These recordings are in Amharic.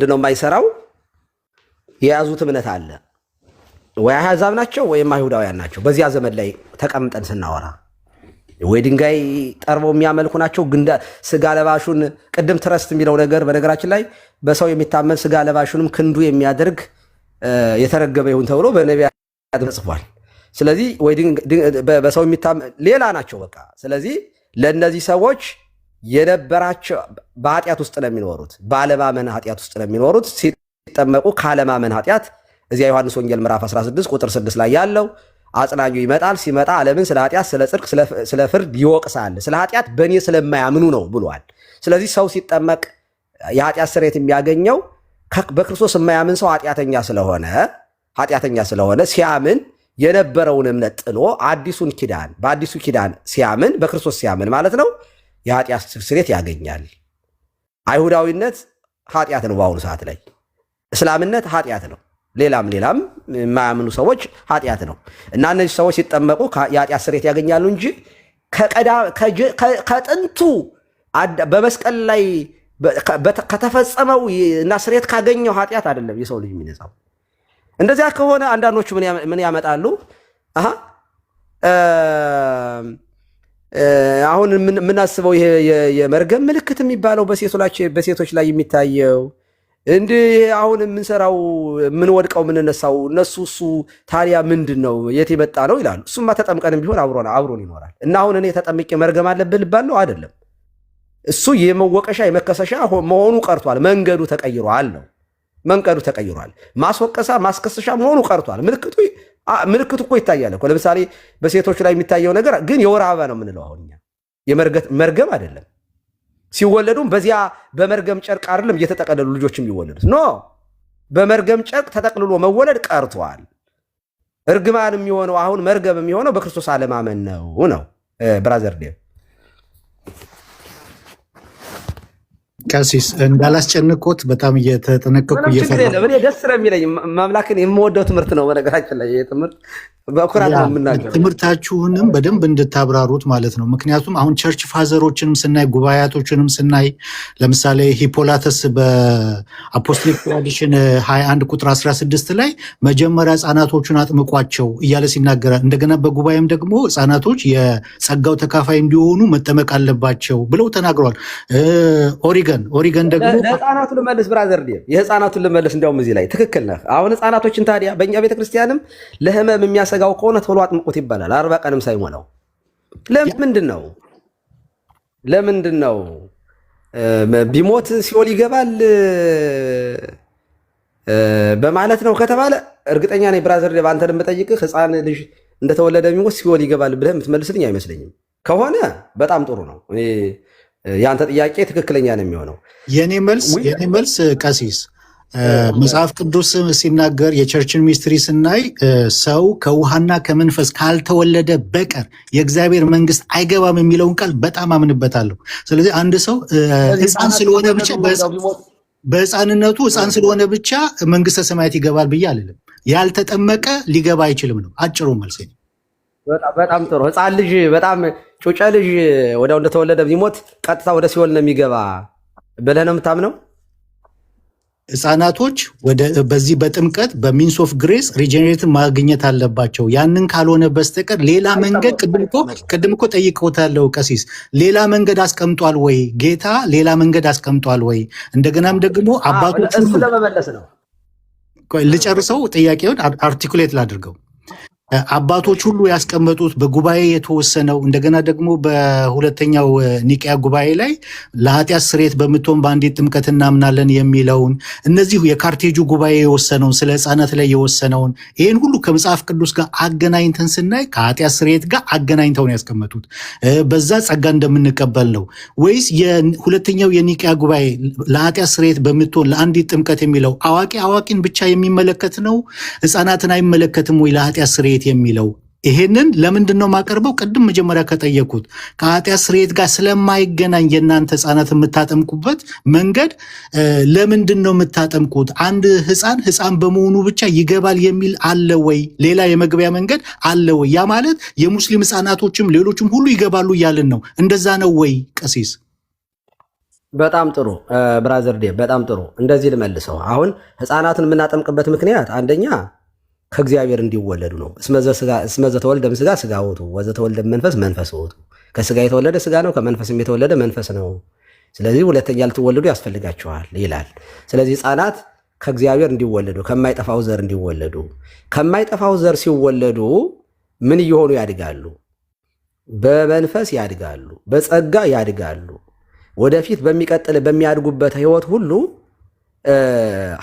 ምንድነው የማይሰራው? የያዙት እምነት አለ ወይ አሕዛብ ናቸው ወይም አይሁዳውያን ናቸው። በዚያ ዘመን ላይ ተቀምጠን ስናወራ ወይ ድንጋይ ጠርበው የሚያመልኩ ናቸው። ስጋ ለባሹን ቅድም ትረስት የሚለው ነገር በነገራችን ላይ በሰው የሚታመን ስጋ ለባሹንም ክንዱ የሚያደርግ የተረገበ ይሁን ተብሎ በነቢያት ተጽፏል። ስለዚህ ወይ በሰው የሚታመን ሌላ ናቸው በቃ። ስለዚህ ለእነዚህ ሰዎች የነበራቸው በኃጢአት ውስጥ ነው የሚኖሩት፣ ባለማመን ኃጢአት ውስጥ ነው የሚኖሩት። ሲጠመቁ ካለማመን ኃጢአት እዚያ ዮሐንስ ወንጌል ምዕራፍ 16 ቁጥር 6 ላይ ያለው አጽናኙ ይመጣል፣ ሲመጣ ዓለምን ስለ ኃጢአት፣ ስለ ጽድቅ፣ ስለ ፍርድ ይወቅሳል። ስለ ኃጢአት በእኔ ስለማያምኑ ነው ብሏል። ስለዚህ ሰው ሲጠመቅ የኃጢአት ስርየት የሚያገኘው በክርስቶስ የማያምን ሰው ኃጢአተኛ ስለሆነ ሲያምን የነበረውን እምነት ጥሎ በአዲሱ ኪዳን ሲያምን በክርስቶስ ሲያምን ማለት ነው የኃጢአት ስርየት ያገኛል። አይሁዳዊነት ኃጢአት ነው በአሁኑ ሰዓት ላይ፣ እስላምነት ኃጢአት ነው፣ ሌላም የማያምኑ ሰዎች ኃጢአት ነው። እና እነዚህ ሰዎች ሲጠመቁ የኃጢአት ስርየት ያገኛሉ እንጂ ከጥንቱ በመስቀል ላይ ከተፈጸመው እና ስርየት ካገኘው ኃጢአት አይደለም የሰው ልጅ የሚነጻው። እንደዚያ ከሆነ አንዳንዶቹ ምን ያመጣሉ? አሁን የምናስበው ይሄ የመርገም ምልክት የሚባለው በሴቶች ላይ የሚታየው እንዲህ አሁን የምንሰራው የምንወድቀው የምንነሳው እሱ ታዲያ ምንድን ነው? የት የመጣ ነው ይላሉ። እሱማ ተጠምቀንም ቢሆን አብሮን ይኖራል። እና አሁን እኔ ተጠምቄ መርገም አለብህ ልባል ነው አይደለም። እሱ የመወቀሻ የመከሰሻ መሆኑ ቀርቷል። መንገዱ ተቀይሯል። ማስወቀሳ ማስከሰሻ መሆኑ ቀርቷል። ምልክቱ እኮ ይታያል እኮ። ለምሳሌ በሴቶች ላይ የሚታየው ነገር ግን የወር አበባ ነው የምንለው አሁን እኛ። መርገም አይደለም። ሲወለዱም በዚያ በመርገም ጨርቅ አይደለም እየተጠቀለሉ ልጆች የሚወለዱት። ኖ በመርገም ጨርቅ ተጠቅልሎ መወለድ ቀርቷል። እርግማን የሚሆነው አሁን መርገም የሚሆነው በክርስቶስ አለማመን ነው። ብራዘር ዴቭ ቀሲስ እንዳላስጨንቆት በጣም እየተጠነቀቁ እኔ ደስ ነው የሚለኝ ማምላክን የምወደው ትምህርት ነው። በነገራችን ላይ ይሄ ትምህርት በኩራት ነው የምናገረው። ትምህርታችሁንም በደንብ እንድታብራሩት ማለት ነው። ምክንያቱም አሁን ቸርች ፋዘሮችንም ስናይ ጉባኤያቶችንም ስናይ ለምሳሌ ሂፖላተስ በአፖስቶሊክ ትራዲሽን 21 ቁጥር 16 ላይ መጀመሪያ ሕፃናቶቹን አጥምቋቸው እያለ ሲናገራል። እንደገና በጉባኤም ደግሞ ሕፃናቶች የጸጋው ተካፋይ እንዲሆኑ መጠመቅ አለባቸው ብለው ተናግረዋል። ኦሪገን ደግሞ ለሕፃናቱ ልመልስ ብራዘር ዴቭ፣ የሕፃናቱን ልመልስ። እንዲያውም እዚህ ላይ ትክክል ነህ። አሁን ሕፃናቶችን ታዲያ በእኛ ቤተክርስቲያንም ለህመም የሚያሰጋው ከሆነ ቶሎ አጥምቁት ይባላል፣ 40 ቀንም ሳይሞላው። ለምንድን ነው ቢሞት ሲኦል ይገባል በማለት ነው ከተባለ እርግጠኛ ነኝ ብራዘር ዴቭ፣ አንተን የምጠይቅህ ሕፃን ልጅ እንደተወለደ ቢሞት ሲኦል ይገባል ብለህ የምትመልስልኝ አይመስለኝም። ከሆነ በጣም ጥሩ ነው። የአንተ ጥያቄ ትክክለኛ ነው የሚሆነው። የኔ መልስ ቀሲስ መጽሐፍ ቅዱስ ሲናገር የቸርችን ሚስትሪ ስናይ ሰው ከውሃና ከመንፈስ ካልተወለደ በቀር የእግዚአብሔር መንግስት አይገባም የሚለውን ቃል በጣም አምንበታለሁ። ስለዚህ አንድ ሰው ሕፃን ስለሆነ ብቻ በሕፃንነቱ ሕፃን ስለሆነ ብቻ መንግስተ ሰማያት ይገባል ብዬ አልልም። ያልተጠመቀ ሊገባ አይችልም ነው አጭሩ መልስ። በጣም ጥሩ። ሕፃን ልጅ በጣም ጩጬ ልጅ ወዲያው እንደተወለደ ቢሞት ቀጥታ ወደ ሲኦል ነው የሚገባ ብለህ ነው የምታምነው? ሕፃናቶች በዚህ በጥምቀት በሚንስ ኦፍ ግሬስ ሪጀኔሬት ማግኘት አለባቸው። ያንን ካልሆነ በስተቀር ሌላ መንገድ ቅድም እኮ ጠይቀውታለሁ ቀሲስ፣ ሌላ መንገድ አስቀምጧል ወይ ጌታ? ሌላ መንገድ አስቀምጧል ወይ? እንደገናም ደግሞ አባቶች ለመመለስ ነው። ልጨርሰው ጥያቄውን አርቲኩሌት ላድርገው። አባቶች ሁሉ ያስቀመጡት በጉባኤ የተወሰነው እንደገና ደግሞ በሁለተኛው ኒቅያ ጉባኤ ላይ ለኃጢአት ስርየት በምትሆን በአንዲት ጥምቀት እናምናለን የሚለውን እነዚሁ የካርቴጁ ጉባኤ የወሰነውን ስለ ሕፃናት ላይ የወሰነውን ይህን ሁሉ ከመጽሐፍ ቅዱስ ጋር አገናኝተን ስናይ ከኃጢአት ስርየት ጋር አገናኝተውን ያስቀመጡት በዛ ጸጋ እንደምንቀበል ነው ወይስ የሁለተኛው የኒቅያ ጉባኤ ለኃጢአት ስርየት በምትሆን ለአንዲት ጥምቀት የሚለው አዋቂን ብቻ የሚመለከት ነው? ሕፃናትን አይመለከትም ወይ ለኃጢአት ስርየት የሚለው? ይሄንን ለምንድን ነው የማቀርበው? ቅድም መጀመሪያ ከጠየኩት ከኃጢአት ስርየት ጋር ስለማይገናኝ የእናንተ ሕፃናት የምታጠምቁበት መንገድ ለምንድን ነው የምታጠምቁት? አንድ ሕፃን በመሆኑ ብቻ ይገባል የሚል አለ ወይ? ሌላ የመግቢያ መንገድ አለ ወይ? ያ ማለት የሙስሊም ሕፃናቶችም ሌሎችም ሁሉ ይገባሉ እያልን ነው። እንደዛ ነው ወይ ቀሲስ? በጣም ጥሩ ብራዘር ዴ፣ በጣም ጥሩ። እንደዚህ ልመልሰው። አሁን ህፃናትን የምናጠምቅበት ምክንያት አንደኛ ከእግዚአብሔር እንዲወለዱ ነው። እስመ ዘተወልደ እምሥጋ ሥጋ ውእቱ ወዘተወልደ እምመንፈስ መንፈስ ውእቱ። ከሥጋ የተወለደ ሥጋ ነው፣ ከመንፈስም የተወለደ መንፈስ ነው። ስለዚህ ሁለተኛ ልትወለዱ ያስፈልጋችኋል ይላል። ስለዚህ ህፃናት ከእግዚአብሔር እንዲወለዱ፣ ከማይጠፋው ዘር እንዲወለዱ፣ ከማይጠፋው ዘር ሲወለዱ ምን እየሆኑ ያድጋሉ? በመንፈስ ያድጋሉ፣ በጸጋ ያድጋሉ። ወደፊት በሚቀጥል በሚያድጉበት ህይወት ሁሉ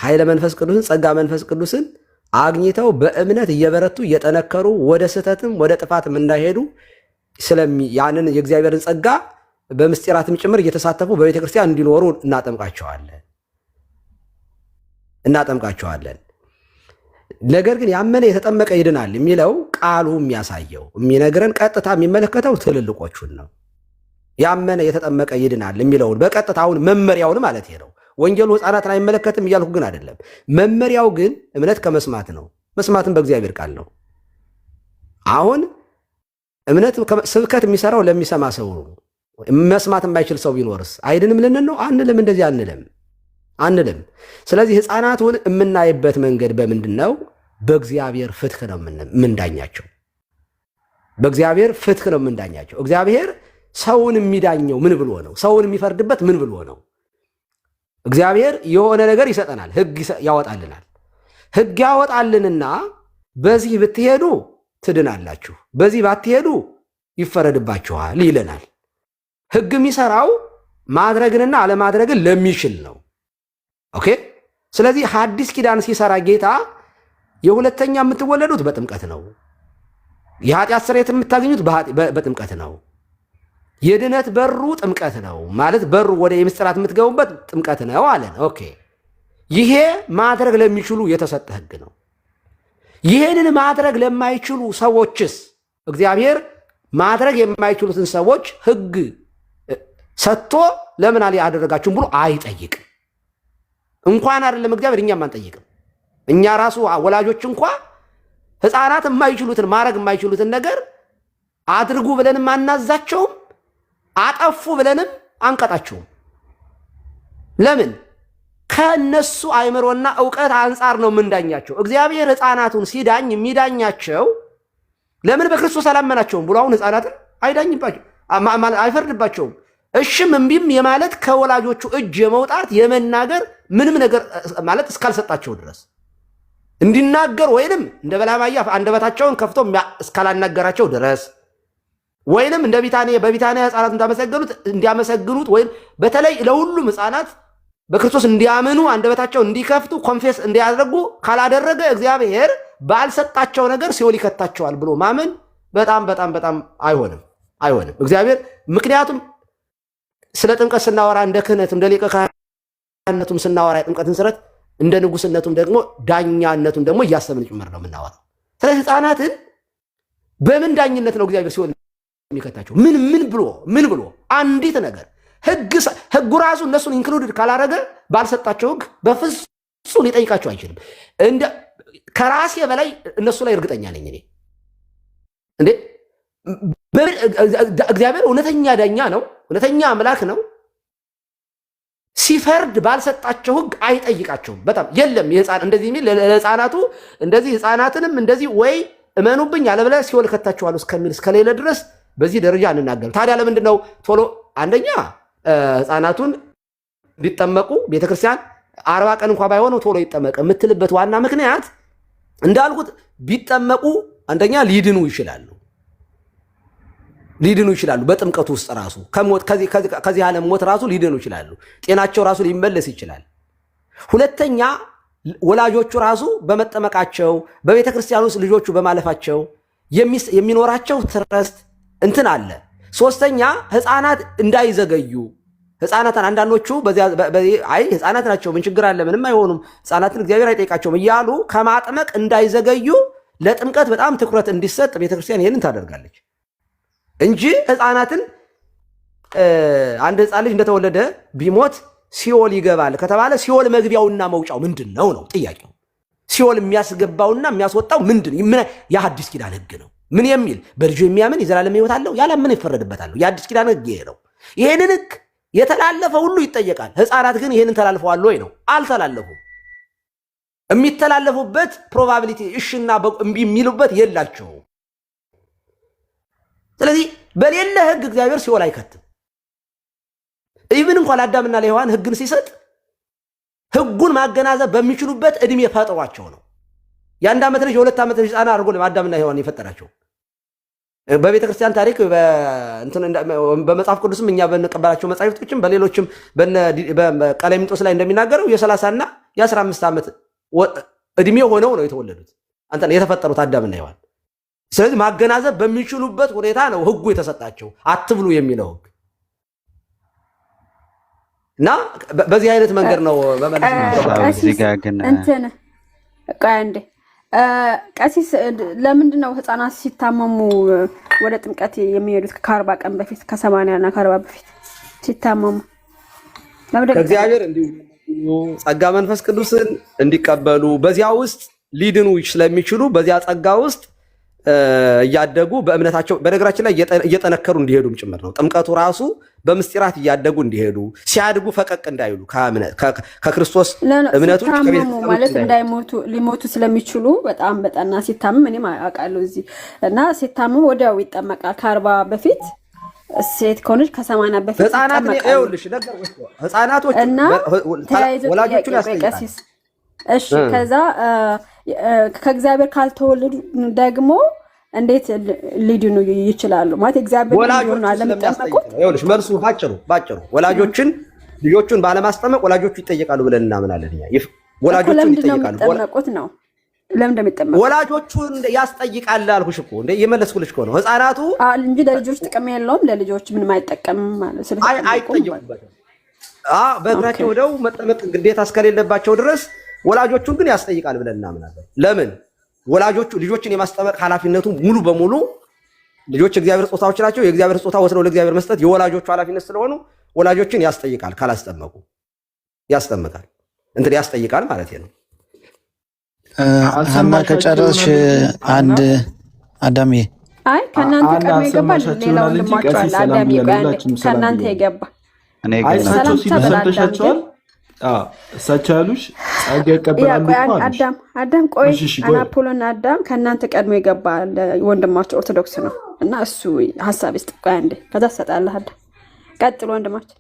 ኃይለ መንፈስ ቅዱስን ጸጋ መንፈስ ቅዱስን አግኝተው በእምነት እየበረቱ እየጠነከሩ ወደ ስህተትም ወደ ጥፋትም እንዳይሄዱ ያንን የእግዚአብሔርን ጸጋ በምስጢራትም ጭምር እየተሳተፉ በቤተ ክርስቲያን እንዲኖሩ እናጠምቃቸዋለን። ነገር ግን ያመነ የተጠመቀ ይድናል የሚለው ቃሉ የሚያሳየው የሚነግረን ቀጥታ የሚመለከተው ትልልቆቹን ነው። ያመነ የተጠመቀ ይድናል የሚለውን በቀጥታ አሁን መመሪያውን ማለት ነው። ወንጌሉ ህፃናትን አይመለከትም እያልኩ ግን አይደለም። መመሪያው ግን እምነት ከመስማት ነው፣ መስማትም በእግዚአብሔር ቃል ነው። አሁን እምነት ስብከት የሚሰራው ለሚሰማ ሰው ነው። መስማት የማይችል ሰው ቢኖርስ አይድንም ልንል ነው? አንልም። እንደዚህ አንልም። ስለዚህ ህፃናቱን የምናይበት መንገድ በምንድን ነው? በእግዚአብሔር ፍትህ ነው የምንዳኛቸው። በእግዚአብሔር ፍትህ ነው የምንዳኛቸው። እግዚአብሔር ሰውን የሚዳኘው ምን ብሎ ነው? ሰውን የሚፈርድበት ምን ብሎ ነው? እግዚአብሔር የሆነ ነገር ይሰጠናል፣ ህግ ያወጣልናል። ህግ ያወጣልንና በዚህ ብትሄዱ ትድናላችሁ፣ በዚህ ባትሄዱ ይፈረድባችኋል ይለናል። ህግ የሚሰራው ማድረግንና አለማድረግን ለሚችል ነው። ኦኬ። ስለዚህ ሐዲስ ኪዳን ሲሰራ ጌታ የሁለተኛ የምትወለዱት በጥምቀት ነው፣ የኃጢአት ስርየት የምታገኙት በጥምቀት ነው፣ የድነት በሩ ጥምቀት ነው ማለት በሩ ወደ የምስጢራት የምትገቡበት ጥምቀት ነው አለን። ኦኬ። ይሄ ማድረግ ለሚችሉ የተሰጠ ህግ ነው። ይሄንን ማድረግ ለማይችሉ ሰዎችስ እግዚአብሔር ማድረግ የማይችሉትን ሰዎች ህግ ሰጥቶ ለምን አላደረጋችሁም ብሎ አይጠይቅም። እንኳን አይደለም እግዚአብሔር እኛም አንጠይቅም። እኛ ራሱ ወላጆች እንኳ ህፃናት የማይችሉትን ማድረግ የማይችሉትን ነገር አድርጉ ብለንም አናዛቸውም፣ አጠፉ ብለንም አንቀጣቸውም። ለምን? ከነሱ አይምሮና እውቀት አንጻር ነው የምንዳኛቸው። እግዚአብሔር ህፃናቱን ሲዳኝ የሚዳኛቸው ለምን? በክርስቶስ አላመናቸውም ብሎ አሁን ህፃናትን አይዳኝባቸው አይፈርድባቸውም። እሽም እምቢም የማለት ከወላጆቹ እጅ የመውጣት የመናገር ምንም ነገር ማለት እስካልሰጣቸው ድረስ እንዲናገር ወይንም እንደ በላማያ አንደበታቸውን ከፍቶ እስካላናገራቸው ድረስ ወይንም እንደ በቢታንያ ህፃናት እንዲያመሰግኑት ወይም በተለይ ለሁሉም ህፃናት በክርስቶስ እንዲያምኑ አንደበታቸው እንዲከፍቱ ኮንፌስ እንዲያደርጉ ካላደረገ እግዚአብሔር ባልሰጣቸው ነገር ሲኦል ይከታቸዋል ብሎ ማመን በጣም በጣም በጣም አይሆንም እግዚአብሔር። ምክንያቱም ስለ ጥምቀት ስናወራ እንደ ክህነት እንደ ሊቀ ካህንነቱም ስናወራ የጥምቀትን ስርዓት እንደ ንጉስነቱም ደግሞ ዳኛነቱም ደግሞ እያሰብን ጭምር ነው የምናወራው። ስለዚህ ህፃናትን በምን ዳኝነት ነው እግዚአብሔር ሲኦል የሚከታቸው? ምን ብሎ አንዲት ነገር ህጉ ራሱ እነሱን ኢንክሉድድ ካላረገ ባልሰጣቸው ህግ በፍጹም ሊጠይቃቸው አይችልም። ከራሴ በላይ እነሱ ላይ እርግጠኛ ነኝ እኔ። እንዴ እግዚአብሔር እውነተኛ ዳኛ ነው፣ እውነተኛ አምላክ ነው። ሲፈርድ ባልሰጣቸው ህግ አይጠይቃቸውም። በጣም የለም እንደዚህ የሚል ለህፃናቱ እንደዚህ ህፃናትንም እንደዚህ ወይ እመኑብኝ አለበለዚያ ሲኦል ከታቸዋለሁ እስከሚል እስከሌለ ድረስ በዚህ ደረጃ እንናገር። ታዲያ ለምንድን ነው ቶሎ አንደኛ ህፃናቱን ቢጠመቁ ቤተክርስቲያን 40 ቀን እንኳን ባይሆኑ ቶሎ ይጠመቅ የምትልበት ዋና ምክንያት እንዳልኩት ቢጠመቁ አንደኛ ሊድኑ ይችላሉ። በጥምቀቱ ውስጥ ራሱ ከዚህ ዓለም ሞት ራሱ ሊድኑ ይችላሉ። ጤናቸው ራሱ ሊመለስ ይችላል። ሁለተኛ ወላጆቹ ራሱ በመጠመቃቸው በቤተ ክርስቲያን ውስጥ ልጆቹ በማለፋቸው የሚኖራቸው ትረስት እንትን አለ። ሶስተኛ ህፃናት እንዳይዘገዩ ህፃናትን አንዳንዶቹ አይ ህፃናት ናቸው ምን ችግር አለ ምንም አይሆኑም ህፃናትን እግዚአብሔር አይጠይቃቸውም እያሉ ከማጥመቅ እንዳይዘገዩ ለጥምቀት በጣም ትኩረት እንዲሰጥ ቤተክርስቲያን ይህንን ታደርጋለች እንጂ ህፃናትን አንድ ህፃን ልጅ እንደተወለደ ቢሞት ሲኦል ይገባል ከተባለ ሲኦል መግቢያውና መውጫው ምንድን ነው ጥያቄው። ሲኦል የሚያስገባውና የሚያስወጣው ምንድን ነው? የሐዲስ ኪዳን ህግ ነው። ምን የሚል በልጁ የሚያምን የዘላለም ህይወት አለው፣ ያላመነ ይፈረድበታል። የሐዲስ ኪዳን ህግ ይሄ ነው። ይሄንን ህግ የተላለፈ ሁሉ ይጠየቃል። ህፃናት ግን ይህንን ተላልፈዋል ወይ ነው? አልተላለፉም። የሚተላለፉበት ፕሮባቢሊቲ እሽና እምቢ የሚሉበት የላቸው። ስለዚህ በሌለ ህግ እግዚአብሔር ሲኦል አይከትም። ኢቭን እንኳን ለአዳምና ለሔዋን ህግን ሲሰጥ ህጉን ማገናዘብ በሚችሉበት እድሜ ፈጥሯቸው ነው። የአንድ ዓመት ልጅ የሁለት ዓመት ልጅ ህፃን አድርጎ አዳምና ሔዋን የፈጠራቸው። በቤተ ክርስቲያን ታሪክ በመጽሐፍ ቅዱስም እኛ በንቀበላቸው መጻሕፍቶችም በሌሎችም በቀሌምንጦስ ላይ እንደሚናገረው የ30 እና የ15 ዓመት እድሜ ሆነው ነው የተወለዱት የተፈጠሩት አዳምና ሔዋን። ስለዚህ ማገናዘብ በሚችሉበት ሁኔታ ነው ህጉ የተሰጣቸው፣ አትብሉ የሚለው ህግ እና በዚህ አይነት መንገድ ነው በመለስ እንትን ቃንዴ ቀሲስ ለምንድን ነው ህፃናት ሲታመሙ ወደ ጥምቀት የሚሄዱት ከ40 ቀን በፊት ከ80 እና ከ40 በፊት ሲታመሙ? ከእግዚአብሔር ጸጋ መንፈስ ቅዱስን እንዲቀበሉ በዚያ ውስጥ ሊድኑ ስለሚችሉ በዚያ ጸጋ ውስጥ እያደጉ በእምነታቸው በነገራችን ላይ እየጠነከሩ እንዲሄዱም ጭምር ነው። ጥምቀቱ ራሱ በምስጢራት እያደጉ እንዲሄዱ ሲያድጉ ፈቀቅ እንዳይሉ ከክርስቶስ እምነቶች ማለት እንዳይሞቱ ሊሞቱ ስለሚችሉ በጣም በጠና ሲታመም እኔም አውቃለሁ እዚህ እና ሲታመም ወዲያው ይጠመቃል። ከ40 በፊት ሴት ከሆነች ከ80 በፊት ህፃናቶች እና ወላጆቹን ያስጠይቃል። እሺ ከዛ ከእግዚአብሔር ካልተወለዱ ደግሞ እንዴት ሊድኑ ይችላሉ? ማለት እግዚአብሔር ሊሆን አለመጠመቁት ይኸውልሽ መልሱ ባጭሩ ወላጆችን ልጆቹን ባለማስጠመቅ ወላጆቹ ይጠየቃሉ ብለን እናምናለን። ወላጆቹን ይጠየቃሉ ነው። ለምን እንደሚጠመቁ ወላጆቹን ያስጠይቃል አልኩሽ እኮ እንደ የመለስኩልሽ እኮ ነው። ህፃናቱ እንጂ ለልጆች ጥቅም የለውም፣ ለልጆች ምንም አይጠቀምም ማለት ስለዚህ አይጠየቁበትም። በእግራቸው ወደው መጠመቅ ግዴታ እስከሌለባቸው ድረስ ወላጆቹን ግን ያስጠይቃል ብለን እናምናለን። ለምን? ወላጆቹ ልጆችን የማስጠመቅ ኃላፊነቱ ሙሉ በሙሉ ልጆች እግዚአብሔር ስጦታዎች ናቸው። የእግዚአብሔር ስጦታ ወስደው ለእግዚአብሔር መስጠት የወላጆቹ ኃላፊነት ስለሆኑ ወላጆችን ያስጠይቃል። ካላስጠመቁ ያስጠይቃል ማለት ነው። ሀና ከጨረስሽ አንድ አዳሜ ከእናንተ ቀድሞ ይገባል። ሌላ ወንድማቸው አለ አዳሜ ከእናንተ ይገባ እሳቸው ሲሉ ሰምተሻቸዋል? እሳቸው ያሉሽ ጸጋ ይቀበላሉ። አዳም ቆይ አናፖሎና አዳም ከእናንተ ቀድሞ ይገባል። ወንድማቸው ኦርቶዶክስ ነው እና እሱ ሀሳብ ይስጥ። ቆይ አንዴ ከዛ ትሰጣለህ። አዳም ቀጥሎ ወንድማችን።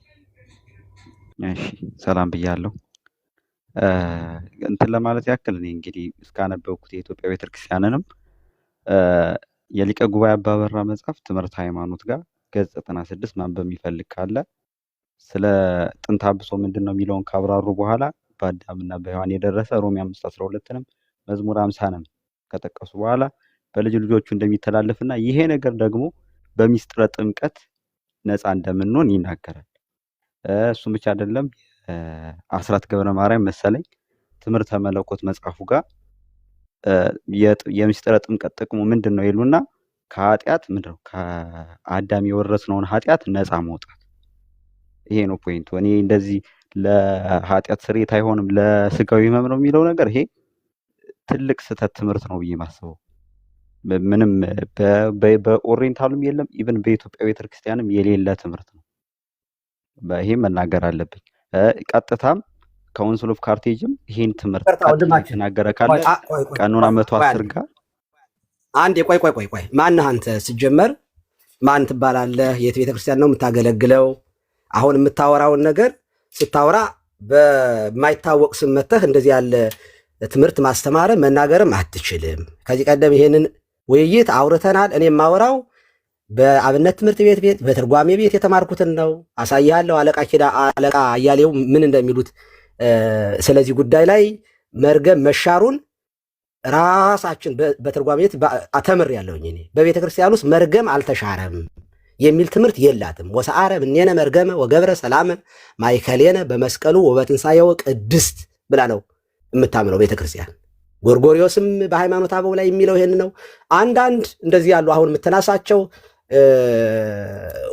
እሺ ሰላም ብያለሁ። እንትን ለማለት ያክል እኔ እንግዲህ እስካነበብኩት የኢትዮጵያ ቤተክርስቲያንንም የሊቀ ጉባኤ አባበራ መጽሐፍ ትምህርት ሃይማኖት ጋር ገጽ 96 ማንበብ የሚፈልግ ካለ ስለ ጥንተ አብሶ ምንድነው የሚለውን ካብራሩ በኋላ በአዳምና በሔዋን የደረሰ ሮሜ 5:12ንም መዝሙር 50ንም ከጠቀሱ በኋላ በልጅ ልጆቹ እንደሚተላለፍና ይሄ ነገር ደግሞ በሚስጥረ ጥምቀት ነፃ እንደምንሆን ይናገራል። እሱም ብቻ አይደለም። አስራት ገብረ ማርያም መሰለኝ ትምህርተ መለኮት መጽሐፉ ጋር የሚስጥረ ጥምቀት ጥቅሙ ምንድነው ይሉና ከኃጢአት ምንድነው ከአዳም የወረስነውን ኃጢአት ነፃ መውጣት። ይሄ ነው ፖይንቱ። እኔ እንደዚህ ለኃጢአት ስርየት አይሆንም ለስጋዊ ህመም ነው የሚለው ነገር ይሄ ትልቅ ስህተት ትምህርት ነው ብዬ ማስበው። ምንም በኦሪየንታሉም የለም ኢቭን በኢትዮጵያ ቤተክርስቲያንም የሌለ ትምህርት ነው። ይሄ መናገር አለብኝ። ቀጥታም ካውንስል ኦፍ ካርቴጅም ይሄን ትምህርት ተናገረ ካለ ቀኑን 110 ጋር አንዴ ቆይ ማን አንተ ሲጀመር ማን ትባላለህ? የት ቤተክርስቲያን ነው የምታገለግለው? አሁን የምታወራውን ነገር ስታወራ በማይታወቅ ስም መተህ እንደዚህ ያለ ትምህርት ማስተማር መናገርም አትችልም። ከዚህ ቀደም ይሄንን ውይይት አውርተናል። እኔ የማወራው በአብነት ትምህርት ቤት በትርጓሜ ቤት የተማርኩትን ነው። አሳያለሁ። አለቃ አያሌው ምን እንደሚሉት ስለዚህ ጉዳይ ላይ መርገም መሻሩን ራሳችን በትርጓሜ ቤት ተምሬያለሁኝ። እኔ በቤተ ክርስቲያን ውስጥ መርገም አልተሻረም የሚል ትምህርት የላትም። ወሰአረ እምኔነ መርገመ ወገብረ ሰላመ ማእከሌነ በመስቀሉ ወበትንሣኤው ቅድስት ብላ ነው የምታምነው ቤተ ክርስቲያን። ጎርጎሪዮስም በሃይማኖት አበው ላይ የሚለው ይሄን ነው። አንዳንድ እንደዚህ ያሉ አሁን የምትናሳቸው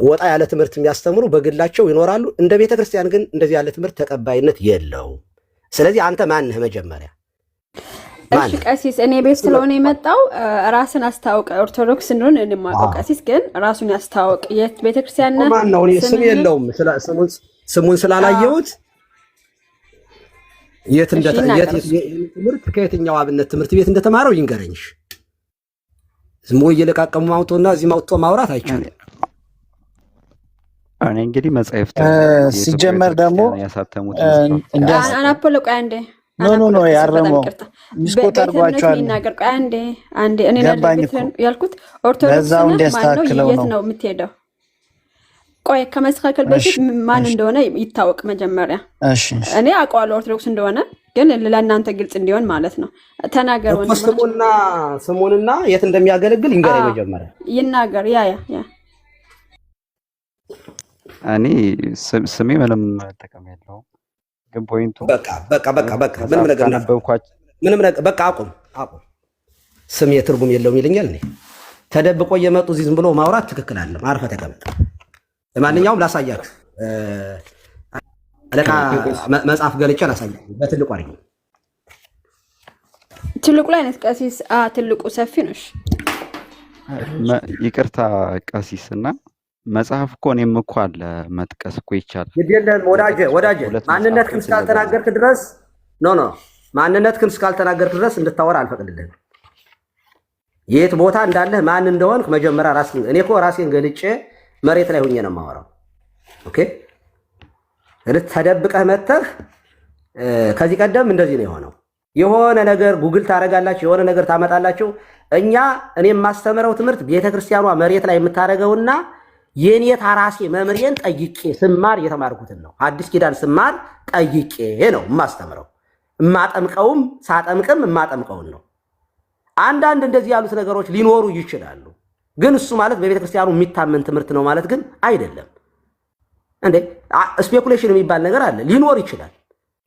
ወጣ ያለ ትምህርት የሚያስተምሩ በግላቸው ይኖራሉ። እንደ ቤተ ክርስቲያን ግን እንደዚህ ያለ ትምህርት ተቀባይነት የለው። ስለዚህ አንተ ማንህ? መጀመሪያ እሺ ቀሲስ እኔ ቤት ስለሆነ የመጣው ራስን አስታውቅ ኦርቶዶክስ እንደሆነ እኔ ማውቀው ቀሲስ ግን ራሱን ያስታውቅ የት ቤተክርስቲያን ነው ማን ነው እኔ ስም የለውም ስሙን ስላላየሁት የት ትምህርት ከየትኛው አብነት ትምህርት ቤት እንደተማረው ይንገረኝሽ ዝም ብሎ እየለቃቀሙ ማውቶና እዚህ ማውቶ ማውራት አይቻልም እኔ እንግዲህ መጻሕፍት ሲጀመር ደግሞ ያሳተሙት አናፖሎ ቆይ አንዴ ኖ ያረመው ሚስኮት አድርጓቸዋል ይናገር ቆይ አንዴ እኔ ነው ያልኩት ኦርቶዶክስ ነው የት ነው የምትሄደው ቆይ ከመስከከል በፊት ማን እንደሆነ ይታወቅ መጀመሪያ እሺ እኔ አውቀዋለሁ ኦርቶዶክስ እንደሆነ ግን ለእናንተ ግልጽ እንዲሆን ማለት ነው ተናገር ስሙንና የት እንደሚያገለግል ይንገር መጀመሪያ ይናገር ያ እኔ ስሜ ምንም ተቀም ያለው ግን ፖይንቱ በቃ ምንም ነገር በቃ አቁም ስሜ ትርጉም የለውም ይልኛል እኔ ተደብቆ እየመጡ እዚህ ዝም ብሎ ማውራት ትክክል አለ ማርፈ ተቀመጥ ለማንኛውም ላሳያችሁ አለቃ መጽሐፍ ገልጬ ላሳያችሁ በትልቁ አድርጊ ትልቁ ላይ ነው ቀሲስ ትልቁ ሰፊ ነው ይቅርታ ቀሲስና መጽሐፍ እኮ እኔም እኮ አለ መጥቀስ እኮ ይቻላል ይደለም ወዳጄ ማንነትህን እስካልተናገርክ ድረስ ማንነትህን እስካልተናገርክ ድረስ እንድታወራ አልፈቅድልህም የት ቦታ እንዳለህ ማን እንደሆንክ መጀመሪያ ራስህን እኔ እኮ ራሴን ገልጬ መሬት ላይ ሆኜ ነው የማወራው ኦኬ ተደብቀህ መተህ ከዚህ ቀደም እንደዚህ ነው የሆነው የሆነ ነገር ጉግል ታረጋላችሁ የሆነ ነገር ታመጣላችሁ እኔ የማስተምረው ትምህርት ቤተክርስቲያኗ መሬት ላይ የምታረገውና የኔ ታራሴ መምሪያን ጠይቄ ስማር የተማርኩትን ነው አዲስ ኪዳን ስማር ጠይቄ ነው የማስተምረው ማጠምቀውም ሳጠምቅም ማጠምቀውን ነው አንዳንድ እንደዚህ ያሉት ነገሮች ሊኖሩ ይችላሉ ግን እሱ ማለት በቤተክርስቲያኑ የሚታመን ትምህርት ነው ማለት ግን አይደለም እንዴ ስፔኩሌሽን የሚባል ነገር አለ ሊኖር ይችላል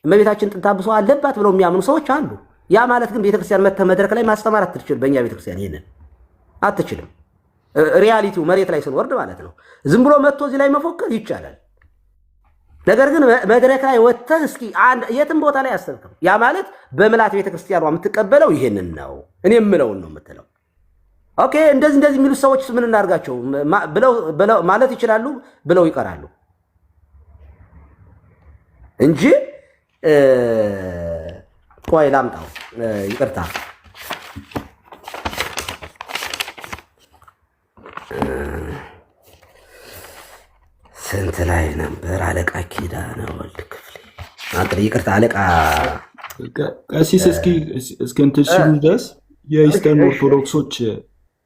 እመቤታችን ጥንታብሶ አለባት ብለው የሚያምኑ ሰዎች አሉ ያ ማለት ግን ቤተክርስቲያን መድረክ ላይ ማስተማር አትችልም በእኛ ቤተክርስቲያን ይሄንን አትችልም ሪያሊቲው መሬት ላይ ስንወርድ ማለት ነው ዝም ብሎ መጥቶ እዚህ ላይ መፎከር ይቻላል ነገር ግን መድረክ ላይ ወጥተህ እስኪ የትም ቦታ ላይ አስተምር ያ ማለት በመላት ቤተክርስቲያኗ የምትቀበለው ይሄንን ነው እኔ የምለውን ነው የምትለው ኦኬ እንደዚህ የሚሉ ሰዎች ምን እናርጋቸው ብለው ማለት ይችላሉ ብለው ይቀራሉ እንጂ ቆይ ላምጣው ይቅርታ ስንት ላይ ነበር አለቃ ኪዳነ ወልድ ክፍሌ ይቅርታ አለቃ ቀሲስ እስኪ እንትን ሲሉ ድረስ የኢስተርን ኦርቶዶክሶች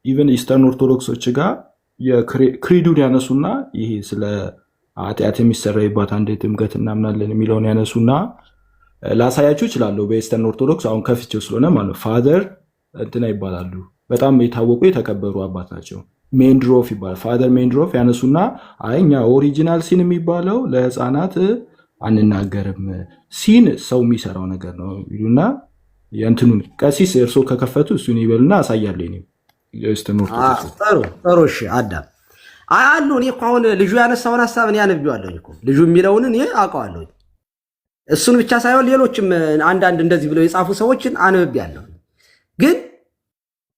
ኢቨን ኢስተርን ኦርቶዶክሶች ጋር የክሪዱን ያነሱና ይሄ ስለ ኃጢአት የሚሰረይባት አንድ ጥምቀት እናምናለን የሚለውን ያነሱና ላሳያችሁ እችላለሁ በኢስተርን ኦርቶዶክስ አሁን ከፍቼው ስለሆነ ማለት ፋዘር እንትና ይባላሉ በጣም የታወቁ የተከበሩ አባት ናቸው ሜንድሮፍ ይባላል ፋዘር ሜንድሮፍ ያነሱና አይኛ ኦሪጂናል ሲን የሚባለው ለህፃናት አንናገርም ሲን ሰው የሚሰራው ነገር ነው ይሉና የእንትኑን ቀሲስ እርሶ ከከፈቱ እሱን ይበሉና አሳያለሁ ጥሩ እሺ አዳም አሉ እኔ እኮ አሁን ልጁ ያነሳውን ሀሳብ እኔ አነብየዋለሁ እኮ ልጁ የሚለውን እኔ አውቀዋለሁ እሱን ብቻ ሳይሆን ሌሎችም አንዳንድ እንደዚህ ብለው የጻፉ ሰዎችን አነብያለሁ ግን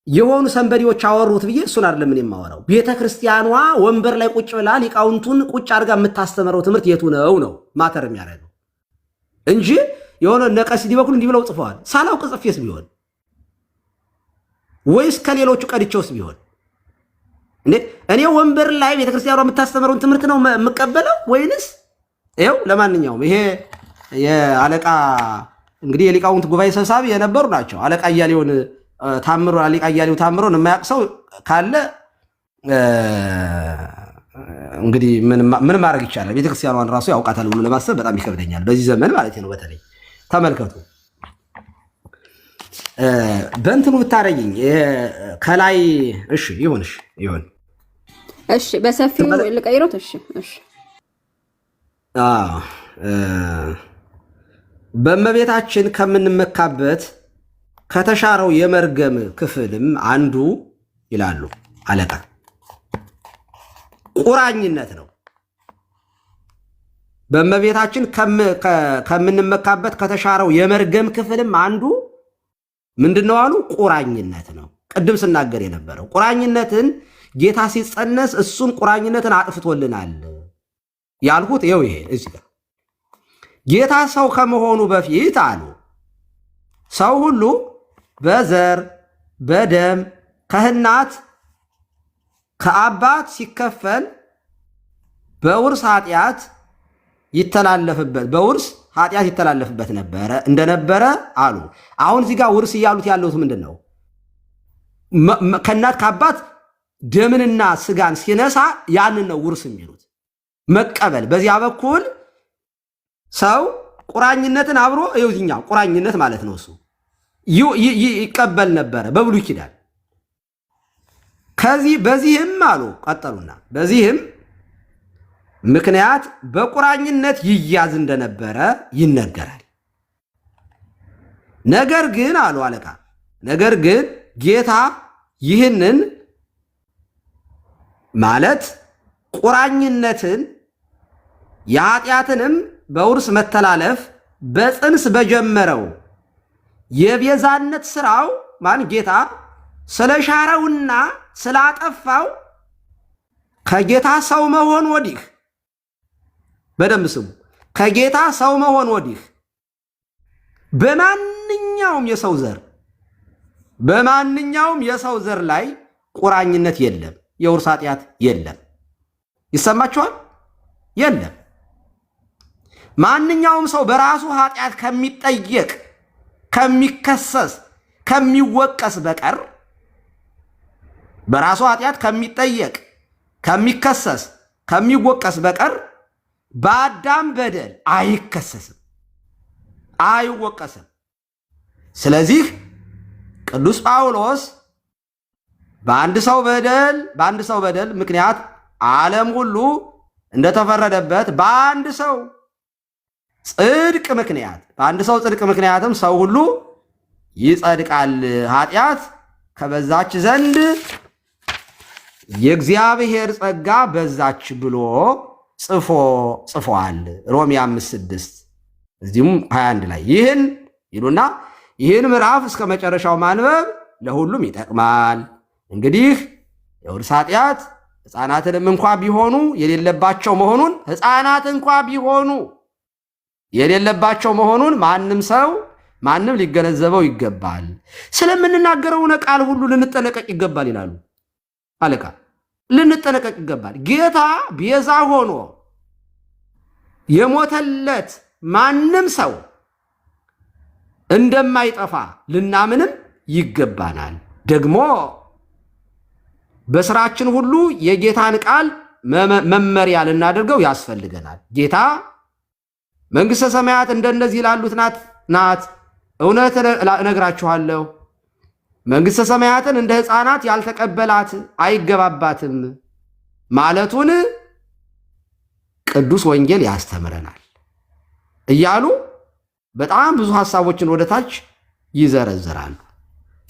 የሆኑ ሰንበዲዎች አወሩት ብዬ እሱን አይደለም እኔ የማወራው ቤተክርስቲያኗ ወንበር ላይ ቁጭ ብላ ሊቃውንቱን ቁጭ አድርጋ የምታስተምረው ትምህርት የቱ ነው ማተር የሚያደርገው እንጂ የሆነ ነቀሲዲ በኩል እንዲህ ብለው ጽፈዋል ሳላውቅ ጽፌስ ቢሆን ወይስ ከሌሎቹ ቀድቼውስ ቢሆን እኔ ወንበር ላይ ቤተክርስቲያኗ የምታስተምረውን ትምህርት ነው የምቀበለው ወይንስ ይኸው ለማንኛውም ይሄ የአለቃ እንግዲህ የሊቃውንት ጉባኤ ሰብሳቢ የነበሩ ናቸው አለቃ እያሌውን ታምሮ አለቃ እያሌው ታምሮን የማያውቅ ሰው ካለ እንግዲህ ምን ማድረግ ይቻላል ቤተክርስቲያኗን ራሱ ያውቃታል ብሎ ለማሰብ በጣም ይከብደኛል በዚህ ዘመን ማለት ነው በተለይ ተመልከቱ በእንትኑ ብታረጊኝ ከላይ እሺ ይሁን እሺ በሰፊው ልቀይሮት እሺ በእመቤታችን ከምንመካበት ከተሻረው የመርገም ክፍልም አንዱ ይላሉ አለቃ ቁራኝነት ነው በእመቤታችን ከምንመካበት ከተሻረው የመርገም ክፍልም አንዱ ምንድነው አሉ? ቁራኝነት ነው። ቅድም ስናገር የነበረው ቁራኝነትን ጌታ ሲጸነስ እሱን ቁራኝነትን አጥፍቶልናል ያልኩት ይኸው ይሄ እዚህ ጋር ጌታ ሰው ከመሆኑ በፊት አሉ ሰው ሁሉ በዘር በደም ከእናት ከአባት ሲከፈል በውርስ ኃጢአት ይተላለፍበት ነበረ እንደነበረ አሉ። አሁን እዚህ ጋር ውርስ እያሉት ያለውት ምንድን ነው? ከእናት ከአባት ደምንና ስጋን ሲነሳ ያንን ነው ውርስ የሚሉት መቀበል። በዚያ በኩል ሰው ቁራኝነትን አብሮ ይውዝኛ ቁራኝነት ማለት ነው እሱ ይቀበል ነበረ በብሉይ ኪዳን። በዚህም አሉ ቀጠሉና በዚህም ምክንያት በቁራኝነት ይያዝ እንደነበረ ይነገራል። ነገር ግን አሉ አለቃ ነገር ግን ጌታ ይህንን ማለት ቁራኝነትን የኃጢአትንም በውርስ መተላለፍ በጽንስ በጀመረው የቤዛነት ስራው ማን ጌታ ስለሻረውና ስላጠፋው ከጌታ ሰው መሆን ወዲህ በደንብ ስሙ። ከጌታ ሰው መሆን ወዲህ በማንኛውም የሰው ዘር ላይ ቁራኝነት የለም፣ የውርስ ኃጢአት የለም። ይሰማችኋል? የለም። ማንኛውም ሰው በራሱ ኃጢአት ከሚጠየቅ ከሚከሰስ ከሚወቀስ በቀር በራሱ ኃጢአት ከሚጠየቅ ከሚከሰስ ከሚወቀስ በቀር በአዳም በደል አይከሰስም፣ አይወቀስም። ስለዚህ ቅዱስ ጳውሎስ በአንድ ሰው በደል ምክንያት ዓለም ሁሉ እንደተፈረደበት በአንድ ሰው ጽድቅ ምክንያትም ሰው ሁሉ ይጸድቃል፣ ኃጢአት ከበዛች ዘንድ የእግዚአብሔር ጸጋ በዛች ብሎ ጽፏል። ሮሜ 5:6 እዚሁም 21 ላይ ይህን ይሉና ይህን ምዕራፍ እስከ መጨረሻው ማንበብ ለሁሉም ይጠቅማል። እንግዲህ የውርስ ኃጢአት ሕፃናትንም እንኳ ቢሆኑ የሌለባቸው መሆኑን ማንም ሊገነዘበው ይገባል። ስለምንናገረው ቃል ሁሉ ልንጠነቀቅ ይገባል ይላሉ አለቃ። ልንጠነቀቅ ይገባል። ጌታ ቤዛ ሆኖ የሞተለት ማንም ሰው እንደማይጠፋ ልናምንም ይገባናል። ደግሞ በስራችን ሁሉ የጌታን ቃል መመሪያ ልናደርገው ያስፈልገናል። ጌታ መንግሥተ ሰማያት እንደነዚህ ላሉት ናት፣ እውነት እነግራችኋለሁ መንግሥተ ሰማያትን እንደ ሕፃናት ያልተቀበላት አይገባባትም ማለቱን ቅዱስ ወንጌል ያስተምረናል እያሉ በጣም ብዙ ሐሳቦችን ወደታች ይዘረዝራሉ።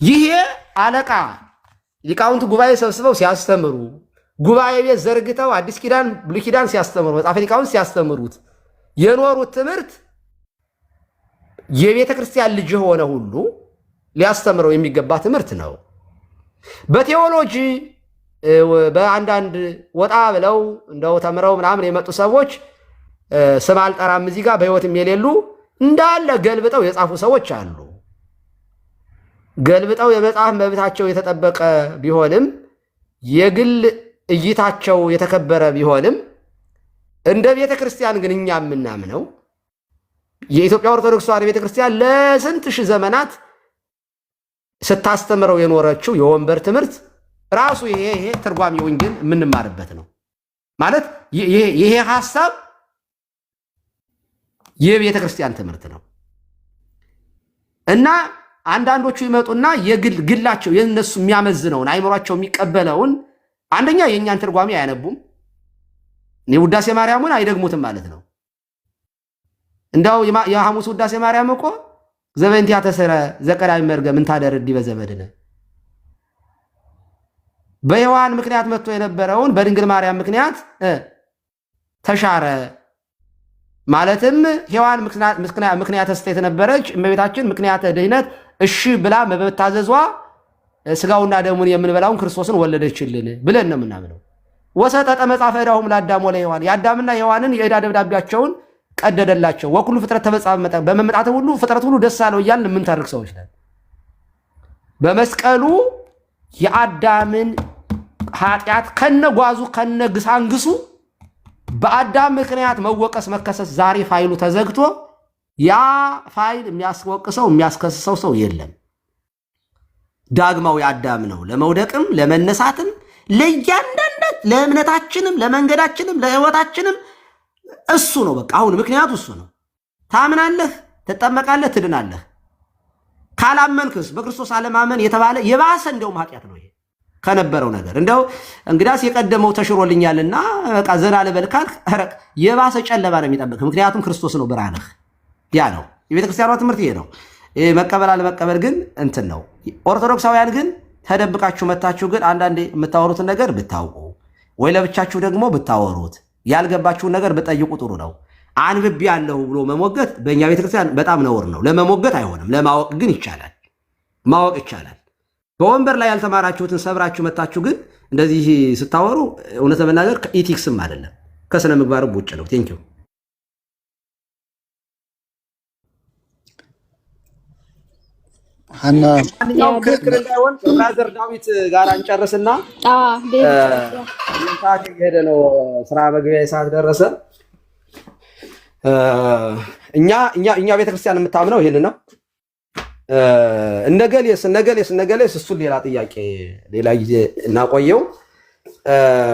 ይሄ አለቃ ሊቃውንት ጉባኤ ሰብስበው ሲያስተምሩ፣ ጉባኤ ቤት ዘርግተው አዲስ ኪዳን ብሉይ ኪዳን ሲያስተምሩ፣ መጽሐፈ ሊቃውንት ሲያስተምሩት የኖሩት ትምህርት የቤተ ክርስቲያን ልጅ የሆነ ሁሉ ሊያስተምረው የሚገባ ትምህርት ነው። በቴዎሎጂ በአንዳንድ ወጣ ብለው እንደው ተምረው ምናምን የመጡ ሰዎች ስም አልጠራም እዚህ ጋር በሕይወትም የሌሉ እንዳለ ገልብጠው የጻፉ ሰዎች አሉ። ገልብጠው የመጽሐፍ መብታቸው የተጠበቀ ቢሆንም የግል እይታቸው የተከበረ ቢሆንም እንደ ቤተ ክርስቲያን ግን እኛ የምናምነው የኢትዮጵያ ኦርቶዶክስ ተዋሕዶ ቤተ ክርስቲያን ለስንት ሺህ ዘመናት ስታስተምረው የኖረችው የወንበር ትምህርት ራሱ ይሄ ትርጓሜ ወንጌል የምንማርበት ነው ማለት ይሄ ሐሳብ የቤተ ክርስቲያን ትምህርት ነው እና አንዳንዶቹ ይመጡና ግላቸው የነሱ የሚያመዝነውን አይምሯቸው የሚቀበለውን አንደኛ የእኛን ትርጓሜ አያነቡም፣ ውዳሴ ማርያምን አይደግሙትም ማለት ነው። እንዳው የሐሙስ ውዳሴ ማርያም እኮ ዘበንቲያ ተሰረ ዘቀዳሚ መርገም እንታደርዲ በዘመድነ በሔዋን ምክንያት መጥቶ የነበረውን በድንግል ማርያም ምክንያት ተሻረ። ማለትም ሔዋን ምክንያተ ስህተት ነበረች፣ እመቤታችን ምክንያተ ድህነት እሺ ብላ በመታዘዟ ስጋውና ደሙን የምንበላውን ክርስቶስን ወለደችልን ብለን ነው የምናምነው። ወሰጠጠ መጽሐፈ ዕዳሁም ለአዳም ወለሔዋን የአዳምና የሔዋንን የዕዳ ደብዳቤያቸውን ቀደደላቸው። ወኩሉ ፍጥረት ተፈጸመ በመጠን በመምጣት ሁሉ ፍጥረት ሁሉ ደስ አለው እያልን የምንተርክ ሰዎች ነን። በመስቀሉ የአዳምን ኃጢአት ከነጓዙ ከነግሳንግሱ በአዳም ምክንያት መወቀስ መከሰስ ዛሬ ፋይሉ ተዘግቶ ያ ፋይል የሚያስወቅሰው የሚያስከስሰው ሰው የለም። ዳግማዊ አዳም ነው ለመውደቅም ለመነሳትም ለእያንዳንዳት ለእምነታችንም ለመንገዳችንም ለህይወታችንም እሱ ነው። በቃ አሁን ምክንያቱ እሱ ነው። ታምናለህ፣ ትጠመቃለህ፣ ትድናለህ። ካላመንክስ በክርስቶስ አለማመን የተባለ የባሰ እንደውም ኃጢአት ነው ይሄ ከነበረው ነገር። እንደው እንግዳስ የቀደመው ተሽሮልኛልና በቃ ዘና ልበል ካልክ የባሰ ጨለማ ነው የሚጠብቅ። ምክንያቱም ክርስቶስ ነው ብርሃንህ። ያ ነው የቤተክርስቲያኗ ትምህርት ይሄ ነው። መቀበል አለመቀበል ግን እንትን ነው። ኦርቶዶክሳውያን ግን ተደብቃችሁ መታችሁ ግን አንዳንዴ የምታወሩትን ነገር ብታውቁ ወይ ለብቻችሁ ደግሞ ብታወሩት ያልገባችሁን ነገር ብጠይቁ ጥሩ ነው። አንብቤ ያለሁ ብሎ መሞገት በእኛ ቤተክርስቲያን በጣም ነውር ነው። ለመሞገት አይሆንም፣ ለማወቅ ግን ይቻላል። ማወቅ ይቻላል። በወንበር ላይ ያልተማራችሁትን ሰብራችሁ መታችሁ ግን እንደዚህ ስታወሩ እውነት ለመናገር ከኢቲክስም አይደለም ከስነ ምግባርም ውጭ ነው። ቴንኪው። ማንኛውም ክርክር እንዳይሆን ብራዘር ዳዊት ጋር እንጨርስና ሰዓት እየሄደ ነው። ስራ መግቢያ ሰዓት ደረሰ። እኛ ቤተክርስቲያን የምታምነው ይህን ነው። እነገሌስ እሱን ሌላ ጥያቄ ሌላ ጊዜ እናቆየው።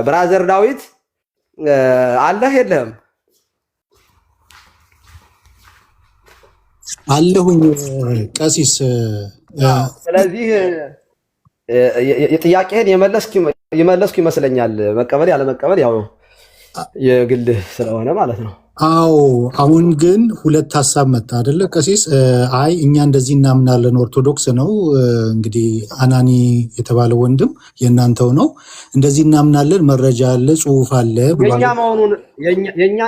ብራዘር ዳዊት አለህ የለህም? አለሁኝ ቀሲስ። ስለዚህ የጥያቄህን የመለስኩ ይመስለኛል። መቀበል ያለመቀበል ያው የግል ስለሆነ ማለት ነው። አዎ አሁን ግን ሁለት ሀሳብ መጣ አይደለ ቀሲስ? አይ እኛ እንደዚህ እናምናለን፣ ኦርቶዶክስ ነው እንግዲህ አናኒ የተባለ ወንድም የእናንተው ነው፣ እንደዚህ እናምናለን፣ መረጃ አለ፣ ጽሁፍ አለ። የኛ መሆኑን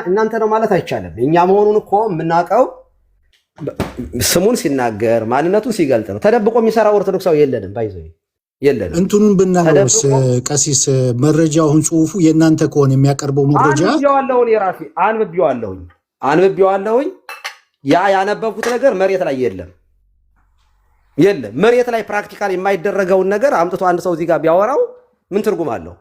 እናንተ ነው ማለት አይቻልም። የኛ መሆኑን እኮ የምናውቀው ስሙን ሲናገር ማንነቱን ሲገልጥ ነው። ተደብቆ የሚሰራ ኦርቶዶክሳዊ የለንም። ባይዘ የለንም። እንትኑን ብናየውስ ቀሲስ መረጃውን ጽሁፉ የእናንተ ከሆነ የሚያቀርበው መረጃ አንብቤዋለሁኝ። ያ ያነበብኩት ነገር መሬት ላይ የለም። መሬት ላይ ፕራክቲካል የማይደረገውን ነገር አምጥቶ አንድ ሰው እዚህ ጋር ቢያወራው ምን ትርጉም አለው?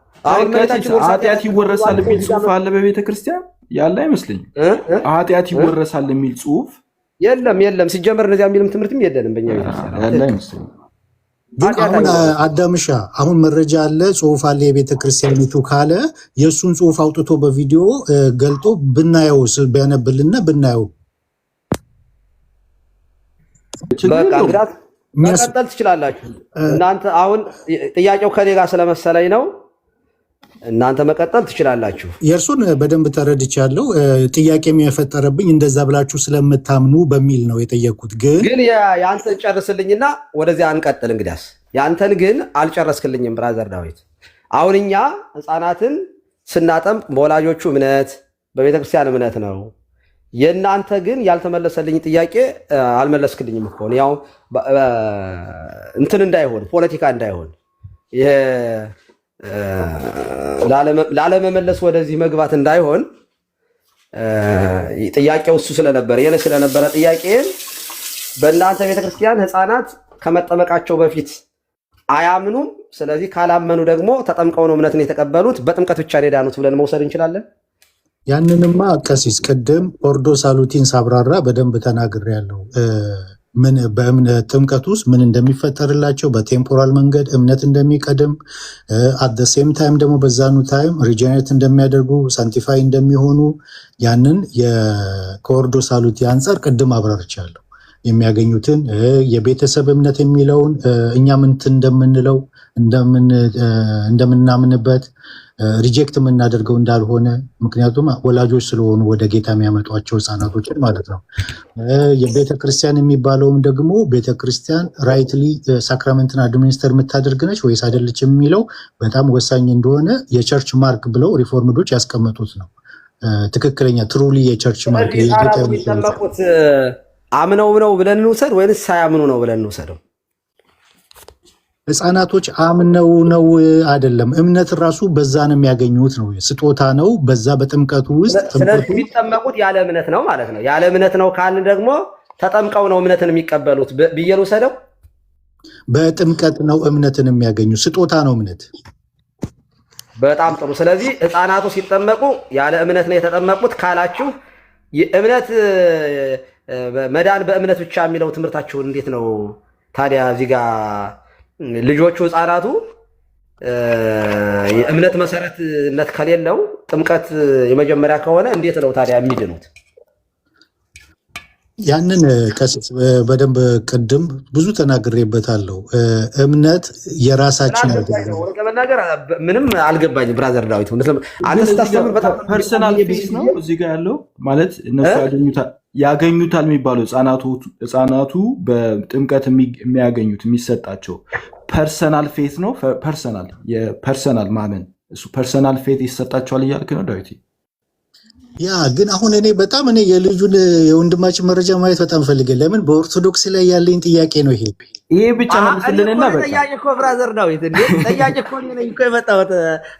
ኃጢአት ይወረሳል የሚል ጽሁፍ አለ በቤተ ክርስቲያን ያለ አይመስለኝም። ኃጢአት ይወረሳል የሚል ጽሁፍ የለም። ሲጀመር እነዚያ የሚልም ትምህርትም የለንም በእኛ ቤተክርስቲያን ያለ አይመስለኝም። አሁን አዳምሻ አሁን መረጃ አለ፣ ጽሁፍ አለ የቤተ ክርስቲያኒቱ ካለ የእሱን ጽሁፍ አውጥቶ በቪዲዮ ገልጦ ብናየው ቢያነብልና ብናየው በቃ እንግዲህ መቀጠል ትችላላችሁ እናንተ። አሁን ጥያቄው ከኔ ጋር ስለመሰለኝ ነው። እናንተ መቀጠል ትችላላችሁ። የእርሱን በደንብ ተረድቻለሁ። ጥያቄም የፈጠረብኝ እንደዛ ብላችሁ ስለምታምኑ በሚል ነው የጠየቅኩት። ግን የአንተን ጨርስልኝና ወደዚያ አንቀጥል። እንግዲያስ የአንተን ግን አልጨረስክልኝም ብራዘር ዳዊት። አሁን እኛ ህፃናትን ስናጠምቅ በወላጆቹ እምነት በቤተክርስቲያን እምነት ነው። የእናንተ ግን ያልተመለሰልኝ ጥያቄ አልመለስክልኝም እኮ ያው እንትን እንዳይሆን ፖለቲካ እንዳይሆን ይሄ ላለመመለስ ወደዚህ መግባት እንዳይሆን ጥያቄው እሱ ስለነበረ የኔ ስለነበረ ጥያቄን በእናንተ ቤተክርስቲያን ህፃናት ከመጠመቃቸው በፊት አያምኑም። ስለዚህ ካላመኑ ደግሞ ተጠምቀው ነው እምነትን የተቀበሉት፣ በጥምቀት ብቻ ነው የዳኑት ብለን መውሰድ እንችላለን። ያንንማ ቀሲስ ቅድም ኦርዶ ሳሉቲን ሳብራራ በደንብ ተናግሬያለሁ። ምን በእምነት ጥምቀት ውስጥ ምን እንደሚፈጠርላቸው በቴምፖራል መንገድ እምነት እንደሚቀድም አት ዘ ሴም ታይም ደግሞ በዛኑ ታይም ሪጀነሬት እንደሚያደርጉ ሳንቲፋይ እንደሚሆኑ ያንን ከኦርዶ ሳሉቲ አንጻር ቅድም አብራርቻለሁ። የሚያገኙትን የቤተሰብ እምነት የሚለውን እኛ ምንት እንደምንለው እንደምናምንበት ሪጀክት የምናደርገው እንዳልሆነ፣ ምክንያቱም ወላጆች ስለሆኑ ወደ ጌታ የሚያመጧቸው ህፃናቶችን ማለት ነው። የቤተክርስቲያን የሚባለውም ደግሞ ቤተክርስቲያን ራይትሊ ሳክራመንትን አድሚኒስተር የምታደርግ ነች ወይስ አይደለች የሚለው በጣም ወሳኝ እንደሆነ የቸርች ማርክ ብለው ሪፎርምዶች ያስቀመጡት ነው። ትክክለኛ ትሩሊ የቸርች ማርክ አምነው ነው ብለን እንውሰድ ወይንስ ሳያምኑ ነው ብለን እንውሰደው? ህፃናቶች አምነው ነው አይደለም። እምነት ራሱ በዛ ነው የሚያገኙት፣ ነው ስጦታ ነው። በዛ በጥምቀቱ ውስጥ ስለዚህ የሚጠመቁት ያለ እምነት ነው ማለት ነው። ያለ እምነት ነው ካልን ደግሞ ተጠምቀው ነው እምነትን የሚቀበሉት ብዬ ልውሰደው? በጥምቀት ነው እምነትን የሚያገኙ፣ ስጦታ ነው እምነት። በጣም ጥሩ። ስለዚህ ህፃናቱ ሲጠመቁ ያለ እምነት ነው የተጠመቁት ካላችሁ እምነት መዳን በእምነት ብቻ የሚለው ትምህርታችሁን እንዴት ነው ታዲያ? እዚህ ጋር ልጆቹ ህፃናቱ የእምነት መሰረትነት ከሌለው ጥምቀት የመጀመሪያ ከሆነ እንዴት ነው ታዲያ የሚድኑት? ያንን ቀሲስ በደንብ ቅድም ብዙ ተናግሬበታለሁ። እምነት የራሳችን ነገር ምንም አልገባኝም። ብራዘር ዳዊት አንተ ስታስተምር በጣም ፐርሰናል ፌዝ ነው እዚህ ጋር ያለው ማለት እነሱ ያገኙታል የሚባሉ ህፃናቱ በጥምቀት የሚያገኙት የሚሰጣቸው ፐርሰናል ፌዝ ነው። ፐርሰናል የፐርሰናል ማመን እሱ ፐርሰናል ፌዝ ይሰጣቸዋል እያልክ ነው ዳዊት? ያ ግን አሁን እኔ የልጁን የወንድማችን መረጃ ማየት በጣም ፈልገ። ለምን በኦርቶዶክስ ላይ ያለኝ ጥያቄ ነው ይሄ ብቻ መልስልንና በቃ ጥያቄ እኮ ብራዘር ዳዊት እንዴ ጥያቄ እኮ ነኝ እኮ የመጣሁት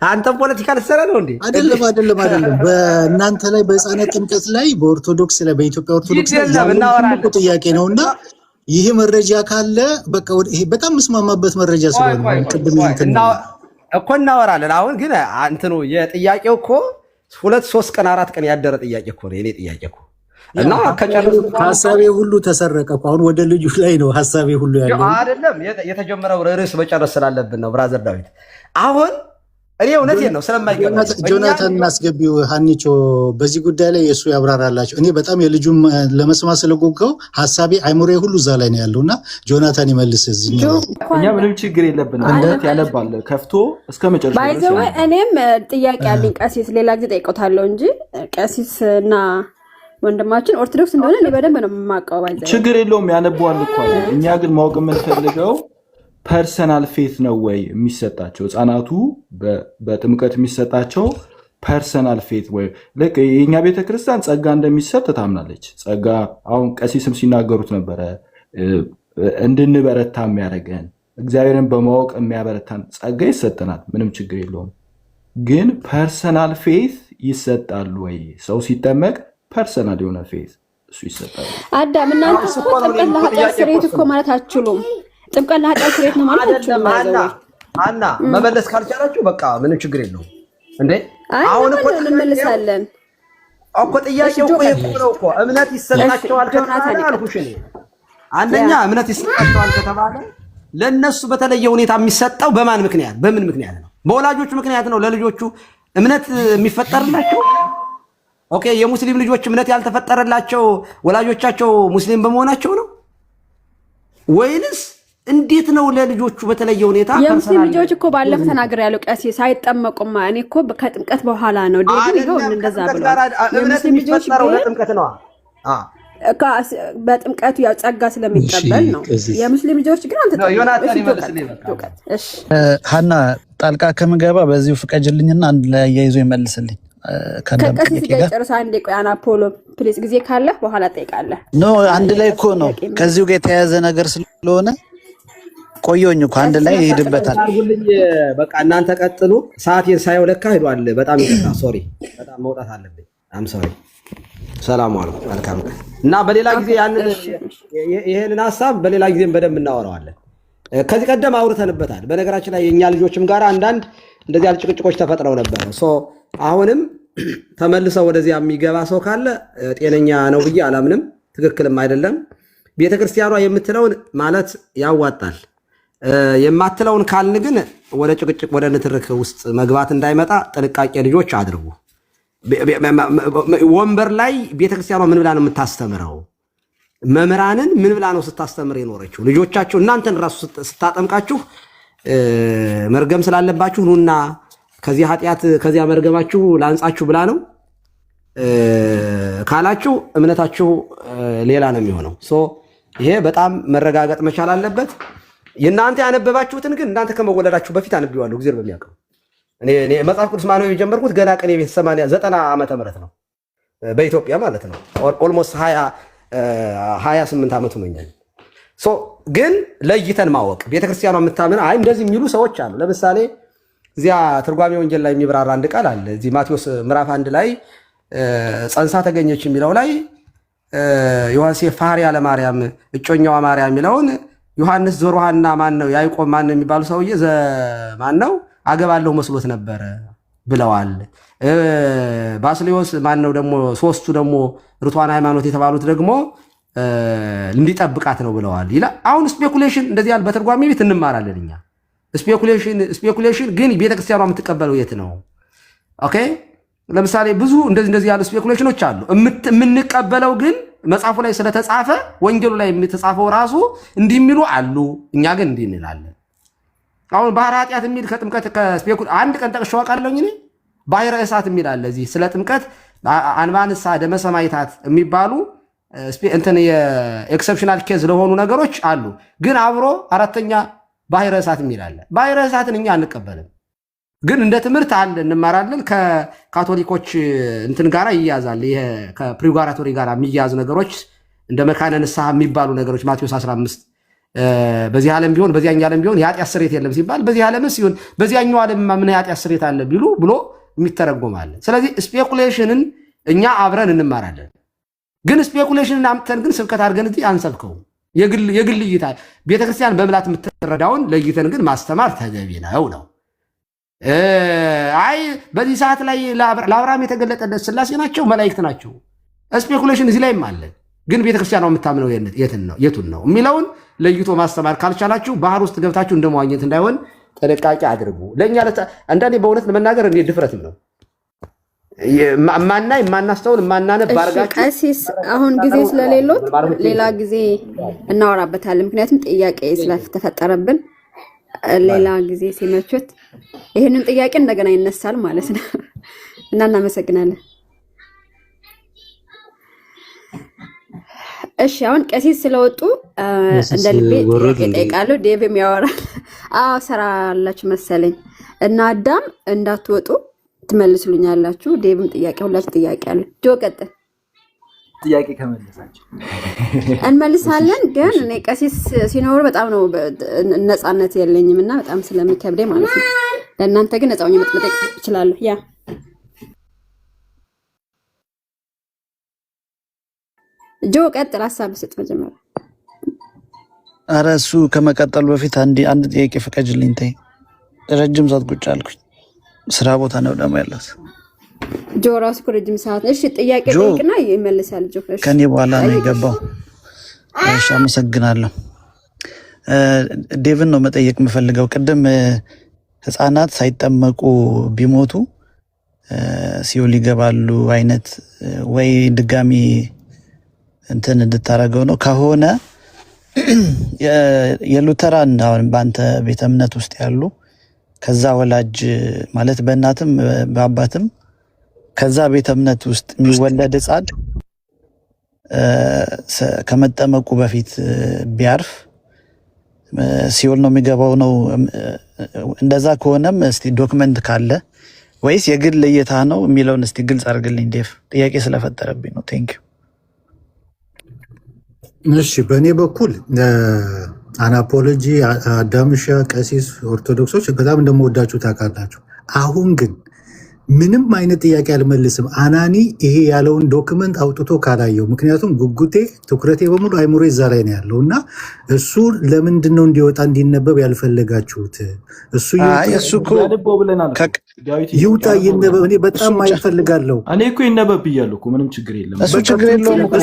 አንተ ፖለቲካ ልትሰራ ነው እንዴ? አይደለም። በእናንተ ላይ በህፃናት ጥምቀት ላይ በኦርቶዶክስ ላይ በኢትዮጵያ ኦርቶዶክስ ላይ ያለው ጥያቄ ነውና ይሄ መረጃ ካለ በቃ ይሄ በጣም መስማማበት መረጃ ስለሆነ ቅድም እኮ እናወራለን። አሁን ግን እንትኑ የጥያቄው እኮ 2 3 ቀን 4 ቀን ያደረ ጥያቄ እኮ ነው የኔ ጥያቄ እኮ እና ከጨረስኩ ሐሳቤ ሁሉ ተሰረቀ እኮ። አሁን ወደ ልጁ ላይ ነው ሐሳቤ ሁሉ ያለው አይደለም። የተጀመረው ርዕስ መጨረስ ስላለብን ነው ብራዘር ዳዊት። አሁን እኔ እውነቴን ነው ስለማይገባ ጆናታን እናስገቢው። ሀኒቾ በዚህ ጉዳይ ላይ የእሱ ያብራራላቸው። እኔ በጣም የልጁም ለመስማት ስለጎጋው ሐሳቤ አይሞሬ ሁሉ እዛ ላይ ነው ያለውና ጆናታን ይመልስ። እዚህኛው እኛ ምንም ችግር የለብንም። እንዴት ያነባል ከፍቶ እስከ መጨረሻ ባይዘው። እኔም ጥያቄ ያለኝ ቀሲስ ሌላ ጊዜ ጠይቀውታለሁ እንጂ ቀሲስ እና ወንድማችን ኦርቶዶክስ እንደሆነ እኔ በደንብ ነው የማውቀው። ባይዘው ችግር የለውም ያነባዋል እኮ። እኛ ግን ማወቅ የምንፈልገው ፐርሰናል ፌት ነው ወይ የሚሰጣቸው ህፃናቱ በጥምቀት የሚሰጣቸው ፐርሰናል ፌት ወይ ልክ የኛ ቤተክርስቲያን ጸጋ እንደሚሰጥ ታምናለች። ጸጋ አሁን ቀሲስም ሲናገሩት ነበረ እንድንበረታ የሚያደርገን እግዚአብሔርን በማወቅ የሚያበረታን ጸጋ ይሰጠናል። ምንም ችግር የለውም። ግን ፐርሰናል ፌት ይሰጣል ወይ? ሰው ሲጠመቅ ፐርሰናል የሆነ ፌት እሱ ይሰጣል። አዳም እናንተ ጥምቀት ለኃጢአት ስርየት እኮ ማለት አትችሉም። ጥምቀት ለኃጢአት ስርየት ነው ማለት አትችሉም። አና መመለስ ካልቻላችሁ በቃ ምንም ችግር የለውም። እንዴ አሁን እኮ እንመለሳለን እኮ ጥያቄው እኮ ነው እኮ እምነት ይሰጣቸዋል ከተባለ አልኩሽ እኔ አንደኛ እምነት ይሰጣቸዋል ከተባለ ለነሱ በተለየ ሁኔታ የሚሰጠው በማን ምክንያት በምን ምክንያት ነው? በወላጆቹ ምክንያት ነው ለልጆቹ እምነት የሚፈጠርላቸው። ኦኬ የሙስሊም ልጆች እምነት ያልተፈጠረላቸው ወላጆቻቸው ሙስሊም በመሆናቸው ነው ወይንስ እንዴት ነው? ለልጆቹ በተለየ ሁኔታ የሙስሊም ልጆች እኮ ባለፈ ተናገር ያለው ቀሲስ ሳይጠመቁማ እኔ እኮ ከጥምቀት በኋላ ነው ዴቪድ ይሄው እንደዛ ብሏል። የሙስሊም ልጆች ጥምቀት ነው በጥምቀቱ ያው ጸጋ ስለሚቀበል ነው። የሙስሊም ልጆች ግን ሀና ጣልቃ ከምገባ በዚሁ ፍቀጅልኝና አንድ ላይ አያይዞ ይመልስልኝ። ከቀሲስ ጋር ጨርሳ አንዴ ቆይ አናፖሎ ፕሊዝ ጊዜ ካለ በኋላ ጠይቃለህ። ኖ አንድ ላይ እኮ ነው ከዚሁ ጋር የተያያዘ ነገር ስለሆነ ቆየኝ እኮ አንድ ላይ ይሄድበታል። በቃ እናንተ ቀጥሉ። ሰዓቴን ሳይው ለካ ሄዷል። በጣም ይቅርታ ሶሪ፣ በጣም መውጣት አለብኝ። አም ሶሪ። ሰላም አለይኩም። መልካም እና በሌላ ጊዜ ይሄንን ሐሳብ በሌላ ጊዜም በደንብ እናወራዋለን። ከዚህ ቀደም አውርተንበታል። በነገራችን ላይ የኛ ልጆችም ጋር አንዳንድ እንደዚህ ያሉ ጭቅጭቆች ተፈጥረው ነበር። አሁንም ተመልሰው ወደዚያ የሚገባ ሰው ካለ ጤነኛ ነው ብዬ አላምንም። ትክክልም አይደለም። ቤተክርስቲያኗ የምትለውን ማለት ያዋጣል፣ የማትለውን ካልን ግን ወደ ጭቅጭቅ ወደ ንትርክ ውስጥ መግባት እንዳይመጣ ጥንቃቄ ልጆች አድርጉ። ወንበር ላይ ቤተክርስቲያኗ ምን ብላ ነው የምታስተምረው? መምህራንን ምን ብላ ነው ስታስተምር የኖረችው? ልጆቻችሁ እናንተን ራሱ ስታጠምቃችሁ መርገም ስላለባችሁ ኑና ከዚህ ኃጢአት ከዚያ መርገማችሁ ላንጻችሁ ብላ ነው ካላችሁ እምነታችሁ ሌላ ነው የሚሆነው። ይሄ በጣም መረጋገጥ መቻል አለበት። የእናንተ ያነበባችሁትን ግን እናንተ ከመወለዳችሁ በፊት አንብቤዋለሁ። እግዚአብሔር በሚያውቀው እኔ መጽሐፍ ቅዱስ ማነው የጀመርኩት ገና ቅኔ ቤት 90 ዓመተ ምህረት ነው በኢትዮጵያ ማለት ነው። ኦልሞስት 20 28 ዓመቱ ነኛል። ግን ለይተን ማወቅ ቤተክርስቲያኗ የምታምን አይ እንደዚህ የሚሉ ሰዎች አሉ። ለምሳሌ እዚያ ትርጓሜ ወንጌል ላይ የሚብራራ አንድ ቃል አለ። እዚህ ማቴዎስ ምዕራፍ 1 ላይ ጸንሳ ተገኘች የሚለው ላይ ዮሴፍ ፋሪያ ለማርያም እጮኛዋ ማርያም የሚለውን ዮሐንስ ዘሩሃና ማን ነው ያዕቆብ ማን ነው የሚባሉ ሰውዬ ማን ነው አገባለሁ መስሎት ነበረ ብለዋል። ባስልዮስ ማን ነው ደግሞ ሶስቱ ደግሞ ርቷን ሃይማኖት የተባሉት ደግሞ እንዲጠብቃት ነው ብለዋል ይላል። አሁን ስፔኩሌሽን እንደዚህ ያለ በትርጓሜ ቤት እንማራለን እኛ። ስፔኩሌሽን ግን ቤተክርስቲያኗ የምትቀበለው የት ነው? ኦኬ ለምሳሌ ብዙ እንደዚህ ያሉ ስፔኩሌሽኖች አሉ። የምንቀበለው ግን መጽሐፉ ላይ ስለተጻፈ ወንጌሉ ላይ የተጻፈው ራሱ እንዲህ የሚሉ አሉ፣ እኛ ግን እንዲህ እንላለን። አሁን ባህረ ኃጢአት የሚል ከጥምቀት አንድ ቀን ጠቅሼ አውቃለሁ እኔ። ባህረ እሳት የሚል አለ እዚህ ስለ ጥምቀት አንባንሳ ደመ ሰማዕታት የሚባሉ እንትን የኤክሰፕሽናል ኬዝ ለሆኑ ነገሮች አሉ። ግን አብሮ አራተኛ ባህረ እሳት የሚል አለ። ባህረ እሳትን እኛ አንቀበልም፣ ግን እንደ ትምህርት አለ እንማራለን። ከካቶሊኮች እንትን ጋራ ይያዛል። ይሄ ከፕሪጓራቶሪ ጋራ የሚያዙ ነገሮች እንደ መካነ ንስሐ የሚባሉ ነገሮች ማቴዎስ 15 በዚህ ዓለም ቢሆን በዚያኛው ዓለም ቢሆን የኃጢአት ስርየት የለም ሲባል በዚህ ዓለምስ ሲሆን በዚያኛው ዓለም ምን የኃጢአት ስርየት አለ ብሎ የሚተረጎማል። ስለዚህ ስፔኩሌሽንን እኛ አብረን እንማራለን። ግን ስፔኩሌሽንን አምጥተን ግን ስብከት አድርገን እዚህ አንሰብከው። የግል እይታ ቤተክርስቲያን በምላት የምትረዳውን ለይተን ግን ማስተማር ተገቢ ነው። አይ በዚህ ሰዓት ላይ ለአብርሃም የተገለጠለት ሥላሴ ናቸው መላእክት ናቸው። ስፔኩሌሽን እዚህ ላይም አለ። ግን ቤተክርስቲያኗ የምታምነው የቱን ነው የሚለውን ለይቶ ማስተማር ካልቻላችሁ ባህር ውስጥ ገብታችሁ እንደመዋኘት እንዳይሆን ጥንቃቄ አድርጉ። ለእኛ አንዳንዴ በእውነት ለመናገር እንዴት ድፍረትም ነው ማናይ ማናስተውል ማናነብ አድርጋችሁ። ቀሲስ አሁን ጊዜ ስለሌሎት ሌላ ጊዜ እናወራበታለን። ምክንያቱም ጥያቄ ስለተፈጠረብን ሌላ ጊዜ ሲመቹት ይህንን ጥያቄ እንደገና ይነሳል ማለት ነው እና እናመሰግናለን። እሺ አሁን ቀሲስ ስለወጡ እንደ ልቤ ጥያቄ ጠይቃለሁ። ዴቭም ያወራል። አዎ ስራ አላችሁ መሰለኝ እና አዳም እንዳትወጡ ትመልሱልኛላችሁ። ዴቭም ጥያቄ ሁላችሁ ጥያቄ አለ። ጆ ቀጥል። ጥያቄ ከመለሳችሁ እንመልሳለን። ግን እኔ ቀሲስ ሲኖር በጣም ነው ነፃነት የለኝም እና በጣም ስለሚከብደኝ ማለት ነው። ለእናንተ ግን ነፃውኝ መጠየቅ እችላለሁ። ያ ጆ ቀጥል፣ ሀሳብ ስጥ መጀመሪያ። ኧረ እሱ ከመቀጠሉ በፊት አንድ ጥያቄ ፍቀጅልኝ። ተይ ረጅም ሰዓት ቁጭ አልኩኝ። ስራ ቦታ ነው ደግሞ ያላት ጆ ራሱ ረጅም ሰዓት። እሺ ጥያቄ ጠይቅና ይመልሳል ጆ። እሺ ከኔ በኋላ ነው የገባው። እሺ አመሰግናለሁ። ዴቭን ነው መጠየቅ የምፈልገው። ቅድም ህፃናት ሳይጠመቁ ቢሞቱ ሲኦል ይገባሉ አይነት ወይ ድጋሚ እንትን እንድታረገው ነው ከሆነ የሉተራን አሁን በአንተ ቤተ እምነት ውስጥ ያሉ ከዛ ወላጅ ማለት በእናትም በአባትም ከዛ ቤተ እምነት ውስጥ የሚወለድ ህፃን ከመጠመቁ በፊት ቢያርፍ ሲኦል ነው የሚገባው ነው? እንደዛ ከሆነም እስቲ ዶክመንት ካለ ወይስ የግል እይታ ነው የሚለውን እስቲ ግልጽ አድርግልኝ ዴቭ። ጥያቄ ስለፈጠረብኝ ነው። ቴንክ ዩ። እሺ በእኔ በኩል አናፖሎጂ አዳምሻ ቀሲስ ኦርቶዶክሶች በጣም እንደምወዳችሁ ታውቃላችሁ። አሁን ግን ምንም አይነት ጥያቄ አልመልስም አናኒ ይሄ ያለውን ዶክመንት አውጥቶ ካላየው። ምክንያቱም ጉጉቴ ትኩረቴ በሙሉ አይሙሬ እዛ ላይ ነው ያለው እና እሱ ለምንድን ነው እንዲወጣ እንዲነበብ ያልፈለጋችሁት? እሱ ይውጣ ይነበብ። እኔ በጣም አይፈልጋለሁ። እኔ እኮ ይነበብ ብያለሁ እኮ ምንም ችግር የለም። እሱ ችግር የለውም እኮ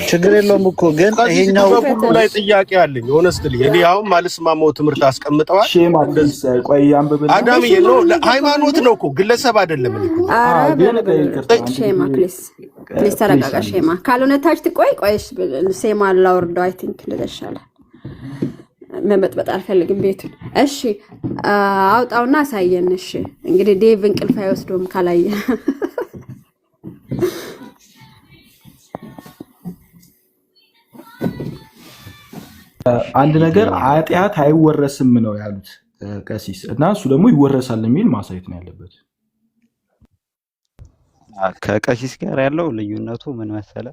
ችግር የለውም እኮ ግን ይሄኛው ሁሉ ላይ ጥያቄ አለኝ። ሆነስትሊ እኔ አሁን ማልስማማው ትምህርት አስቀምጠዋል። አዳምዬ ነው ሃይማኖት ነው እኮ ግለሰብ አይደለም። ሼማ ፕሊስ ተረጋጋ። ሼማ ካልሆነ ታች ትቆይ ሴማ ላውርዶ አይ ቲንክ እንደተሻለ መመጥበጥ አልፈልግም ቤቱን። እሺ አውጣውና አሳየን። እሺ እንግዲህ ዴቭ እንቅልፍ አይወስዶም ካላየ። አንድ ነገር ኃጢአት አይወረስም ነው ያሉት ቀሲስ እና እሱ ደግሞ ይወረሳል የሚል ማሳየት ነው ያለበት። ከቀሲስ ጋር ያለው ልዩነቱ ምን መሰለ?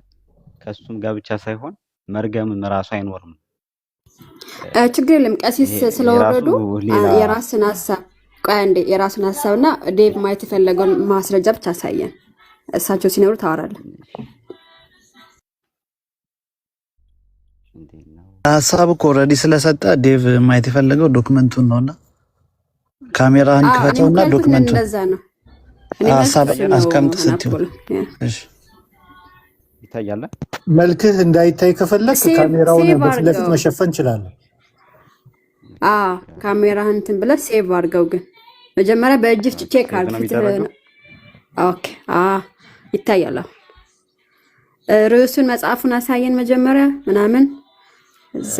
ከሱም ጋር ብቻ ሳይሆን መርገምም ራሱ አይኖርም። ችግር የለም። ቀሲስ ይሄ የራሱ ስለወረዱ ሌላ የራስን ሀሳብ ቆይ አንዴ፣ የራስን ሀሳብና ዴቭ ማየት የፈለገውን ማስረጃ ብቻ አሳየን። እሳቸው ሲኖሩ ታወራለን። እንዴት ነው? ሀሳብ እኮ ኦልሬዲ ስለሰጠ ዴቭ ማየት የፈለገው ዶክመንቱን ነውና ካሜራህን እኔም ክፈተውና ካልኩት ዶክመንቱን እንደዛ ነው። እኔ ሀሳብ መልኩት ነው አስቀምጥ ስትይው ናፖል እሺ ይታያል። መልክህ እንዳይታይ ከፈለክ ሴቭ ካሜራውን ሴቭ በፊት ለፊት አድርገው። መሸፈን እንችላለን። ካሜራህን እንትን ብለህ ሴቭ አድርገው። ግን መጀመሪያ በእጅ ቼክ ሴቭ አድርግ ነው ፊትህን። የሚደረገው። ኦኬ ይታያል። አሁን ርዕሱን መጽሐፉን አሳየን መጀመሪያ ምናምን እዛ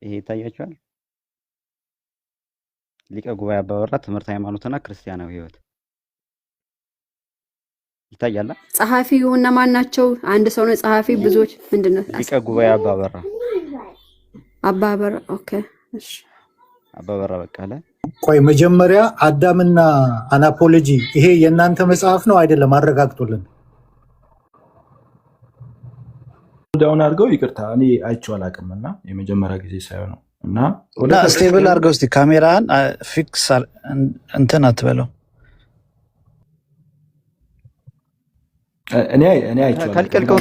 ይሄ ይታያችኋል። ሊቀ ጉባኤ አባወራ ትምህርት ሃይማኖትና ክርስቲያናዊ ህይወት ይታያል። ጸሐፊው እነማን ናቸው? አንድ ሰው ነው ጸሐፊ? ብዙዎች ምንድነው? ሊቀ ጉባኤ አባበራ አባበር። ኦኬ እሺ። አባበራ በቃለ። ቆይ መጀመሪያ አዳምና አናፖሎጂ ይሄ የእናንተ መጽሐፍ ነው አይደለም? አረጋግጡልን። ዳውን አድርገው ይቅርታ፣ እኔ አይቼው አላውቅም እና የመጀመሪያ ጊዜ ሳይሆን ነው እና እና ስቴብል አድርገው እስቲ ካሜራህን ፊክስ እንትን አትበለው። እኔ አይቼው ካልቀልቀው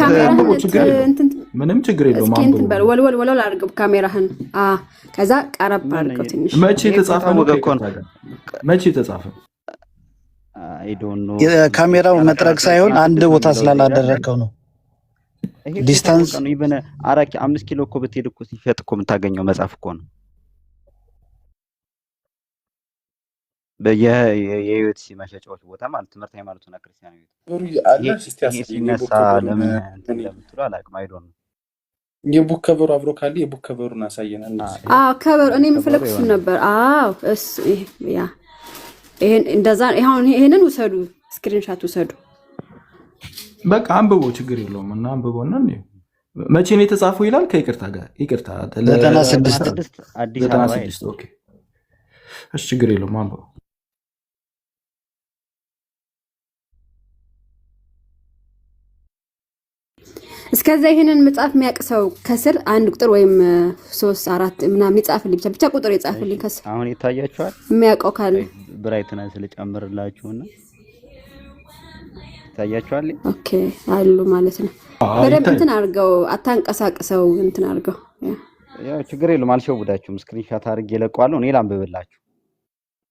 ምንም ችግር የለውም። እስኪ እንትን በል ወልወል አድርገው ካሜራህን። ከዛ ቀረብ አድርገው ትንሽ። መቼ የተጻፈ ነው? መቼ የተጻፈ? አይ ዶንት ኖ። የካሜራው መጥረግ ሳይሆን አንድ ቦታ ስላላደረከው ነው። ዲስታንስ ነው ይበነ 5 ኪሎ እኮ ብትሄድ እኮ ሲሸጥ እኮ የምታገኘው መጽሐፍ እኮ ነው። የህይወት መሸጫዎች ቦታ ማለት ትምህርት ሃይማኖትና ክርስቲያናዊ ህይወት ሲነሳ ለምን እንትን ለምትሉ አላውቅም። አይዶን ነው የቡክ ከቨሩ አብሮ ካለ የቡክ ከቨሩን አሳየናል። ከቨሩ እኔ የምፈልግ እሱ ነበር። እሱ ያ ይሄን እንደዛ ይሄንን ውሰዱ፣ ስክሪንሻት ውሰዱ። በቃ አንብቦ ችግር የለውም እና አንብቦና ነው። መቼ ነው የተጻፈው ይላል። ከይቅርታ ጋር ይቅርታ 96 አዲስ አበባ። ኦኬ እሺ ችግር የለውም አንብቦ። እስከዛ ይሄንን መጽሐፍ የሚያውቅ ሰው ከስር አንድ ቁጥር ወይም 3 4 ምናምን ይጻፍልኝ፣ ብቻ ቁጥር ይጻፍልኝ ከስር። አሁን ይታያችኋል። የሚያውቀው ካለ ብራይትነስ ልጨምርላችሁና ይታያችኋል። ኦኬ አሉ ማለት ነው። በደንብ እንትን አድርገው አታንቀሳቅሰው፣ እንትን አድርገው። ያው ችግር የለውም አልሸውዳችሁም። ስክሪንሻት አድርጌ እለቀዋለሁ። እኔ ላንብብላችሁ።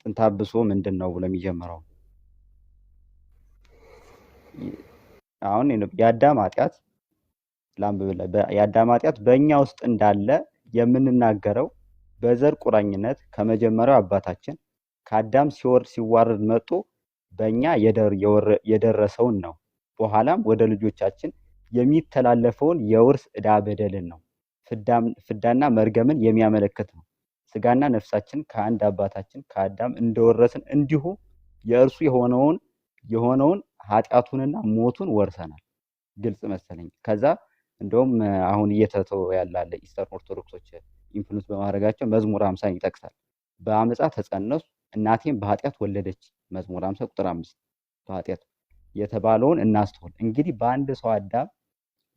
ጥንተ አብሶ ምንድን ነው ብሎ የሚጀምረው አሁን የአዳም ኃጢአት ላንብብላ። የአዳም ኃጢአት በእኛ ውስጥ እንዳለ የምንናገረው በዘር ቁራኝነት ከመጀመሪያው አባታችን ከአዳም ሲዋረድ መጥቶ በእኛ የደረሰውን ነው። በኋላም ወደ ልጆቻችን የሚተላለፈውን የውርስ ዕዳ በደልን ነው። ፍዳና መርገምን የሚያመለክት ነው። ስጋና ነፍሳችን ከአንድ አባታችን ከአዳም እንደወረስን እንዲሁ የእርሱ የሆነውን ኃጢአቱንና ሞቱን ወርሰናል። ግልጽ መሰለኝ። ከዛ እንደውም አሁን እየተተው ያላለ ኢስተርን ኦርቶዶክሶች ኢንፍሉንስ በማድረጋቸው መዝሙር 50 ይጠቅሳል። በአመፃ ተጸነሱ እናቴም በኃጢአት ወለደች። መዝሙር 50 ቁጥር 5 በኃጢአት የተባለውን እናስተውል። እንግዲህ በአንድ ሰው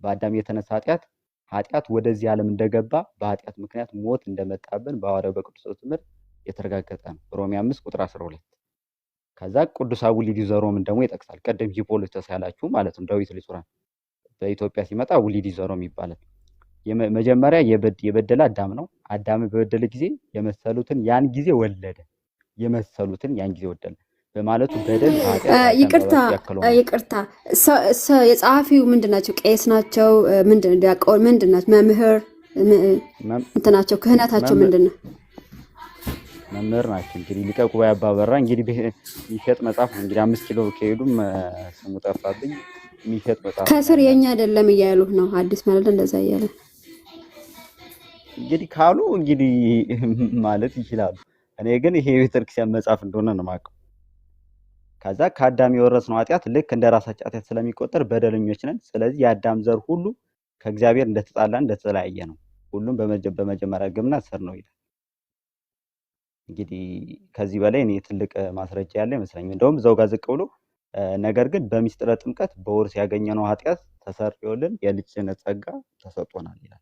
በአዳም የተነሳ ኃጢአት ወደዚህ ዓለም እንደገባ በኃጢአት ምክንያት ሞት እንደመጣብን በሐዋርያው በቅዱስ ትምህርት የተረጋገጠ ነው። ሮሜ 5 ቁጥር 12። ከዛ ቅዱስ አቡሊድ ዘሮምን ደግሞ ይጠቅሳል። ቀደም ሂፖሊተስ ያላችሁ ማለት ነው። ዳዊት ሊጹራን በኢትዮጵያ ሲመጣ አቡሊድ ዘሮም ይባላል። መጀመሪያ የበደለ አዳም ነው። አዳም በበደለ ጊዜ የመሰሉትን ያን ጊዜ ወለደ። በማለቱ በደል ይቅርታ የጸሐፊው ምንድን ናቸው? ቄስ ናቸው? ምንድን ዲያቆን? ምንድን ናቸው? መምህር እንትናቸው ክህነታቸው ምንድን ነው? መምህር ናቸው። እንግዲህ ሊቀ ጉባኤ አባበራ እንግዲህ የሚሸጥ መጽሐፍ ነው። እንግዲህ 5 ኪሎ ከሄዱም ስሙ ጠፋብኝ። የሚሸጥ መጽሐፍ ከስር የኛ አይደለም እያሉህ ነው። አዲስ ማለት እንደዛ እያለ እንግዲህ ካሉ እንግዲህ ማለት ይችላሉ። እኔ ግን ይሄ የቤተክርስቲያን መጽሐፍ እንደሆነ ነው የማውቀው። ከዛ ከአዳም የወረስነው ኃጢአት ልክ እንደ ራሳችን ኃጢአት ስለሚቆጠር በደለኞች ነን። ስለዚህ የአዳም ዘር ሁሉ ከእግዚአብሔር እንደተጣላ እንደተለያየ ነው። ሁሉም በመጀመሪያ ግብና ስር ነው ይላል። እንግዲህ ከዚህ በላይ እኔ ትልቅ ማስረጃ ያለ ይመስለኛል። እንደውም እዛው ጋር ዝቅ ብሎ ነገር ግን በሚስጥረ ጥምቀት በውርስ ያገኘነው ኃጢአት ተሰርዮልን የልጅነት ጸጋ ተሰጥቶናል ይላል።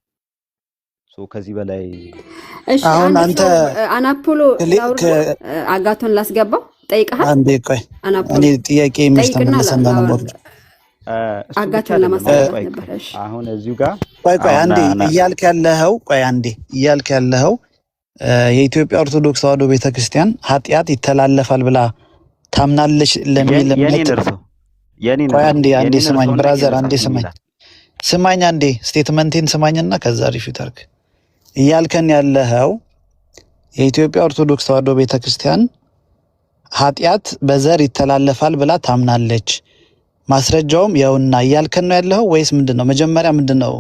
ከዚህ በላይ እሺ፣ አሁን አንድ አንተ ሰው አናፖሎ አጋቶን ላስገባው ጠይቀሃል። አንዴ ቆይ አናፖሎ እኔ ጥያቄ ምሽ ጠይቅና ተመለሰ እንደነበር አጋቶን ለማስገባት ነበር። እሺ አሁን እዚሁ ጋር ቆይ አንዴ እያልክ ያለኸው የኢትዮጵያ ኦርቶዶክስ ተዋሕዶ ቤተክርስቲያን ኃጢአት ይተላለፋል ብላ ታምናለች ለሚል እምነት ቆይ አንዴ ስማኝ ብራዘር፣ አንዴ ስማኝ አንዴ ስቴትመንቴን ስማኝና ከዛ ሪፊት አድርግ። እያልከን ያለኸው የኢትዮጵያ ኦርቶዶክስ ተዋሕዶ ቤተክርስቲያን ኃጢአት በዘር ይተላለፋል ብላ ታምናለች፣ ማስረጃውም ያውና እያልከን ነው ያለኸው ወይስ ምንድነው? መጀመሪያ ምንድነው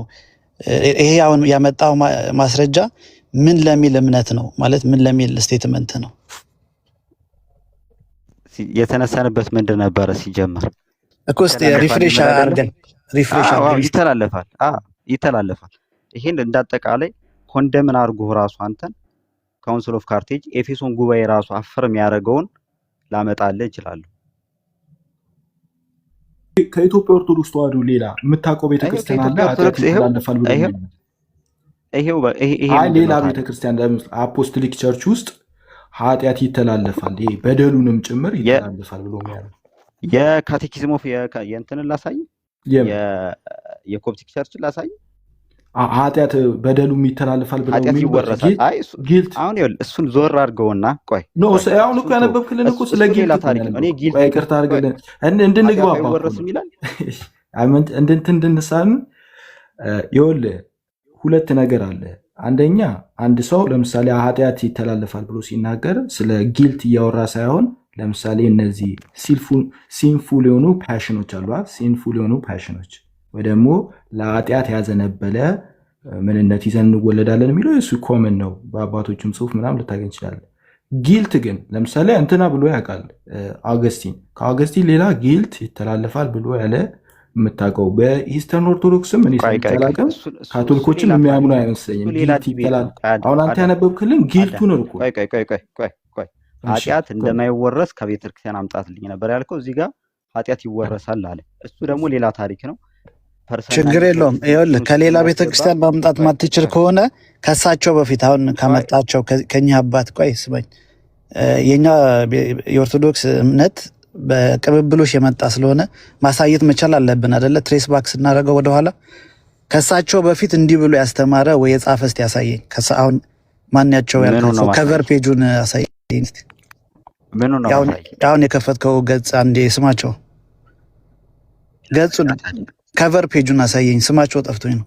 ይሄ አሁን ያመጣው ማስረጃ ምን ለሚል እምነት ነው ማለት ምን ለሚል ስቴትመንት ነው? የተነሳንበት ምንድን ነበረ ሲጀመር እኮ እስቲ ሪፍሬሽ አድርገን ይተላለፋል። ይሄን እንዳጠቃላይ ኮንደምን አድርጎ ራሱ አንተን ካውንስል ኦፍ ካርቴጅ ኤፌሶን ጉባኤ ራሱ አፈር የሚያደርገውን ላመጣልህ እችላለሁ። ከኢትዮጵያ ኦርቶዶክስ ተዋሕዶ ሌላ የምታውቀው ቤተክርስቲያን አለ? ይተላለፋል ብሎ ሌላ ቤተክርስቲያን አፖስቶሊክ ቸርች ውስጥ ኃጢአት ይተላለፋል ይሄ በደሉንም ጭምር ይተላለፋል ብሎ የሚያለው የካቴኪዝም ኦፍ የእንትንን ላሳይ የኮፕቲክ ቸርችን ላሳይ ኃጢአት በደሉም ይተላለፋል ብሎ ኃጢአት ይወረሳል። አሁን ይኸውልህ እሱን ዞር አድርገውና ቆይ አሁን እኮ ያነበብክልን እኮ ስለ ጊልት ታሪክ ነው። እኔ ጊልት ይቅርታ አድርገን እንድንግባባ ይወረስም ይላል እንድንሳን ይኸውልህ ሁለት ነገር አለ። አንደኛ አንድ ሰው ለምሳሌ ኃጢአት ይተላለፋል ብሎ ሲናገር ስለ ጊልት እያወራ ሳይሆን ለምሳሌ እነዚህ ሲንፉል የሆኑ ፓሽኖች አሉ። ሲንፉል የሆኑ ፓሽኖች ወይ ደግሞ ለኃጢአት ያዘነበለ ምንነት ይዘን እንወለዳለን የሚለው እሱ ኮመን ነው። በአባቶችም ጽሑፍ ምናምን ልታገኝ ይችላል። ጊልት ግን ለምሳሌ እንትና ብሎ ያውቃል አውገስቲን። ከአውገስቲን ሌላ ጊልት ይተላለፋል ብሎ ያለ የምታውቀው በኢስተርን ኦርቶዶክስም እኔ ሰላቀም ካቶሊኮችም የሚያምኑ አይመስለኝም። አሁን አንተ ያነበብክልን ጊልቱን እርቁ ኃጢአት እንደማይወረስ ከቤተክርስቲያን አምጣትልኝ ነበር ያልከው። እዚህ ጋር ኃጢአት ይወረሳል አለ። እሱ ደግሞ ሌላ ታሪክ ነው። ችግር የለውም። ይኸውልህ ከሌላ ቤተክርስቲያን ማምጣት ማትችል ከሆነ ከሳቸው በፊት አሁን ከመጣቸው ከኛ አባት ቆይ ስበኝ የኛ የኦርቶዶክስ እምነት በቅብብሎሽ የመጣ ስለሆነ ማሳየት መቻል አለብን አይደለ? ትሬስ ባክ ስናደርገው ወደኋላ ከሳቸው በፊት እንዲህ ብሎ ያስተማረ ወይ የጻፈ እስቲ ያሳየኝ። አሁን ማንያቸው ያልከው ከቨር ፔጁን አሳየኝ። አሁን የከፈትከው ገጽ አንዴ ስማቸው ገጹን ከቨር ፔጁን አሳየኝ። ስማቸው ጠፍቶኝ ነው።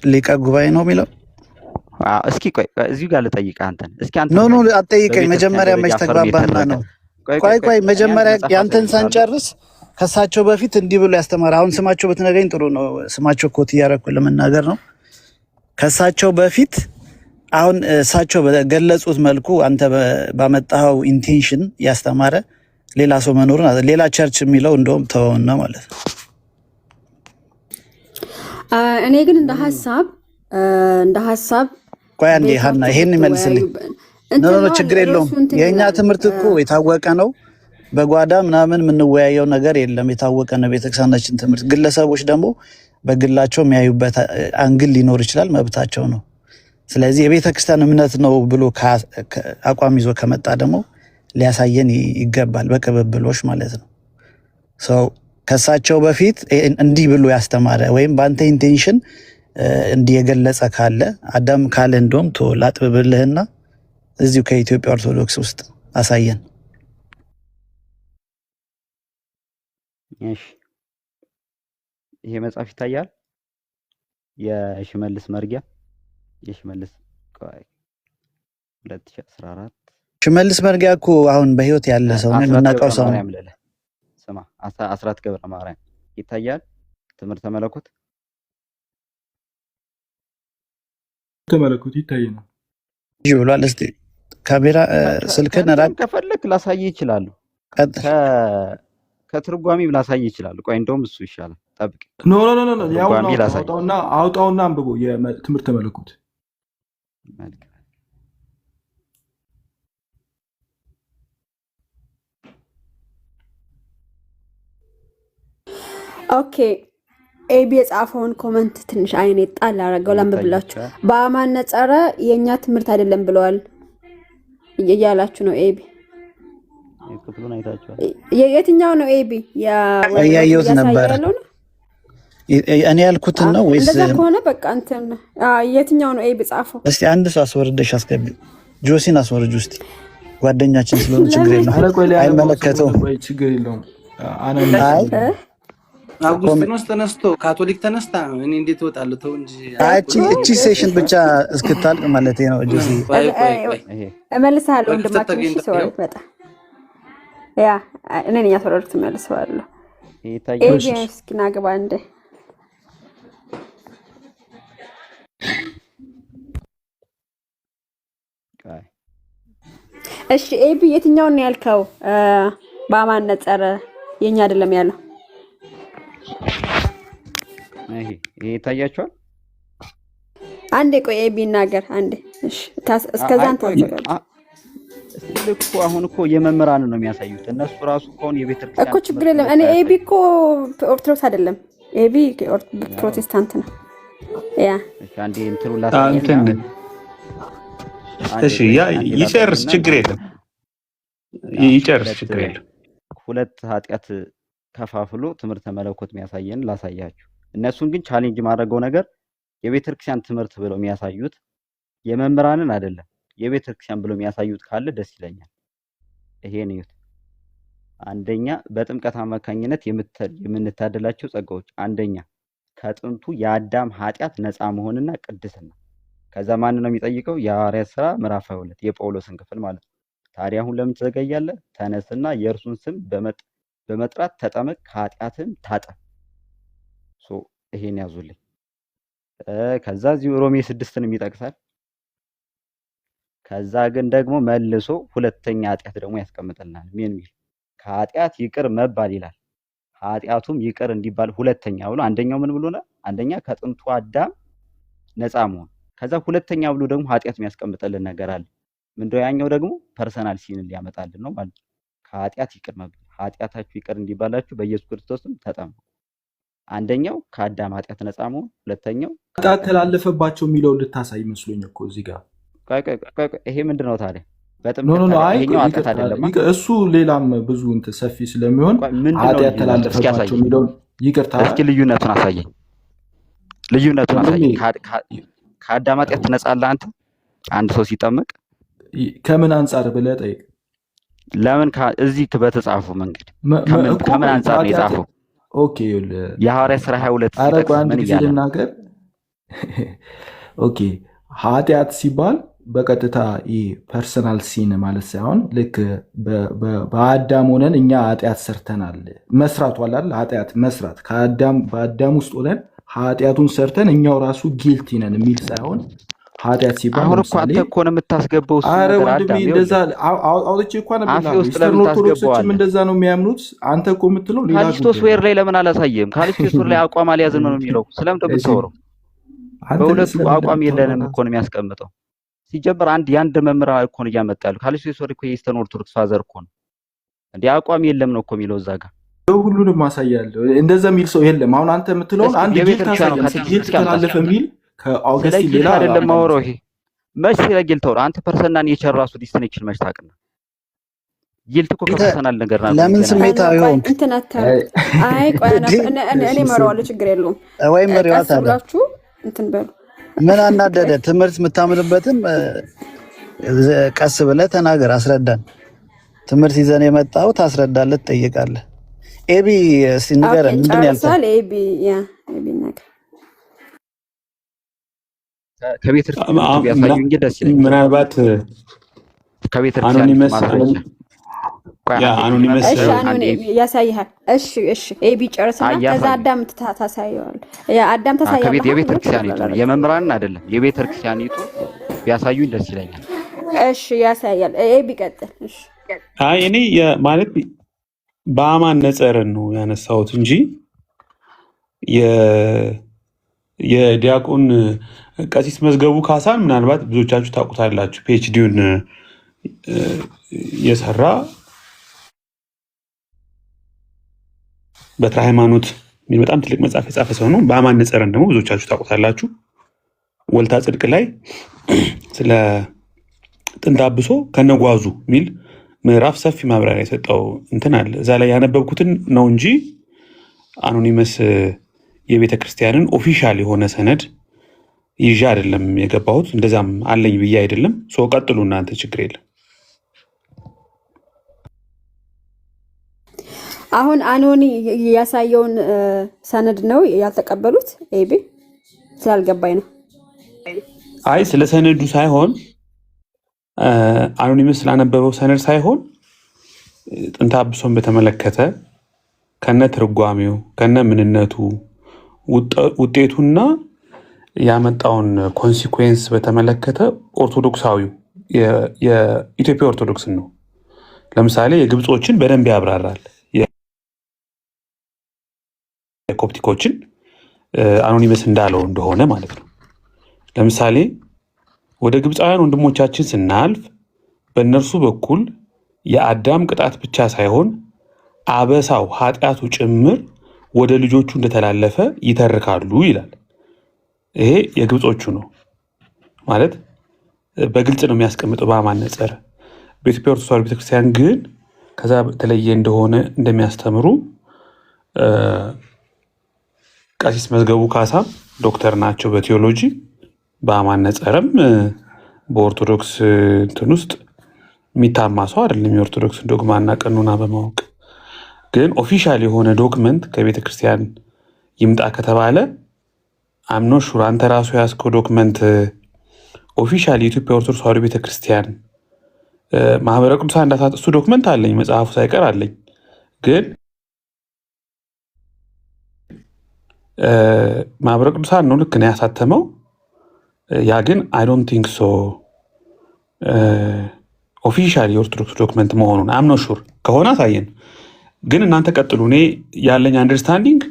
ሊቀ ጉባኤ ነው የሚለው። እስኪ ቆይ እዚሁ ጋር ልጠይቅህ አንተን። እስኪ አንተ ኖ አትጠይቀኝ። መጀመሪያ መች ተግባባና ነው? ቆይ መጀመሪያ ያንተን ሳንጨርስ ከሳቸው በፊት እንዲህ ብሎ ያስተማረ አሁን ስማቸው ብትነግረኝ ጥሩ ነው። ስማቸው ኮት እያደረኩ ለመናገር ነው። ከሳቸው በፊት አሁን እሳቸው በገለጹት መልኩ አንተ ባመጣኸው ኢንቴንሽን ያስተማረ ሌላ ሰው መኖሩን ሌላ ቸርች የሚለው እንደውም ተወውና ማለት ነው። እኔ ግን እንደ ሀሳብ ቆይ አንዴ ሀና ይሄን ይመልስልኝ። ኖ ችግር የለውም። የእኛ ትምህርት እኮ የታወቀ ነው። በጓዳ ምናምን የምንወያየው ነገር የለም። የታወቀ ነው ቤተክርስቲያናችን ትምህርት። ግለሰቦች ደግሞ በግላቸው የሚያዩበት አንግል ሊኖር ይችላል፣ መብታቸው ነው። ስለዚህ የቤተክርስቲያን እምነት ነው ብሎ አቋም ይዞ ከመጣ ደግሞ ሊያሳየን ይገባል፣ በቅብብሎሽ ማለት ነው። ሰው ከሳቸው በፊት እንዲህ ብሎ ያስተማረ ወይም በአንተ ኢንቴንሽን እንዲህ የገለጸ ካለ አዳም ካለ እንደውም ላጥብብልህና እዚሁ ከኢትዮጵያ ኦርቶዶክስ ውስጥ አሳየን። ይሄ መጽሐፍ ይታያል። የሽመልስ መርጊያ የሽመልስ 2014 ሽመልስ መርጊያ እኮ አሁን በህይወት ያለ ሰው ነው፣ የምናውቀው ሰው ነው። ስማ አስራት ገብረ ማርያም ይታያል። ትምህርተ መለኮት ተመለኮት ይታየናል ብሏል። እስቲ ካሜራ ስልክን ራቅ ከፈለክ ላሳይ ይችላል። ከትርጓሜም ላሳይ ይችላል። ቆይ እንደውም እሱ ይሻላል። ጠብቅ። ኖ ያው አውጣውና አንብቦ የትምህርተ መለኮት መልካም ኦኬ ኤቢ የጻፈውን ኮመንት ትንሽ አይኔ ጣል አደረገው ላንብብላችሁ። በአማን ነጸረ የኛ ትምህርት አይደለም ብለዋል እያላችሁ ነው። ኤቢ ክፍሉን አይታችኋል? የትኛው ነው ኤቢ? ያያየሁት ነበር። እኔ ያልኩትን ነው ወይስ እንደዛ ከሆነ በቃ እንትን የትኛው ነው ኤቢ ጻፈው? እስቲ አንድ ሰው አስወርደሽ አስገቢ። ጆሲን አስወርጅ ውስጥ ጓደኛችን ስለሆነ ችግር የለውም። አይመለከተውም። ችግር የለውም። አውጉስቲኖስ ተነስቶ ካቶሊክ ተነስታ እኔ እንዴት እወጣለሁ? ተው እንጂ እቺ ሴሽን ብቻ እስክታልቅ ማለት ነው። ጆሲ እመልስሃለሁ። ወንድማችን ሰው በጣም ያ እኔ ነኝ ያስወረድኩት። እመልስሃለሁ። ኤቢ እስኪ ና ግባ እንደ እሺ ኤቢ የትኛውን ነው ያልከው? በአማን ነጸረ የኛ አይደለም ያለው ይሄ ይታያችኋል? አንዴ ቆይ ኤቢ ይናገር አንዴ። እሺ እስከዛ አንተ እኮ አሁን እኮ የመምህራን ነው የሚያሳዩት እነሱ ራሱ ከሆነ የቤተክርስቲያን እኮ ችግር የለም። እኔ ኤቢ እኮ ኦርቶዶክስ አይደለም፣ ኤቢ ፕሮቴስታንት ነው። ያ እሺ አንዴ እንትሩ ላሳየኝ። እሺ ያ ይጨርስ፣ ችግር የለም ይጨርስ፣ ችግር የለም። ሁለት ኃጢአት ከፋፍሎ ትምህርተ መለኮት የሚያሳየን ላሳያችሁ። እነሱን ግን ቻሌንጅ ማድረገው ነገር የቤተክርስቲያን ትምህርት ብለው የሚያሳዩት የመምህራንን አይደለም፣ የቤተክርስቲያን ብለው የሚያሳዩት ካለ ደስ ይለኛል። ይሄን እዩት። አንደኛ በጥምቀት አማካኝነት የምንታደላቸው ጸጋዎች፣ አንደኛ ከጥንቱ የአዳም ኃጢአት ነፃ መሆንና ቅድስና። ከዛ ማን ነው የሚጠይቀው? የሐዋርያት ሥራ ምዕራፍ 22 የጳውሎስን ክፍል ማለት ነው። ታዲያ አሁን ለምን ትዘገያለህ? ተነስና የእርሱን ስም በመጥራት ተጠመቅ፣ ከኃጢአትም ታጠብ። ይሄን ያዙልኝ። ከዛ እዚሁ ሮሜ 6ን ይጠቅሳል። ከዛ ግን ደግሞ መልሶ ሁለተኛ ኃጢአት ደግሞ ያስቀምጥልናል። ምን የሚል ከኃጢአት ይቅር መባል ይላል። ኃጢአቱም ይቅር እንዲባል ሁለተኛ ብሎ አንደኛው ምን ብሎ ነው? አንደኛ ከጥንቱ አዳም ነፃ መሆን፣ ከዛ ሁለተኛ ብሎ ደግሞ ኃጢአት የሚያስቀምጥልን ነገር አለ። ምንድነው? ያኛው ደግሞ ፐርሰናል ሲንን ሊያመጣልን ነው ማለት ነው። ከኃጢአት ይቅር መባል፣ ኃጢአታችሁ ይቅር እንዲባላችሁ በኢየሱስ ክርስቶስም ተጠመቁ። አንደኛው ከአዳም ኃጢአት ነፃ መሆን፣ ሁለተኛው ኃጢአት ተላለፈባቸው የሚለው ልታሳይ መስሎኝ እኮ እዚህ ጋር። ይሄ ምንድነው ታዲያ? ይሄኛው ኃጢአት አይደለም እሱ፣ ሌላም ብዙ እንትን ሰፊ ስለሚሆን ኃጢአት ተላለፈባቸው የሚለው ይቅርታ። እስኪ ልዩነቱን አሳየኝ፣ ልዩነቱን አሳየኝ። ከአዳም ኃጢአት ትነጻለህ አንተ አንድ ሰው ሲጠመቅ? ከምን አንጻር ብለህ ጠይቅ። ለምን እዚህ በተጻፉ መንገድ ከምን አንጻር ነው የጻፈው? ኦኬ የሐዋርያት ሥራ 22 ሲጠቅስ ምን እያለ ነገር? ኦኬ ኃጢአት ሲባል በቀጥታ ፐርሰናል ሲን ማለት ሳይሆን ልክ በአዳም ሆነን እኛ ኃጢአት ሰርተናል መስራቱ አላል ኃጢአት መስራት በአዳም ውስጥ ሆነን ኃጢአቱን ሰርተን እኛው ራሱ ጊልቲ ነን የሚል ሳይሆን ኃጢአት ሲባል አሁን እኮ አንተ እኮ ነው የምታስገባው። ኧረ ወንድሜ እንደዛ አውጥቼ እኮ ነበር። ኢስተርን ኦርቶዶክሶችም እንደዛ ነው የሚያምኑት። አንተ እኮ የምትለው ሌላ ካልስቶስ ዌር ላይ ለምን አላሳየም? ካልስቶስ ዌር ላይ አቋም አልያዝም ነው የሚለው። ስለምን ተብተውረው በሁለቱ አቋም የለንም እኮ ነው የሚያስቀምጠው። ሲጀምር የአንድ መምህር እኮ ነው እያመጣሉ። ካልስቶስ ዌር እኮ የኢስተርን ኦርቶዶክስ ፋዘር እኮ ነው እንዴ። አቋም የለም ነው እኮ የሚለው እዛ ጋር። ሁሉንም ማሳያለሁ። እንደዛ የሚል ሰው የለም። አሁን አንተ የምትለውን አንድ ጊልት ተላለፈ የሚል ከአውገስት ሌላ አይደለም ማወራው። ይሄ መች ስለጊል ተወራ አንተ ፐርሰናል የቸር ራሱ ዲስቲንክሽን መች ታውቅና? ጊልት እኮ ፐርሰናል ነገር ነው። ለምን ስሜታዊ ሆንክ? አይ ቆይ እኔ መረዋለሁ፣ ችግር የለውም ወይ መሪዋት አለ ብላችሁ እንትን በሉ። ምን አናደደ? ትምህርት የምታምርበትም ቀስ ብለህ ተናገር፣ አስረዳን። ትምህርት ይዘን የመጣው ታስረዳለህ፣ ትጠይቃለህ። ኤቢ እስኪ ንገረን፣ ምንድን ነው ያልከው? ኤቢ ነገር ከቤተክርስቲያን ቢያሳዩ እንጂ ደስ ይለኛል። ምናልባት ከቤተክርስቲያን አኖኒመስ ያሳይሃል። እሺ ኤቢ ጨርስና ከዛ አዳም ታሳየዋል። አዳም ታሳያለህ። የቤተክርስቲያኒቱ የመምህራንን አይደለም፣ የቤተክርስቲያኒቱ ቢያሳዩኝ ደስ ይለኛል። እሺ ያሳያል። ኤቢ ቀጥል። እሺ አይ እኔ ማለት በአማን ነጸርን ነው ያነሳሁት እንጂ የዲያቆን ቀሲስ መዝገቡ ካሳን ምናልባት ብዙዎቻችሁ ታውቁታላችሁ። ፒኤችዲውን የሰራ በትረ ሃይማኖት የሚል በጣም ትልቅ መጽሐፍ የጻፈ ሰው ነው። በአማን ነጸረን ደግሞ ብዙዎቻችሁ ታውቁታላችሁ። ወልታ ጽድቅ ላይ ስለ ጥንተ አብሶ ከነጓዙ የሚል ምዕራፍ ሰፊ ማብራሪያ የሰጠው እንትን አለ። እዛ ላይ ያነበብኩትን ነው እንጂ አኖኒመስ የቤተ ክርስቲያንን ኦፊሻል የሆነ ሰነድ ይዤ አይደለም የገባሁት። እንደዛም አለኝ ብዬ አይደለም። ሰው ቀጥሉ እናንተ፣ ችግር የለም። አሁን አኖኒ ያሳየውን ሰነድ ነው ያልተቀበሉት። ኤቢ ስላልገባኝ ነው። አይ ስለ ሰነዱ ሳይሆን አኖኒመስ ስላነበበው ሰነድ ሳይሆን ጥንተ አብሶን በተመለከተ ከነ ትርጓሜው ከነ ምንነቱ ውጤቱና ያመጣውን ኮንሲኩዌንስ በተመለከተ ኦርቶዶክሳዊው የኢትዮጵያ ኦርቶዶክስን ነው። ለምሳሌ የግብጾችን በደንብ ያብራራል። የኮፕቲኮችን አኖኒመስ እንዳለው እንደሆነ ማለት ነው። ለምሳሌ ወደ ግብፃውያን ወንድሞቻችን ስናልፍ በእነርሱ በኩል የአዳም ቅጣት ብቻ ሳይሆን አበሳው ኃጢአቱ ጭምር ወደ ልጆቹ እንደተላለፈ ይተርካሉ ይላል። ይሄ የግብጾቹ ነው ማለት በግልጽ ነው የሚያስቀምጠው በአማን ነጸረ። በኢትዮጵያ ኦርቶዶክስ ተዋሕዶ ቤተክርስቲያን ግን ከዛ በተለየ እንደሆነ እንደሚያስተምሩ ቀሲስ መዝገቡ ካሳ ዶክተር ናቸው በቴዎሎጂ። በአማን ነጸረም በኦርቶዶክስ እንትን ውስጥ የሚታማ ሰው አይደለም። የኦርቶዶክስን ዶግማና ቀኖና በማወቅ ግን ኦፊሻል የሆነ ዶክመንት ከቤተ ክርስቲያን ይምጣ ከተባለ አምኖ ሹር አንተ ራሱ ያስከው ዶክመንት ኦፊሻል የኢትዮጵያ ኦርቶዶክስ ተዋሕዶ ቤተክርስቲያን ማህበረ ቅዱሳን እንዳሳት እሱ ዶክመንት አለኝ፣ መጽሐፉ ሳይቀር አለኝ። ግን ማህበረ ቅዱሳን ነው ልክ ነው ያሳተመው። ያ ግን አይ ዶንት ቲንክ ሶ ኦፊሻል የኦርቶዶክስ ዶክመንት መሆኑን አምኖ ሹር ከሆነ አሳየን። ግን እናንተ ቀጥሉ። እኔ ያለኝ አንደርስታንዲንግ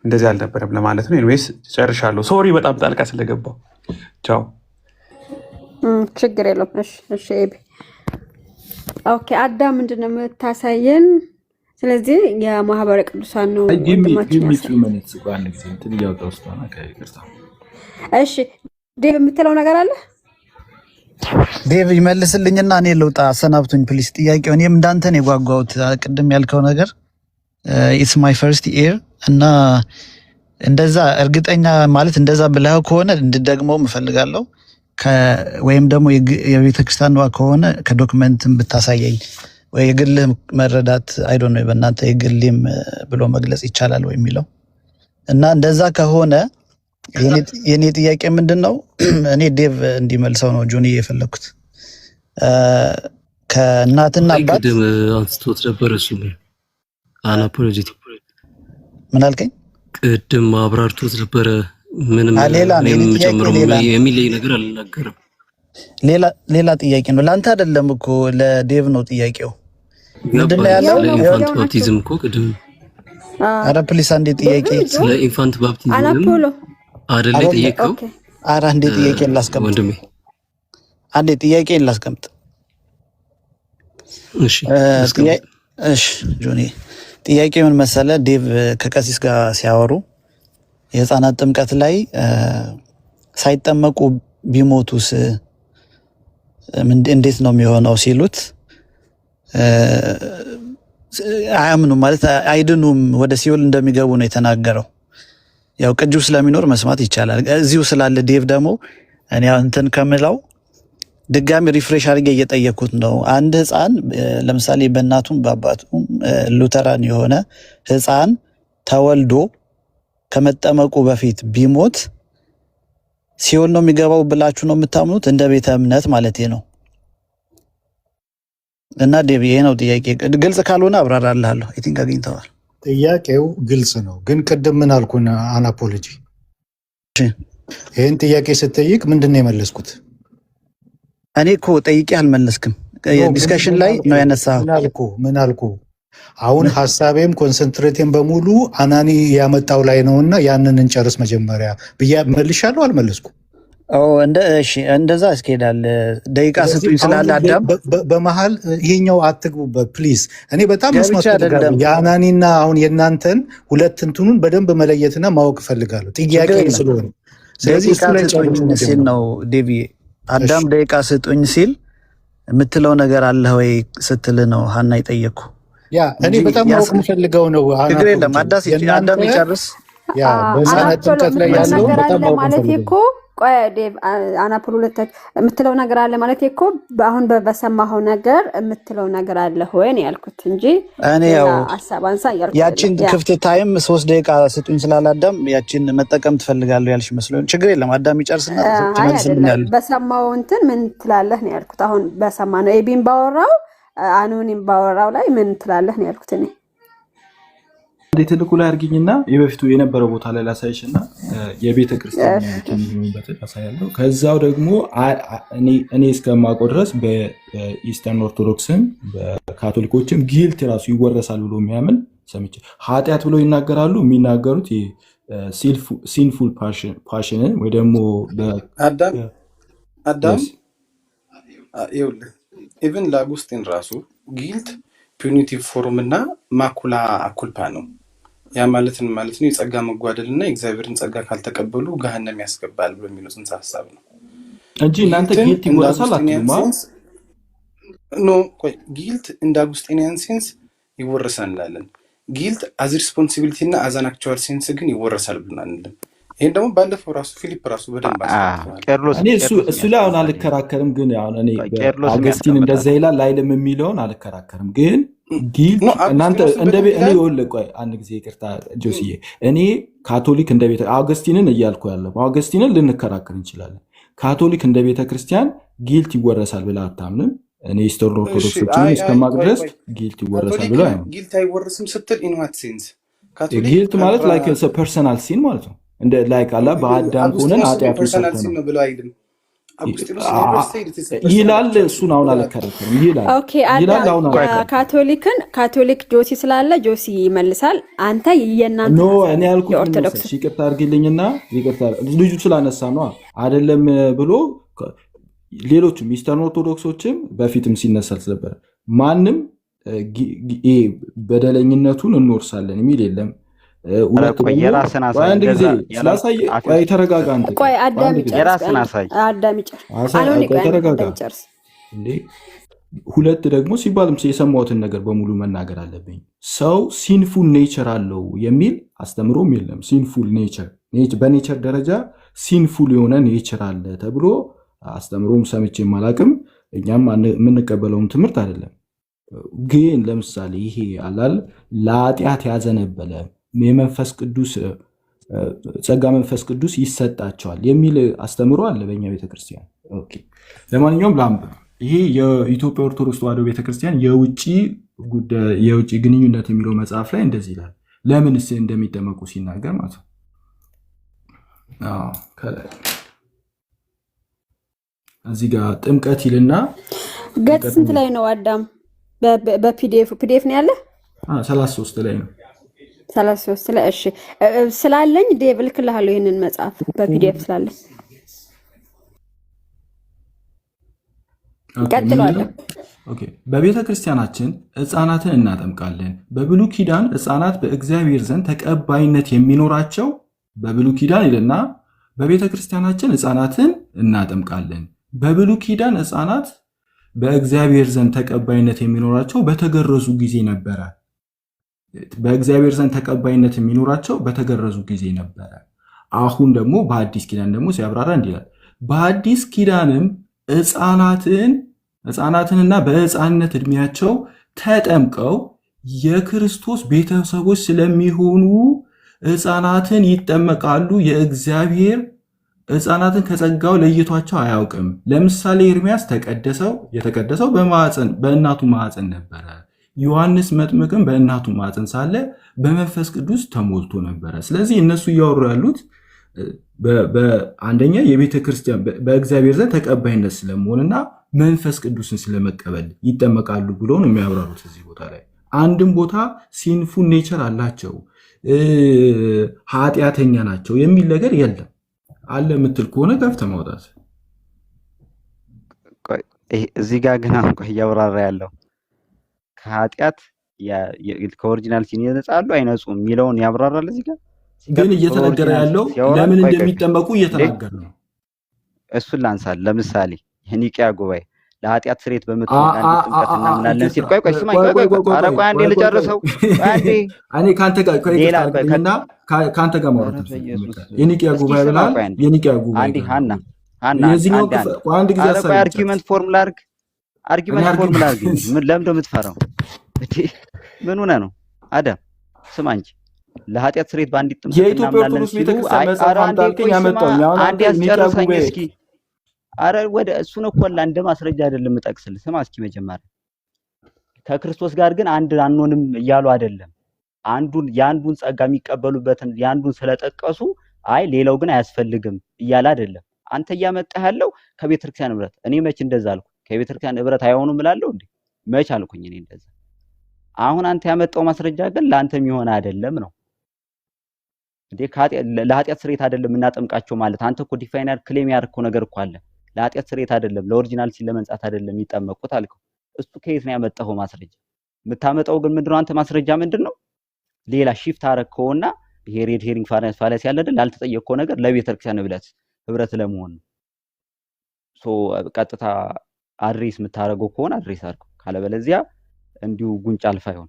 እንደዚህ አልነበረም ለማለት ነው። ኢንዌይስ ጨርሻለሁ። ሶሪ በጣም ጣልቃ ስለገባው። ቻው። ችግር የለውም። እሺ ኤቢ ኦኬ። አዳም ምንድን ነው የምታሳየን? ስለዚህ የማህበረ ቅዱሳን ነው ወንድማችን። እሺ ዴቭ የምትለው ነገር አለ? ዴቭ ይመልስልኝና እኔ ልውጣ። አሰናብቱኝ ፕሊስ። ጥያቄው እኔም እንዳንተ ነው የጓጓሁት። ቅድም ያልከው ነገር ኢትስ ማይ ፈርስት ኢር እና እንደዛ እርግጠኛ ማለት እንደዛ ብለህ ከሆነ እንድደግመው እፈልጋለሁ። ወይም ደግሞ የቤተክርስቲያን ከሆነ ከዶክመንትም ብታሳየኝ ወይ የግል መረዳት አይ ዶንት ኖ በእናንተ የግልም ብሎ መግለጽ ይቻላል ወይ የሚለው እና እንደዛ ከሆነ የኔ ጥያቄ ምንድን ነው? እኔ ዴቭ እንዲመልሰው ነው ጆኒ የፈለኩት። ከእናትና አባት ቅድም አንስቶት ነበር። እሱ አናፖሎጂቲ ምን አልከኝ? ቅድም አብራርቶት ነበረ። ምንም ጨምሮ የሚለይ ነገር አልናገርም። ሌላ ጥያቄ ነው። ለአንተ አይደለም እኮ ለዴቭ ነው ጥያቄው። ምንድን ነው ያለው? ኢንፋንት ባፕቲዝም እኮ ቅድም ኧረ ፕሊስ አንዴ ጥያቄ ስለ ኢንፋንት ባፕቲዝም አይደለ ጠየቀው? ኧረ አንዴ ጥያቄን ላስቀምጥ ወንድሜ፣ አንዴ ጥያቄን ላስቀምጥ። እሺ ጆኒ፣ ጥያቄ ምን መሰለ? ዴቭ ከቀሲስ ጋር ሲያወሩ የህፃናት ጥምቀት ላይ ሳይጠመቁ ቢሞቱስ እንዴት ነው የሚሆነው ሲሉት አያምኑም ማለት አይድኑም፣ ወደ ሲኦል እንደሚገቡ ነው የተናገረው። ያው ቅጂው ስለሚኖር መስማት ይቻላል። እዚሁ ስላለ ዴቭ ደግሞ እኔ እንትን ከምለው ድጋሚ ሪፍሬሽ አድርጌ እየጠየኩት ነው። አንድ ህፃን ለምሳሌ በእናቱም በአባቱም ሉተራን የሆነ ህፃን ተወልዶ ከመጠመቁ በፊት ቢሞት ሲኦል ነው የሚገባው ብላችሁ ነው የምታምኑት? እንደ ቤተ እምነት ማለት ነው። እና ዴቭ ይሄ ነው ጥያቄ። ግልጽ ካልሆነ አብራራልሃለሁ። አይ ቲንክ አግኝተዋል። ጥያቄው ግልጽ ነው፣ ግን ቅድም ምን አልኩን? አናፖሎጂ ይህን ጥያቄ ስትጠይቅ ምንድን ነው የመለስኩት? እኔ እኮ ጠይቄ አልመለስክም። ዲስከሽን ላይ ነው ያነሳኸው። ምን አልኩ? አሁን ሀሳቤም ኮንሰንትሬቴም በሙሉ አናኒ ያመጣው ላይ ነውና ያንን እንጨርስ መጀመሪያ ብዬ መልሻለሁ። አልመለስኩም? እንደዛ እስኪሄዳል። ደቂቃ ስጡኝ ስላለ አዳም በመሀል ይሄኛው አትግቡበት ፕሊዝ። እኔ በጣም መስማት ፈልጋለሁ የአናኒና አሁን የእናንተን ሁለት እንትኑን በደንብ መለየትና ማወቅ ፈልጋለሁ ጥያቄ ስለሆነ። ስለዚህ እሱ ላይ ሲል ነው ዴቪ አዳም ደቂቃ ስጡኝ ሲል የምትለው ነገር አለ ወይ ስትል ነው ሀና ይጠየቅኩ። ያ እኔ በጣም ማወቅ የምፈልገው ነው። ችግር የለም አዳም ይጨርስ። ያ በህፃናት ጥምቀት ላይ ያለው በጣም ማወቅ ማለት እኮ ቆይ ዴቭ አናፖሎ ሁለታች የምትለው ነገር አለ ማለት እኮ አሁን በሰማኸው ነገር የምትለው ነገር አለ ሆይ ነው ያልኩት እንጂ እኔ ያው አሳባንሳ ያልኩት ያቺን ክፍት ታይም 3 ደቂቃ ስጡኝ ስላለ አዳም ያቺን መጠቀም ትፈልጋለሁ ያልሽ መስሎኝ። ችግር የለም አዳም ይጨርስና ትመልስልኛለህ። በሰማው እንትን ምን ትላለህ ነው ያልኩት። አሁን በሰማነው ኤቢን ባወራው አኖኒም ባወራው ላይ ምን ትላለህ ነው ያልኩት። እኔ ትልቁ ላይ አድርጊኝና የበፊቱ የነበረው ቦታ ላይ ላሳይሽና የቤተ ክርስቲያን የሚሆንበት ያሳያለሁ። ከዛው ደግሞ እኔ እስከማውቀው ድረስ በኢስተርን ኦርቶዶክስም በካቶሊኮችም ጊልት ራሱ ይወረሳል ብሎ የሚያምን ሰምቼ ኃጢአት ብሎ ይናገራሉ። የሚናገሩት ሲንፉል ፓሽንን ወይ ደግሞ አዳም ይኸውልህ ኢቨን ላጉስቲን ራሱ ጊልት ፒዩኒቲቭ ፎርም እና ማኩላ አኩልፓ ነው። ያ ማለትን ማለት ነው የጸጋ መጓደል እና የእግዚአብሔርን ጸጋ ካልተቀበሉ ገሃነም ያስገባል ብሎ የሚለው ጽንሰ ሐሳብ ነው እንጂ እናንተ ጊልት ይወረሳል አትሉማ። ኖ ቆይ ጊልት እንደ አጉስቲኒያን ሴንስ ይወረሳል እንላለን። ጊልት አዝ ሪስፖንሲቢሊቲ እና አዝ አን አክቹዋል ሴንስ ግን ይወረሳል ብለናል። ይሄን ደግሞ ባለፈው ራሱ ፊሊፕ ራሱ በደንብ አስቀምጧል። እኔ እሱ ላይ አሁን አልከራከርም፣ ግን አሁን እኔ አውግስቲን እንደዛ ይላል አይልም የሚለውን አልከራከርም። ግን ጊልት እናንተ እንደ እኔ ይኸውልህ ቆይ አንድ ጊዜ ይቅርታ ጆሲዬ፣ እኔ ካቶሊክ እንደ ቤተ አውግስቲንን እያልኩ ያለው አውግስቲንን ልንከራከር እንችላለን። ካቶሊክ እንደ ቤተ ክርስቲያን ጊልት ይወረሳል ብለህ አታምንም። እኔ ኢስተርን ኦርቶዶክሶችን እስከማቅ ድረስ ጊልት ይወረሳል ብለህ አይደለም። ጊልት አይወረስም ስትል ኢን ዋት ሴንስ? ጊልት ማለት ላይክ ፐርሰናል ሲን ማለት ነው። እንደ ላይክ አላ በአዳም ሆነን ኃጢአት ነው ብሎ አይልም ይላል። እሱን አሁን አልከራከርም ይላል። ኦኬ አዳም ካቶሊክ ጆሲ ስላለ ጆሲ ይመልሳል። አንተ የእናንተ ኖ እኔ ያልኩት ይቅርታ አድርግልኝና ይቅርታ ልጁ ስላነሳ ነው አይደለም ብሎ ሌሎችም ኢስተርን ኦርቶዶክሶችም በፊትም ሲነሳል ስለነበረ ማንም በደለኝነቱን እንወርሳለን የሚል የለም። የራስን አሳይ ተረጋጋ። ሁለት ደግሞ ሲባልም የሰማሁትን ነገር በሙሉ መናገር አለብኝ። ሰው ሲንፉል ኔቸር አለው የሚል አስተምሮም የለም። ሲንፉል ኔቸር በኔቸር ደረጃ ሲንፉል የሆነ ኔቸር አለ ተብሎ አስተምሮም ሰምቼ አላቅም። እኛም የምንቀበለውም ትምህርት አይደለም። ግን ለምሳሌ ይሄ አላል ለኃጢአት ያዘነበለ የመንፈስ ቅዱስ ጸጋ መንፈስ ቅዱስ ይሰጣቸዋል የሚል አስተምሮ አለ በእኛ ቤተክርስቲያን። ኦኬ ለማንኛውም ላምብ ይሄ የኢትዮጵያ ኦርቶዶክስ ተዋሕዶ ቤተክርስቲያን የውጭ ግንኙነት የሚለው መጽሐፍ ላይ እንደዚህ ይላል። ለምንስ እንደሚጠመቁ ሲናገር ማለት ነው። እዚህ ጋር ጥምቀት ይልና ገጽ ስንት ላይ ነው አዳም? በፒዲኤፍ ነው ያለ 33 ላይ ነው 33 ላይ። እሺ ስላለኝ ዴቭ ልክልሃለሁ ይሄንን መጽሐፍ በፒዲኤፍ ስላለኝ ቀጥሏል። ኦኬ በቤተ ክርስቲያናችን ሕፃናትን እናጠምቃለን። በብሉይ ኪዳን ሕፃናት በእግዚአብሔር ዘንድ ተቀባይነት የሚኖራቸው በብሉይ ኪዳን ይልና በቤተ ክርስቲያናችን ሕፃናትን እናጠምቃለን። በብሉይ ኪዳን ሕፃናት በእግዚአብሔር ዘንድ ተቀባይነት የሚኖራቸው በተገረዙ ጊዜ ነበረ። በእግዚአብሔር ዘንድ ተቀባይነት የሚኖራቸው በተገረዙ ጊዜ ነበረ። አሁን ደግሞ በአዲስ ኪዳን ደግሞ ሲያብራራ እንዲህ ይላል። በአዲስ ኪዳንም ሕፃናትንና በሕፃንነት ዕድሜያቸው ተጠምቀው የክርስቶስ ቤተሰቦች ስለሚሆኑ ሕፃናትን ይጠመቃሉ። የእግዚአብሔር ሕፃናትን ከጸጋው ለይቷቸው አያውቅም። ለምሳሌ ኤርምያስ የተቀደሰው በእናቱ ማዕፀን ነበረ። ዮሐንስ መጥምቅም በእናቱ ማዕፀን ሳለ በመንፈስ ቅዱስ ተሞልቶ ነበረ። ስለዚህ እነሱ እያወሩ ያሉት በአንደኛ የቤተ ክርስቲያን በእግዚአብሔር ዘንድ ተቀባይነት ስለመሆንና መንፈስ ቅዱስን ስለመቀበል ይጠመቃሉ ብሎ ነው የሚያብራሩት። እዚህ ቦታ ላይ አንድም ቦታ ሲንፉል ኔቸር አላቸው ኃጢአተኛ ናቸው የሚል ነገር የለም። አለ የምትል ከሆነ ገብተህ ማውጣት። እዚህ ጋር ግን አሁን ቆይ እያብራራ ያለው ከኃጢአት ከኦሪጂናል ሲን ይነጻሉ አይነጹም የሚለውን ያብራራል። እዚህ ጋር ግን እየተነገረ ያለው ለምን እንደሚጠመቁ እየተናገረ ነው። እሱን ላንሳል። ለምሳሌ የኒቅያ ጉባኤ ለኃጢአት ስርየት በምትሆን አንድ ጥምቀት እናምናለን ሲል ቆይ ስማኝ፣ ኧረ ቆይ አንዴ ልጨርሰው። አንዴ እኔ ካንተ ጋር እና ካንተ ጋር ማውራት የኒቅያ ጉባኤ ብላል። የኒቅያ ጉባኤ አንዴ ሀና አንድ ጊዜ አሳይ። አርጊመንት ፎርሙላ አርግ ምን ለምንድን ነው የምትፈራው? ምን ሆነ ነው አዳም? ስማ እንጂ ለኃጢአት ስርየት በአንዲት ጥምቀት የኢትዮጵያ ኦርቶዶክስ ቤተክርስቲያን መጽሐፍ አምጣልከኝ ያመጣው አንዴ አስጨርሰኝ እስኪ። አረ ወደ እሱን እኮ እንደ ማስረጃ አይደለም የምጠቅስልህ። ስማ እስኪ መጀመሪያ ከክርስቶስ ጋር ግን አንድ አንሆንም እያሉ አይደለም። የአንዱን ጸጋ የሚቀበሉበትን የአንዱን ስለጠቀሱ አይ ሌላው ግን አያስፈልግም እያለ አይደለም። አንተ እያመጣህ ያለው ከቤተክርስቲያን ህብረት። እኔ መች እንደዛ አልኩ? ከቤተክርስቲያን ህብረት አይሆኑም እላለሁ እንዴ? መች አልኩኝ እኔ እንደዛ? አሁን አንተ ያመጣው ማስረጃ ግን ለአንተ የሚሆን አይደለም ነው እንዴ? ለኃጢአት ስርየት አይደለም እናጠምቃቸው ማለት አንተ እኮ ዲፋይናል ክሌም ያደረከው ነገር እኮ አለ። ለኃጢአት ስርየት አይደለም ለኦሪጂናል ሲል ለመንጻት አይደለም የሚጠመቁት አልከው። እሱ ከየት ነው ያመጣው ማስረጃ? የምታመጣው ግን ምንድነው? አንተ ማስረጃ ምንድነው? ሌላ ሺፍት አረከውና ይሄ ሬድ ሄሪንግ ፋላሲ ያለ አይደል? ላልተጠየቀው ነገር ለቤተክርስቲያን ህብረት ለመሆን ነው። ቀጥታ አድሬስ የምታደርገው ከሆነ አድሬስ አድርገው፣ ካለበለዚያ እንዲሁ ጉንጫ አልፋ ይሆን።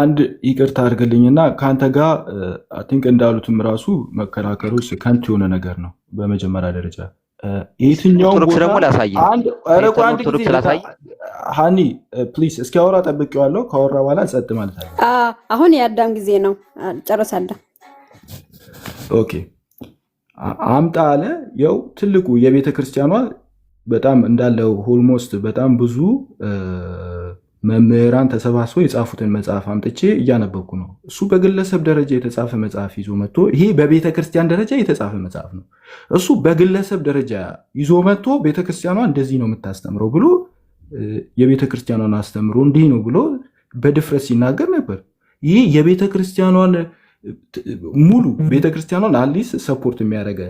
አንድ ይቅርታ አድርግልኝና ከአንተ ጋር ቲንክ እንዳሉትም ራሱ መከራከሮች ከንቱ የሆነ ነገር ነው። በመጀመሪያ ደረጃ የትኛው ኦርቶዶክስ ደግሞ ላሳየኝ ኦርቶዶክስ ላሳይ። ሃኒ ፕሊዝ እስኪያወራ ጠብቄዋለሁ። ካወራ በኋላ ጸጥ ማለት አለ። አሁን የአዳም ጊዜ ነው። ጨርስ አዳም። ኦኬ አምጣ አለ። ያው ትልቁ የቤተ ክርስቲያኗ በጣም እንዳለው ኦልሞስት በጣም ብዙ መምህራን ተሰባስበው የጻፉትን መጽሐፍ አምጥቼ እያነበብኩ ነው። እሱ በግለሰብ ደረጃ የተጻፈ መጽሐፍ ይዞ መጥቶ ይሄ በቤተ ክርስቲያን ደረጃ የተጻፈ መጽሐፍ ነው። እሱ በግለሰብ ደረጃ ይዞ መጥቶ ቤተ ክርስቲያኗ እንደዚህ ነው የምታስተምረው ብሎ የቤተ ክርስቲያኗን አስተምሮ እንዲህ ነው ብሎ በድፍረት ሲናገር ነበር። ይሄ የቤተ ክርስቲያኗን ሙሉ ቤተክርስቲያኗን አሊስ ሰፖርት የሚያደርገ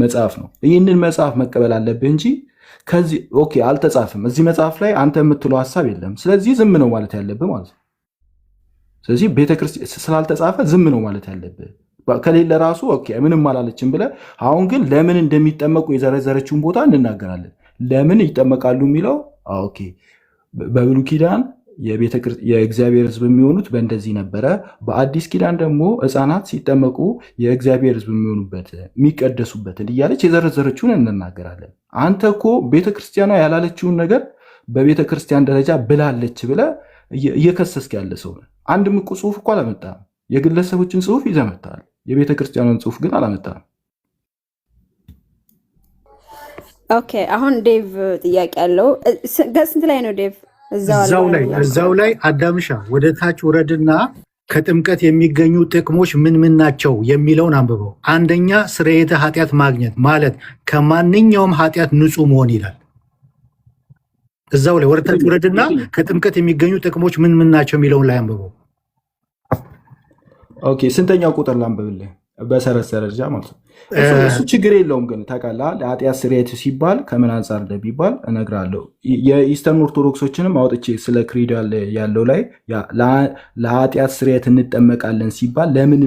መጽሐፍ ነው። ይህንን መጽሐፍ መቀበል አለብህ እንጂ ከዚህ ኦኬ አልተጻፈም፣ እዚህ መጽሐፍ ላይ አንተ የምትለው ሀሳብ የለም፣ ስለዚህ ዝም ነው ማለት ያለብህ ማለት ነው። ስለዚህ ቤተክርስቲያን ስላልተጻፈ ዝም ነው ማለት ያለብህ። ከሌለ ራሱ ኦኬ ምንም አላለችም ብለህ አሁን ግን ለምን እንደሚጠመቁ የዘረዘረችውን ቦታ እንናገራለን። ለምን ይጠመቃሉ የሚለው ኦኬ በብሉይ ኪዳን የእግዚአብሔር ሕዝብ የሚሆኑት በእንደዚህ ነበረ። በአዲስ ኪዳን ደግሞ ሕፃናት ሲጠመቁ የእግዚአብሔር ሕዝብ የሚሆኑበት የሚቀደሱበትን እያለች የዘረዘረችውን እንናገራለን። አንተ እኮ ቤተክርስቲያኗ ያላለችውን ነገር በቤተክርስቲያን ደረጃ ብላለች ብለህ እየከሰስክ ያለ ሰው ነህ። አንድም እኮ ጽሁፍ እኮ አላመጣም። የግለሰቦችን ጽሁፍ ይዘህ መጥተሃል። የቤተክርስቲያኗን ጽሁፍ ግን አላመጣም። ኦኬ አሁን ዴቭ ጥያቄ አለው። ስንት ላይ ነው ዴቭ? እዛው ላይ አዳምሻ ወደ ታች ውረድና ከጥምቀት የሚገኙ ጥቅሞች ምን ምን ናቸው የሚለውን አንብበው። አንደኛ ስርየተ ኃጢአት ማግኘት ማለት ከማንኛውም ኃጢአት ንጹህ መሆን ይላል። እዛው ላይ ወደ ታች ውረድና ከጥምቀት የሚገኙ ጥቅሞች ምን ምን ናቸው የሚለውን ላይ አንብበው። ኦኬ ስንተኛው ቁጥር ላንብብልህ? በሰረሰረ ደረጃ ማለት ነው። እሱ ችግር የለውም ግን ታውቃለህ፣ ለኃጢአት ስርየት ሲባል ከምን አንጻር እንደሚባል እነግርሃለሁ። የኢስተርን ኦርቶዶክሶችንም አውጥቼ ስለ ክሪድ ያለው ላይ ለኃጢአት ስርየት እንጠመቃለን ሲባል ለምን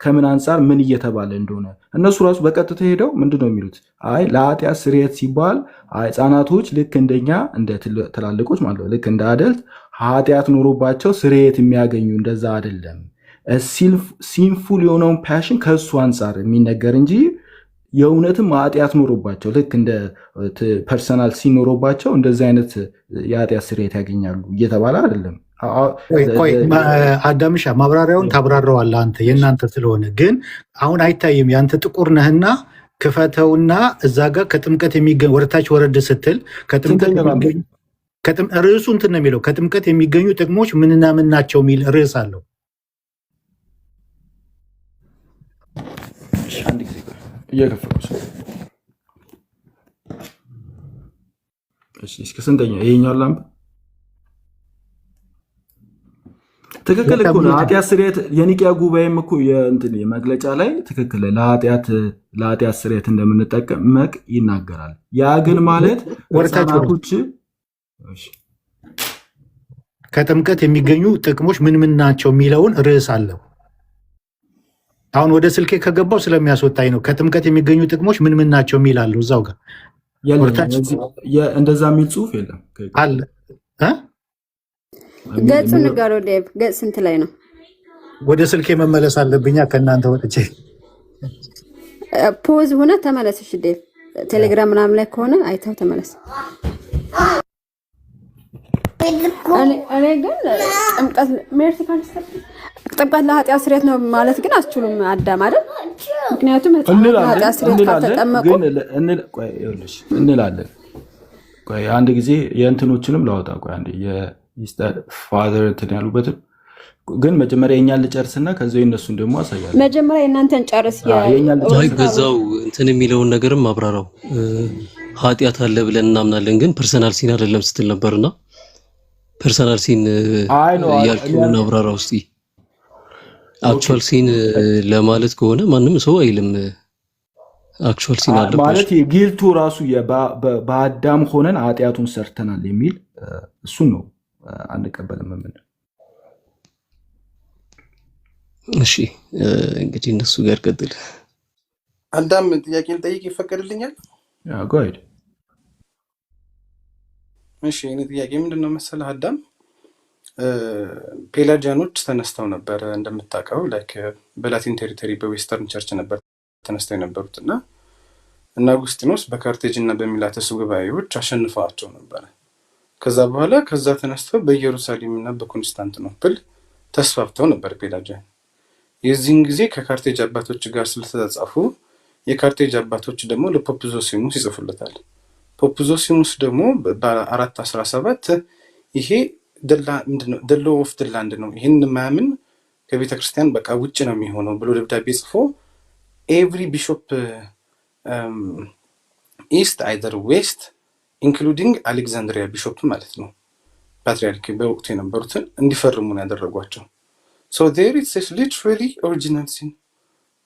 ከምን አንጻር ምን እየተባለ እንደሆነ እነሱ ራሱ በቀጥታ ሄደው ምንድን ነው የሚሉት? አይ ለኃጢአት ስርየት ሲባል ህፃናቶች ልክ እንደኛ እንደ ትላልቆች ማለት ነው ልክ እንደ አደልት ኃጢአት ኖሮባቸው ስርየት የሚያገኙ እንደዛ አይደለም። ሲንፉል የሆነውን ፓሽን ከእሱ አንጻር የሚነገር እንጂ የእውነትም ኃጢአት ኖሮባቸው ልክ እንደ ፐርሰናል ሲኖሮባቸው እንደዚህ አይነት የኃጢአት ስርየት ያገኛሉ እየተባለ አይደለም። አዳምሻ ማብራሪያውን ታብራራዋለህ አንተ የእናንተ ስለሆነ፣ ግን አሁን አይታይም። ያንተ ጥቁር ነህና ክፈተውና እዛ ጋር ከጥምቀት የሚገኝ ወደታች ወረድ ስትል ርዕሱ እንትን ነው የሚለው ከጥምቀት የሚገኙ ጥቅሞች ምንና ምን ናቸው የሚል ርዕስ አለው። አንድ ጊዜ እየከፈሉ እስከ ስንተኛ ይሄኛው ላምብ ትክክል እኮ ነው። ኃጢአት ስርየት የኒቅያ ጉባኤም እኮ የእንትን የመግለጫ ላይ ትክክል ለኃጢአት ስርየት እንደምንጠቀም ይናገራል። ያ ግን ማለት ህፃናቶች ከጥምቀት የሚገኙ ጥቅሞች ምን ምን ናቸው የሚለውን ርዕስ አለው። አሁን ወደ ስልኬ ከገባው ስለሚያስወጣኝ ነው። ከጥምቀት የሚገኙ ጥቅሞች ምን ምን ናቸው የሚል አለው እዛው ጋር እንደዛ የሚል ጽሁፍ የለም አለ። ገጹ ንገረው ዴቭ፣ ገጽ ስንት ላይ ነው? ወደ ስልኬ መመለስ አለብኛ ከእናንተ ወጥቼ ፖዝ ሆነ ተመለስሽ ዴቭ። ቴሌግራም ምናምን ላይ ከሆነ አይተው ተመለስ። እኔ ግን ጥምቀት ለኃጢአት ስርየት ነው ማለት ግን አስችሉም አዳም አይደል? ምክንያቱም ለኃጢአት ስርየት ካልተጠመቁ እንላለን። ቆይ አንድ ጊዜ የእንትኖችንም ላወጣ። ቆይ አንዴ ፋዘር እንትን ያሉበትን ግን መጀመሪያ የኛን ልጨርስና ከዚያው የነሱን ደግሞ አሳያለሁ። መጀመሪያ የእናንተን ጨርስ። በዛው እንትን የሚለውን ነገርም አብራራው። ኃጢአት አለ ብለን እናምናለን ግን ፐርሰናል ሲን አይደለም ስትል ነበርና ፐርሰናል ሲን ያልከውን አብራራው እስቲ። አክቹዋል ሲን ለማለት ከሆነ ማንም ሰው አይልም አክቹዋል ሲን አለ ማለት ጊልቱ ራሱ በአዳም ሆነን ኃጢአቱን ሰርተናል የሚል እሱን ነው አንቀበልም ምን። እሺ እንግዲህ እነሱ ጋር ቀጥል። አዳም ጥያቄ ልጠይቅ ይፈቀድልኛል? ጎይድ። እሺ እኔ ጥያቄ ምንድነው መሰለህ አዳም ፔላጂያኖች ተነስተው ነበር እንደምታውቀው ላይክ በላቲን ቴሪቶሪ በዌስተርን ቸርች ነበር ተነስተው የነበሩትና እና አጉስጢኖስ በካርቴጅ እና በሚላተስ ጉባኤዎች አሸንፈዋቸው ነበር። ከዛ በኋላ ከዛ ተነስተው በኢየሩሳሌም እና በኮንስታንቲኖፕል ተስፋፍተው ነበር ፔላጂያን። የዚህን ጊዜ ከካርቴጅ አባቶች ጋር ስለተጻፉ የካርቴጅ አባቶች ደግሞ ለፖፕ ዞሲሙስ ይጽፉለታል። ፖፕ ዞሲሙስ ደግሞ በ417 ይሄ ደሎ ኦፍ ደላንድ ነው፣ ይህን ማያምን ከቤተ ክርስቲያን በቃ ውጭ ነው የሚሆነው ብሎ ደብዳቤ ጽፎ ኤቭሪ ቢሾፕ ኢስት አይደር ዌስት ኢንክሉዲንግ አሌክዛንድሪያ ቢሾፕ ማለት ነው ፓትሪያርክ በወቅቱ የነበሩትን እንዲፈርሙ ነው ያደረጓቸው። ሶ ዜር ኢትስ ሊትራሊ ኦሪጂናል ሲን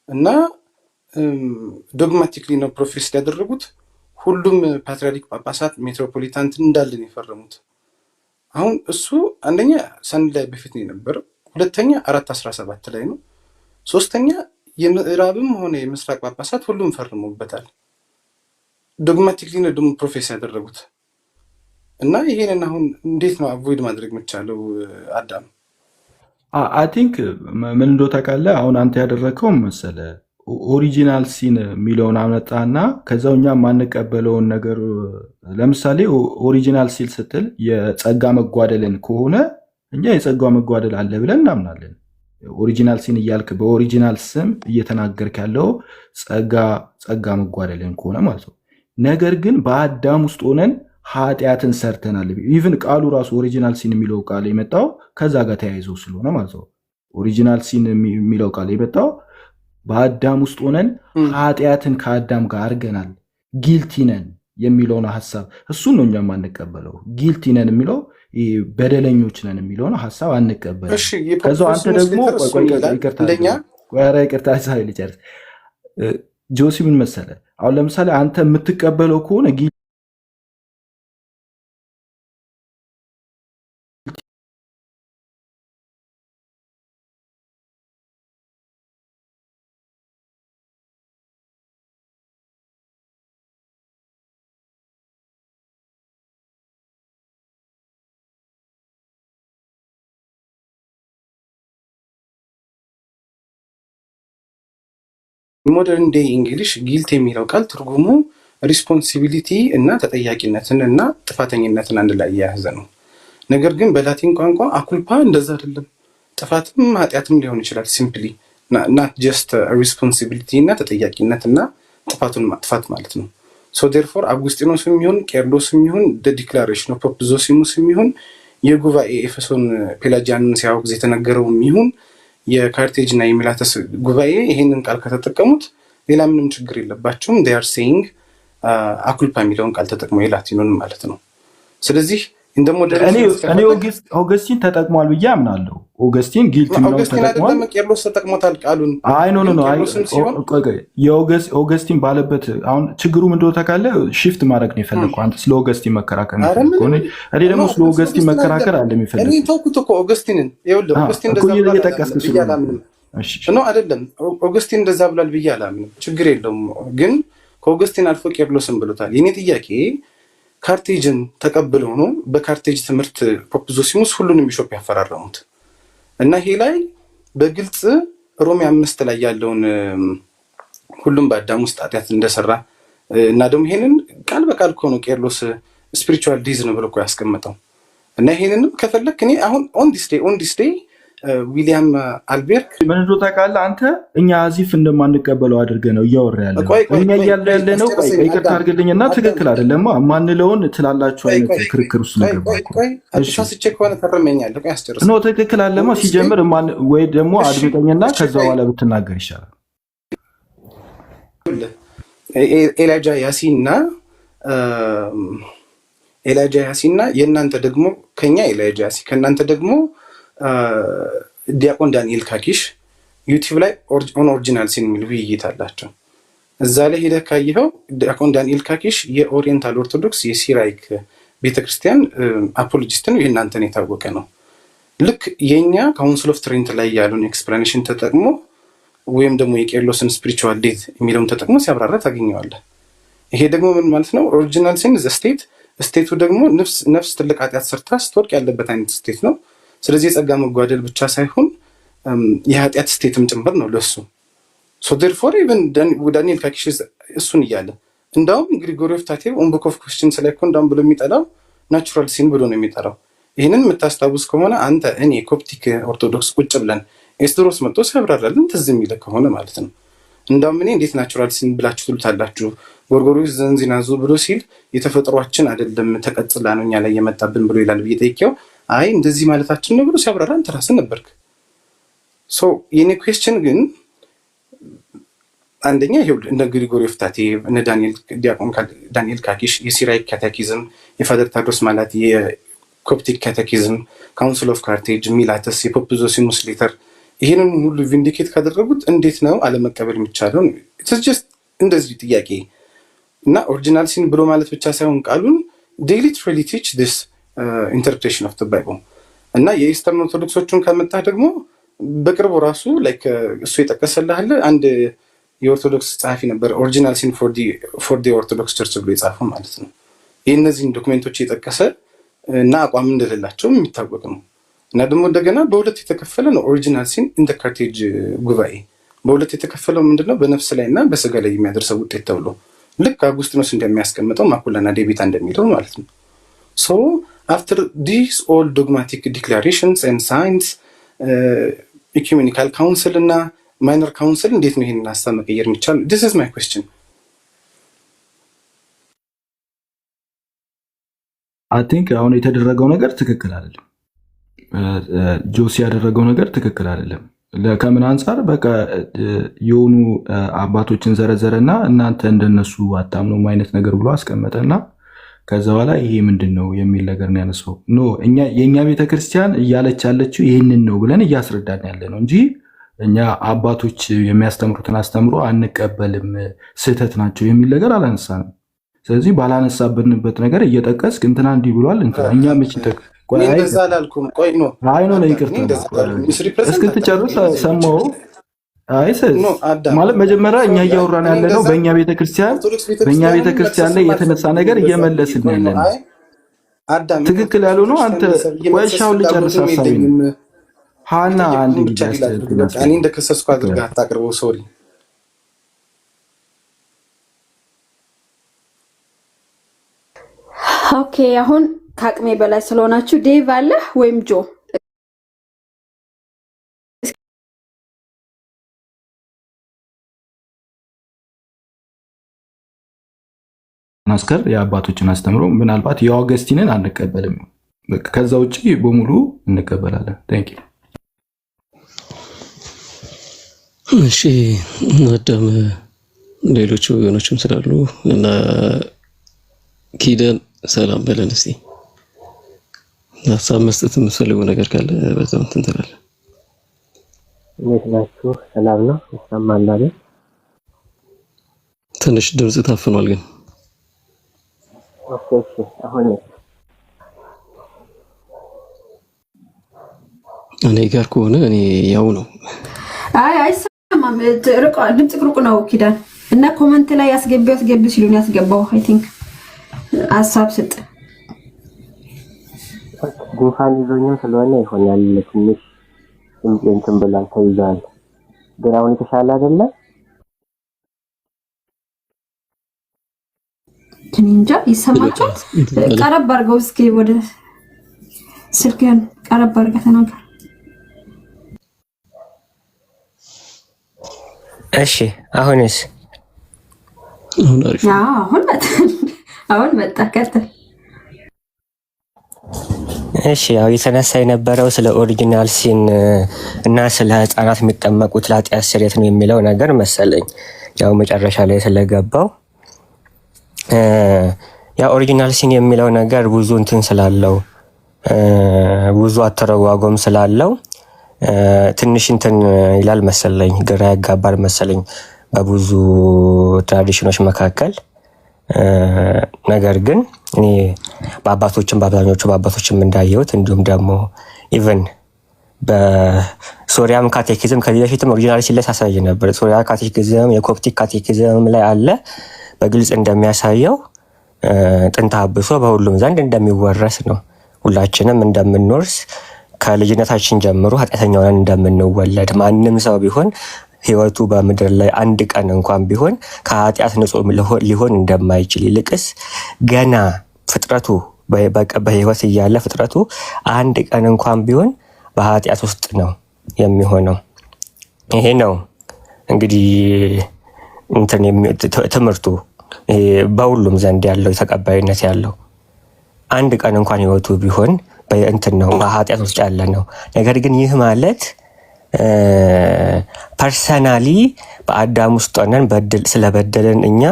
እና ዶግማቲክሊ ነው ፕሮፌስ ያደረጉት። ሁሉም ፓትሪያርክ ጳጳሳት ሜትሮፖሊታንትን እንዳለን የፈረሙት። አሁን እሱ አንደኛ ሰንድ ላይ በፊት ነው የነበረው፣ ሁለተኛ 417 ላይ ነው፣ ሶስተኛ የምዕራብም ሆነ የምስራቅ ጳጳሳት ሁሉም ፈርሙበታል። ዶግማቲክሊ ነው ደግሞ ፕሮፌስ ያደረጉት እና ይሄንን አሁን እንዴት ነው አቮይድ ማድረግ የምቻለው አዳም? አይ ቲንክ ምን እንደው ታውቃለህ አሁን አንተ ያደረከው መሰለ ኦሪጂናል ሲን የሚለውን አመጣና ከዛው እኛ ማንቀበለውን ነገር ለምሳሌ ኦሪጂናል ሲል ስትል የጸጋ መጓደልን ከሆነ እኛ የጸጋ መጓደል አለ ብለን እናምናለን። ኦሪጂናል ሲን እያልክ በኦሪጂናል ስም እየተናገርክ ያለው ጸጋ መጓደልን ከሆነ ማለት ነው። ነገር ግን በአዳም ውስጥ ሆነን ኃጢአትን ሰርተናል። ኢቭን ቃሉ ራሱ ኦሪጂናል ሲን የሚለው ቃል የመጣው ከዛ ጋር ተያይዞ ስለሆነ ማለት ነው። ኦሪጂናል ሲን የሚለው ቃል የመጣው በአዳም ውስጥ ሆነን ኃጢአትን ከአዳም ጋር አድርገናል ጊልቲ ነን የሚለውን ሐሳብ እሱን ነው እኛ የማንቀበለው። ጊልቲ ነን የሚለው በደለኞች ነን የሚለውን ሐሳብ አንቀበለው። ከዛው አንተ ደግሞ ይቅርታ ሳይል ጨርስ ጆሲ ምን መሰለ አሁን ለምሳሌ አንተ የምትቀበለው ከሆነ ሞደርን ዴይ እንግሊሽ ጊልት የሚለው ቃል ትርጉሙ ሪስፖንሲቢሊቲ እና ተጠያቂነትን እና ጥፋተኝነትን አንድ ላይ የያዘ ነው። ነገር ግን በላቲን ቋንቋ አኩልፓ እንደዛ አይደለም። ጥፋትም ኃጢአትም ሊሆን ይችላል። ሲምፕሊ ናት ጀስት ሪስፖንሲቢሊቲ እና ተጠያቂነት እና ጥፋቱን ማጥፋት ማለት ነው። ሶ ዴርፎር አጉስጢኖስ የሚሆን ቄርሎስ የሚሆን ዲክላሬሽን ኦፍ ፖፕ ዞሲሙስ የሚሆን የጉባኤ ኤፌሶን ፔላጂያንን ሲያወግዝ የተነገረው የሚሆን የካርቴጅ እና የሚላተስ ጉባኤ ይሄንን ቃል ከተጠቀሙት ሌላ ምንም ችግር የለባቸውም። they are saying አኩልፓ የሚለውን ቃል ተጠቅሞ የላቲኑን ማለት ነው። ስለዚህ እኔ ኦገስቲን ተጠቅሟል ብዬ አምናለሁ። ኦገስቲን ጊልት ነው ተጠቅሟል። ቄርሎስ ተጠቅሞታል ቃሉን። አይ ኖ የኦገስቲን ባለበት አሁን ችግሩ ምንድነው ታውቃለህ? ሺፍት ማድረግ ነው የፈለግኩ። አንተ ስለ ኦገስቲን መከራከር ነው የፈለግኩ። እኔ ደግሞ ስለ ኦገስቲን መከራከር አለ የሚፈልግ። እኔ ተውኩት እኮ ኦገስቲንን። ይኸውልህ ኦገስቲን እንደዛ ብሏል ብዬ አላምንም። ነው አይደለም? ኦገስቲን እንደዛ ብሏል ብዬ አላምንም። ችግር የለውም ግን ከኦገስቲን አልፎ ቄርሎስን ብሎታል። የኔ ጥያቄ ካርቴጅን ተቀብለው ነው በካርቴጅ ትምህርት ፕሮፖዚሽኑስ ሁሉንም ቢሾፕ ያፈራረሙት እና ይሄ ላይ በግልጽ ሮሜ 5 ላይ ያለውን ሁሉም በአዳም ውስጥ ኃጢአት እንደሰራ እና ደግሞ ይሄንን ቃል በቃል እኮ ነው ቄርሎስ ስፒሪቹዋል ዲዝ ነው ብሎ እኮ ያስቀመጠው እና ይሄንንም ከፈለክ እኔ አሁን ኦን ዲስ ዴይ ዊሊያም አልቤርግ ምን እንደው ታውቃለህ አንተ እኛ አዚፍ እንደማንቀበለው አድርገህ ነው እያወራ ያለው። እኛ ያለ ነው ይቅርታ አድርግልኝና ትክክል አይደለም ማንለውን ትላላችሁ አይነት ክርክር ውስጥ ነው ገባኩ። አሳስቼ ከሆነ ተረመኛለህ። ቆይ አስጨርስ ነው ትክክል አለማ ሲጀምር ወይ ደግሞ አድምጠኝና ከዛ በኋላ ብትናገር ይሻላል። ኤላጃ ያሲና የእናንተ ደግሞ ከኛ ኤላጃ ያሲ ከእናንተ ደግሞ ዲያቆን ዳንኤል ካኪሽ ዩቲዩብ ላይ ኦሪጂናል ሲን የሚል ውይይት አላቸው። እዛ ላይ ሄደህ ካየኸው ዲያቆን ዳንኤል ካኪሽ የኦሪየንታል ኦርቶዶክስ የሲራይክ ቤተክርስቲያን አፖሎጂስት ነው። የእናንተን የታወቀ ነው። ልክ የኛ ካውንስል ኦፍ ትሬንት ላይ ያለውን ኤክስፕላኔሽን ተጠቅሞ ወይም ደግሞ የቄርሎስን ስፒሪቹዋል ዴት የሚለውን ተጠቅሞ ሲያብራራ ታገኘዋለህ። ይሄ ደግሞ ምን ማለት ነው? ኦሪጂናል ሲን ስቴቱ ደግሞ ነፍስ ትልቅ ኃጢአት ሰርታ ስትወድቅ ያለበት አይነት ስቴት ነው። ስለዚህ የጸጋ መጓደል ብቻ ሳይሆን የኃጢአት ስቴትም ጭምር ነው ለሱ። ሶ ዴርፎር ኢቨን ዳንኤል ካኪሽ እሱን እያለ እንዳውም ግሪጎሪ ኦፍ ታቴቭ ኦን ቡክ ኦፍ ኩዌስችንስ ላይ እኮ እንዳውም ብሎ የሚጠራው ናቹራል ሲን ብሎ ነው የሚጠራው። ይህንን የምታስታውስ ከሆነ አንተ እኔ ኮፕቲክ ኦርቶዶክስ ቁጭ ብለን ኤስድሮስ መጥቶ ሲያብራራልን ትዝ የሚልህ ከሆነ ማለት ነው። እንዳውም እኔ እንዴት ናቹራል ሲን ብላችሁ ትሉታላችሁ? ጎርጎርዮስ ዘንዚናዙ ብሎ ሲል የተፈጥሯችን አይደለም ተቀጽላ ነው እኛ ላይ የመጣብን ብሎ ይላል ብዬ ጠይቄው አይ እንደዚህ ማለታችን ነው ብሎ ሲያብራራ አንተ ራስህ ነበርክ። ሶ የኔ ኩዌስችን ግን አንደኛ ይሄው እንደ ግሪጎሪ ኦፍ ታቴቭ እነ ዲያቆን ዳንኤል ካኪሽ የሲራይክ ካቴኪዝም፣ የፋደር ታዶስ ማለት የኮፕቲክ ካቴኪዝም፣ ካውንስል ኦፍ ካርቴጅ፣ ሚላተስ፣ የፖፕ ዞሲሙስ ሌተር ይሄንን ሁሉ ቪንዲኬት ካደረጉት እንዴት ነው አለመቀበል የሚቻለው? ኢትስ ጀስት እንደዚህ ጥያቄ እና ኦሪጂናል ሲን ብሎ ማለት ብቻ ሳይሆን ቃሉን ዴይሊ ትሪሊ ቲች ዲስ ኢንተርፕሬሽን ኦፍ ዘ ባይብል እና የኢስተርን ኦርቶዶክሶቹን ከመጣህ ደግሞ በቅርቡ ራሱ ላይክ እሱ የጠቀሰልህ አለ አንድ የኦርቶዶክስ ጸሐፊ ነበር ኦሪጂናል ሲን ፎር ዲ ኦርቶዶክስ ቸርች ብሎ የጻፈው ማለት ነው። የእነዚህን ዶክሜንቶች የጠቀሰ እና አቋም እንደሌላቸው የሚታወቅ ነው። እና ደግሞ እንደገና በሁለት የተከፈለ ነው ኦሪጂናል ሲን ኢን ዘ ካርቴጅ ጉባኤ በሁለት የተከፈለው ምንድነው? በነፍስ ላይ እና በስጋ ላይ የሚያደርሰው ውጤት ተብሎ ልክ አጉስቲኖስ እንደሚያስቀምጠው ማኩላና ዴቤታ እንደሚለው ማለት ነው። ሶ after these all dogmatic declarations and signs ecumenical council እና minor council እንዴት ነው ይሄንን ሀሳብ መቀየር የሚቻለው? this is my question. I think አሁን የተደረገው ነገር ትክክል አይደለም። ጆሲ ያደረገው ነገር ትክክል አይደለም። ከምን አንጻር በቃ የሆኑ አባቶችን ዘረዘረና እናንተ እንደነሱ አታምኑም አይነት ነገር ብሎ አስቀመጠና ከዛ በኋላ ይሄ ምንድን ነው የሚል ነገር ነው ያነሳው። ኖ የእኛ ቤተክርስቲያን እያለች ያለችው ይህንን ነው ብለን እያስረዳን ያለ ነው እንጂ እኛ አባቶች የሚያስተምሩትን አስተምሮ አንቀበልም፣ ስህተት ናቸው የሚል ነገር አላነሳንም። ስለዚህ ባላነሳብንበት ነገር እየጠቀስክ እንትና እንዲህ ብሏል እንትና እኛ መች እንደዛ አላልኩም። ቆይ ነው አይ ነው ይቅርታ እስክትጨርስ ሰማሁ። ማለት መጀመሪያ እኛ እያወራን ያለ ነው በእኛ ቤተክርስቲያን ላይ የተነሳ ነገር እየመለስን ያለ ነው። ትክክል ያለው ነው። አንተ ወይሻውን ልጨርስ ሀሳቤ ነው። ሃና አንድ ጊዜ እኔ እንደከሰስኩ አድርገህ አታቅርበው። ሶሪ ኦኬ። አሁን ከአቅሜ በላይ ስለሆናችሁ ዴቭ አለ ወይም ጆ ናስከር የአባቶችን አስተምሮ ምናልባት የኦገስቲንን አንቀበልም፣ ከዛ ውጪ በሙሉ እንቀበላለን። ታንክ ዩ። እሺ አዳም ሌሎች ወገኖችም ስላሉ እና ኪዳን ሰላም በለን እስቲ። ሀሳብ መስጠት የምትፈልገው ነገር ካለ በዛው እንትን ትላለህ። እንዴት ናችሁ? ሰላም ነው? ይሰማል አይደል? ትንሽ ድምጽ ታፍኗል ግን። ኦኬ አሁን እኔ ጋር ከሆነ እኔ ያው ነው። አይ አይሰማም። ድምጽ ሩቅ ነው ኪዳን እና ኮመንት ላይ ያስገቢው ሲሉን ያስገባው አይ ቲንክ ሀሳብ ስጥ። ጉንፋን ይዞኛል ስለሆነ ይሆናል ትንሽ እንትን ብሏል ተይዟል። ግን አሁን የተሻለ አይደለ? እንጃ ይሰማችኋል? ቀረብ አድርገው እስኪ ወደ ስልክህን ቀረብ አድርገህ ተናገር። እሺ አሁንስ? አሁን አሪፍ። አሁን መጣ ቀጥል። እሺ ያው የተነሳ የነበረው ስለ ኦሪጂናል ሲን እና ስለ ህፃናት የሚጠመቁት ለኃጢአት ስርየት ነው የሚለው ነገር መሰለኝ። ያው መጨረሻ ላይ ስለገባው ያው ኦሪጂናል ሲን የሚለው ነገር ብዙ እንትን ስላለው ብዙ አተረጓጎም ስላለው ትንሽ እንትን ይላል መሰለኝ፣ ግራ ያጋባል መሰለኝ በብዙ ትራዲሽኖች መካከል። ነገር ግን እኔ በአብዛኞቹ በአባቶችም እንዳየሁት እንዲሁም ደግሞ ኢቨን በሶሪያም ካቴኪዝም ከዚህ በፊትም ኦሪጂናል ሲን ላይ ሳሳይ ነበር። ሶሪያ ካቴኪዝም የኮፕቲክ ካቴኪዝም ላይ አለ በግልጽ እንደሚያሳየው ጥንተ አብሶ በሁሉም ዘንድ እንደሚወረስ ነው። ሁላችንም እንደምንወርስ ከልጅነታችን ጀምሮ ኃጢአተኛ ሆነን እንደምንወለድ ማንም ሰው ቢሆን ህይወቱ በምድር ላይ አንድ ቀን እንኳን ቢሆን ከኃጢአት ንጹህ ሊሆን እንደማይችል ይልቅስ ገና ፍጥረቱ በህይወት እያለ ፍጥረቱ አንድ ቀን እንኳን ቢሆን በኃጢአት ውስጥ ነው የሚሆነው። ይሄ ነው እንግዲህ ትምህርቱ በሁሉም ዘንድ ያለው ተቀባይነት ያለው። አንድ ቀን እንኳን ህይወቱ ቢሆን በእንትን ነው በኃጢአት ውስጥ ያለ ነው። ነገር ግን ይህ ማለት ፐርሰናሊ በአዳም ውስጥ ሆነን ስለበደለን እኛ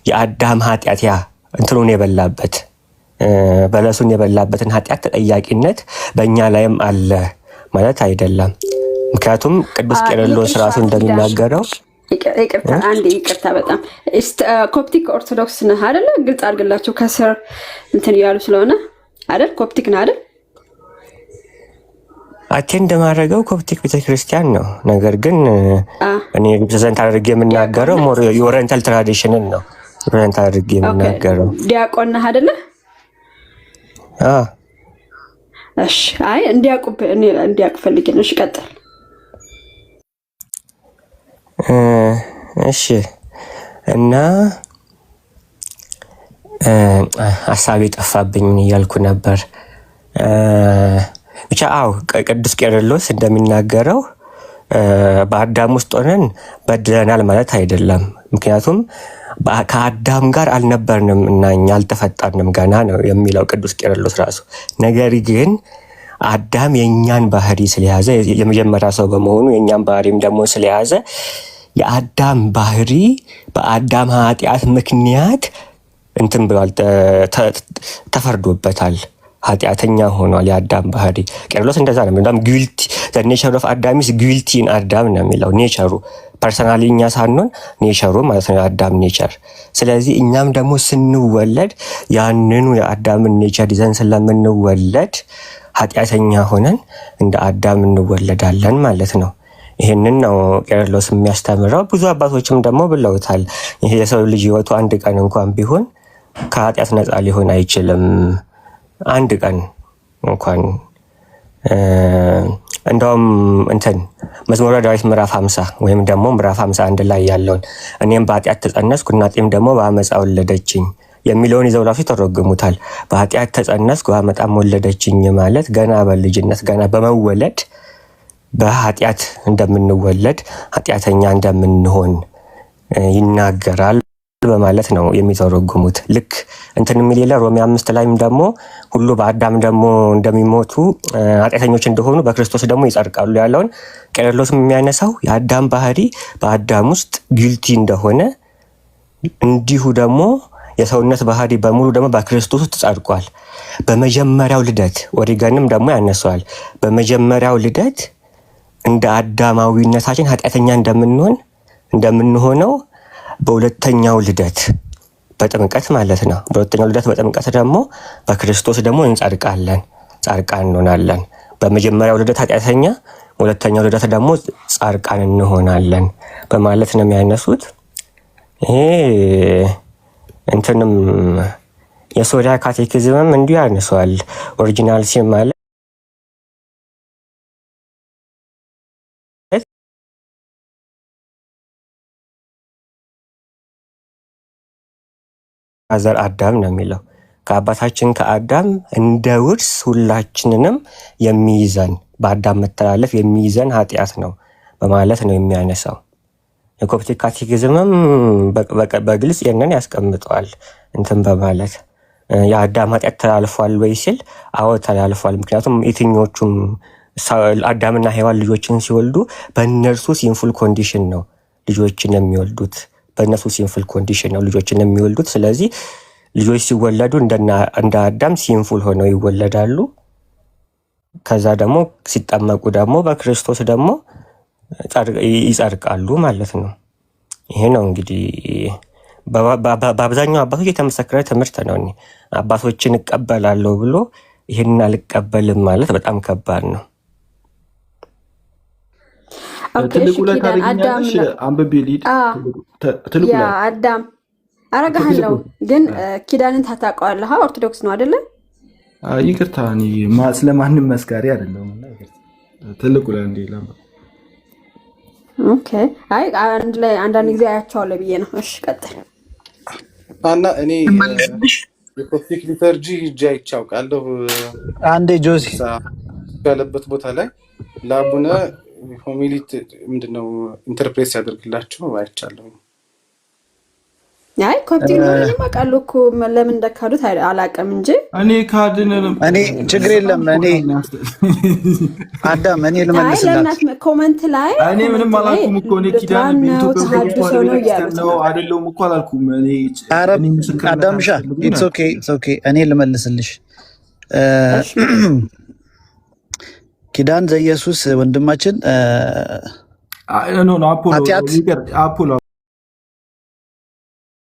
የአዳም ኃጢአት ያ እንትኑን የበላበት በለሱን የበላበትን ኃጢአት ተጠያቂነት በእኛ ላይም አለ ማለት አይደለም። ምክንያቱም ቅዱስ ቄርሎስ ራሱ እንደሚናገረው ይቅርታ በጣም ኮፕቲክ ኦርቶዶክስ ነህ አይደለ? ግልጽ አድርግላቸው ከስር እንትን እያሉ ስለሆነ አይደል? ኮፕቲክ ነህ አይደል? አቴንድ ማድረገው ኮፕቲክ ቤተክርስቲያን ነው። ነገር ግን እኔ ሪፕሬዘንት አድርጌ የምናገረው ሞር የኦሪየንታል ትራዲሽንን ነው ሪፕሬዘንት አድርጌ የምናገረው። ዲያቆን ነህ አይደለ? እሺ። አይ እንዲያውቁ ፈልጌ ነው። እሺ ቀጥል። እሺ እና ሀሳቤ ጠፋብኝ እያልኩ ነበር። ብቻ ቅዱስ ቄርሎስ እንደሚናገረው በአዳም ውስጥ ሆነን በድለናል ማለት አይደለም። ምክንያቱም ከአዳም ጋር አልነበርንም እና እኛ አልተፈጠርንም ገና ነው የሚለው ቅዱስ ቄርሎስ ራሱ። ነገር ግን አዳም የእኛን ባህሪ ስለያዘ የመጀመሪያ ሰው በመሆኑ የእኛን ባህሪም ደግሞ ስለያዘ የአዳም ባህሪ በአዳም ኃጢአት ምክንያት እንትን ብሏል፣ ተፈርዶበታል፣ ኃጢአተኛ ሆኗል የአዳም ባህሪ። ቄርሎስ እንደዛ ነው የሚለው። ጊልቲ ዘ ኔቸር ኦፍ አዳም ኢዝ ጊልቲ ኢን አዳም ነው የሚለው። ኔቸሩ ፐርሰናሊ እኛ ሳንሆን ኔቸሩ ማለት ነው የአዳም ኔቸር። ስለዚህ እኛም ደግሞ ስንወለድ ያንኑ የአዳምን ኔቸር ይዘን ስለምንወለድ ኃጢአተኛ ሆነን እንደ አዳም እንወለዳለን ማለት ነው። ይህንን ነው ቄርሎስ የሚያስተምረው። ብዙ አባቶችም ደግሞ ብለውታል። ይሄ የሰው ልጅ ህይወቱ አንድ ቀን እንኳን ቢሆን ከኃጢአት ነፃ ሊሆን አይችልም። አንድ ቀን እንኳን እንደውም መዝሙረ ዳዊት ምዕራፍ 50 ወይም ደግሞ ምዕራፍ 51 ላይ ያለውን እኔም በኃጢአት ተጸነስኩ እናቴም ደግሞ በአመፃ ወለደችኝ የሚለውን ይዘው ራሱ ይተረጉሙታል። በኃጢአት ተጸነስኩ በአመፃም ወለደችኝ ማለት ገና በልጅነት ገና በመወለድ በኃጢአት እንደምንወለድ ኃጢአተኛ እንደምንሆን ይናገራል በማለት ነው የሚተረጉሙት። ልክ የሚል ሮሜ 5 ላይም ደግሞ ሁሉ በአዳም ደግሞ እንደሚሞቱ ኃጢአተኞች እንደሆኑ በክርስቶስ ደግሞ ይጸድቃሉ ያለውን ቄርሎስም የሚያነሳው የአዳም ባህሪ በአዳም ውስጥ ጊልቲ እንደሆነ እንዲሁ ደግሞ የሰውነት ባህሪ በሙሉ ደግሞ በክርስቶስ ውስጥ ጸድቋል። በመጀመሪያው ልደት ኦሪገንም ደግሞ ያነሷል። በመጀመሪያው ልደት እንደ አዳማዊነታችን ኃጢአተኛ እንደምንሆነው በሁለተኛው ልደት በጥምቀት ማለት ነው። በሁለተኛው ልደት በጥምቀት ደግሞ በክርስቶስ ደግሞ እንጸድቃለን፣ ጻድቃን እንሆናለን። በመጀመሪያው ልደት ኃጢአተኛ፣ ሁለተኛው ልደት ደግሞ ጻድቃን እንሆናለን በማለት ነው የሚያነሱት። ይሄ እንትንም የሶሪያ ካቴኪዝምም እንዲሁ ያነሷል። ኦሪጂናል ሲን ማለት ዘር አዳም ነው የሚለው ከአባታችን ከአዳም እንደ ውርስ ሁላችንንም የሚይዘን በአዳም መተላለፍ የሚይዘን ኃጢአት ነው በማለት ነው የሚያነሳው። የኮፕቲክ ካቴኪዝምም በግልጽ ይህንን ያስቀምጠዋል። እንትን በማለት የአዳም ኃጢአት ተላልፏል ወይ ሲል አዎ ተላልፏል። ምክንያቱም የትኞቹም አዳምና ሔዋን ልጆችን ሲወልዱ በእነርሱ ሲንፉል ኮንዲሽን ነው ልጆችን የሚወልዱት። በእነሱ ሲንፉል ኮንዲሽን ነው ልጆችን የሚወልዱት። ስለዚህ ልጆች ሲወለዱ እንደ አዳም ሲንፉል ሆነው ይወለዳሉ። ከዛ ደግሞ ሲጠመቁ ደግሞ በክርስቶስ ደግሞ ይጸድቃሉ ማለት ነው። ይሄ ነው እንግዲህ በአብዛኛው አባቶች የተመሰከረ ትምህርት ነው። አባቶችን እቀበላለሁ ብሎ ይህን አልቀበልም ማለት በጣም ከባድ ነው። ትልቁ ላይ ታደርጊኛለሽ አንብቤ ልሂድ። ትልቁ ላይ አዳም አረጋለሁ ግን ኪዳንን ታውቀዋለህ? ኦርቶዶክስ ነው አይደለ? ይቅርታ እኔ ስለማንም መስካሪ አይደለሁም። ትልቁ ላይ እንዴ ላም ኦኬ። አይ አንዳንድ ጊዜ አያቸዋለሁ ብዬ ነው። እሺ ቀጥል። እና እኔ የኮፕቲክ ሊተርጂ ሂጄ አይቼ አውቃለሁ። አንዴ ጆሲ ያለበት ቦታ ላይ ለአቡነ ሆሚሊት ምንድነው ኢንተርፕሬት ያደርግላቸው አይቻለሁ። አይ ኮፕቲክ ነው አውቃለሁ እኮ ለምን እንደካዱት አላውቅም እንጂ እኔ ካድንንም እኔ ችግር የለም። እኔ አዳም እኔ ልመልስላት ኮመንት ላይ እኔ ምንም አላልኩም እኮ እኔ ኪዳን በኢትዮጵያ ነው አይደለም እኮ አላልኩም። እኔ አዳምሻ ኢትስ ኦኬ እኔ ልመልስልሽ። ኪዳን ዘኢየሱስ ወንድማችን አፖሎ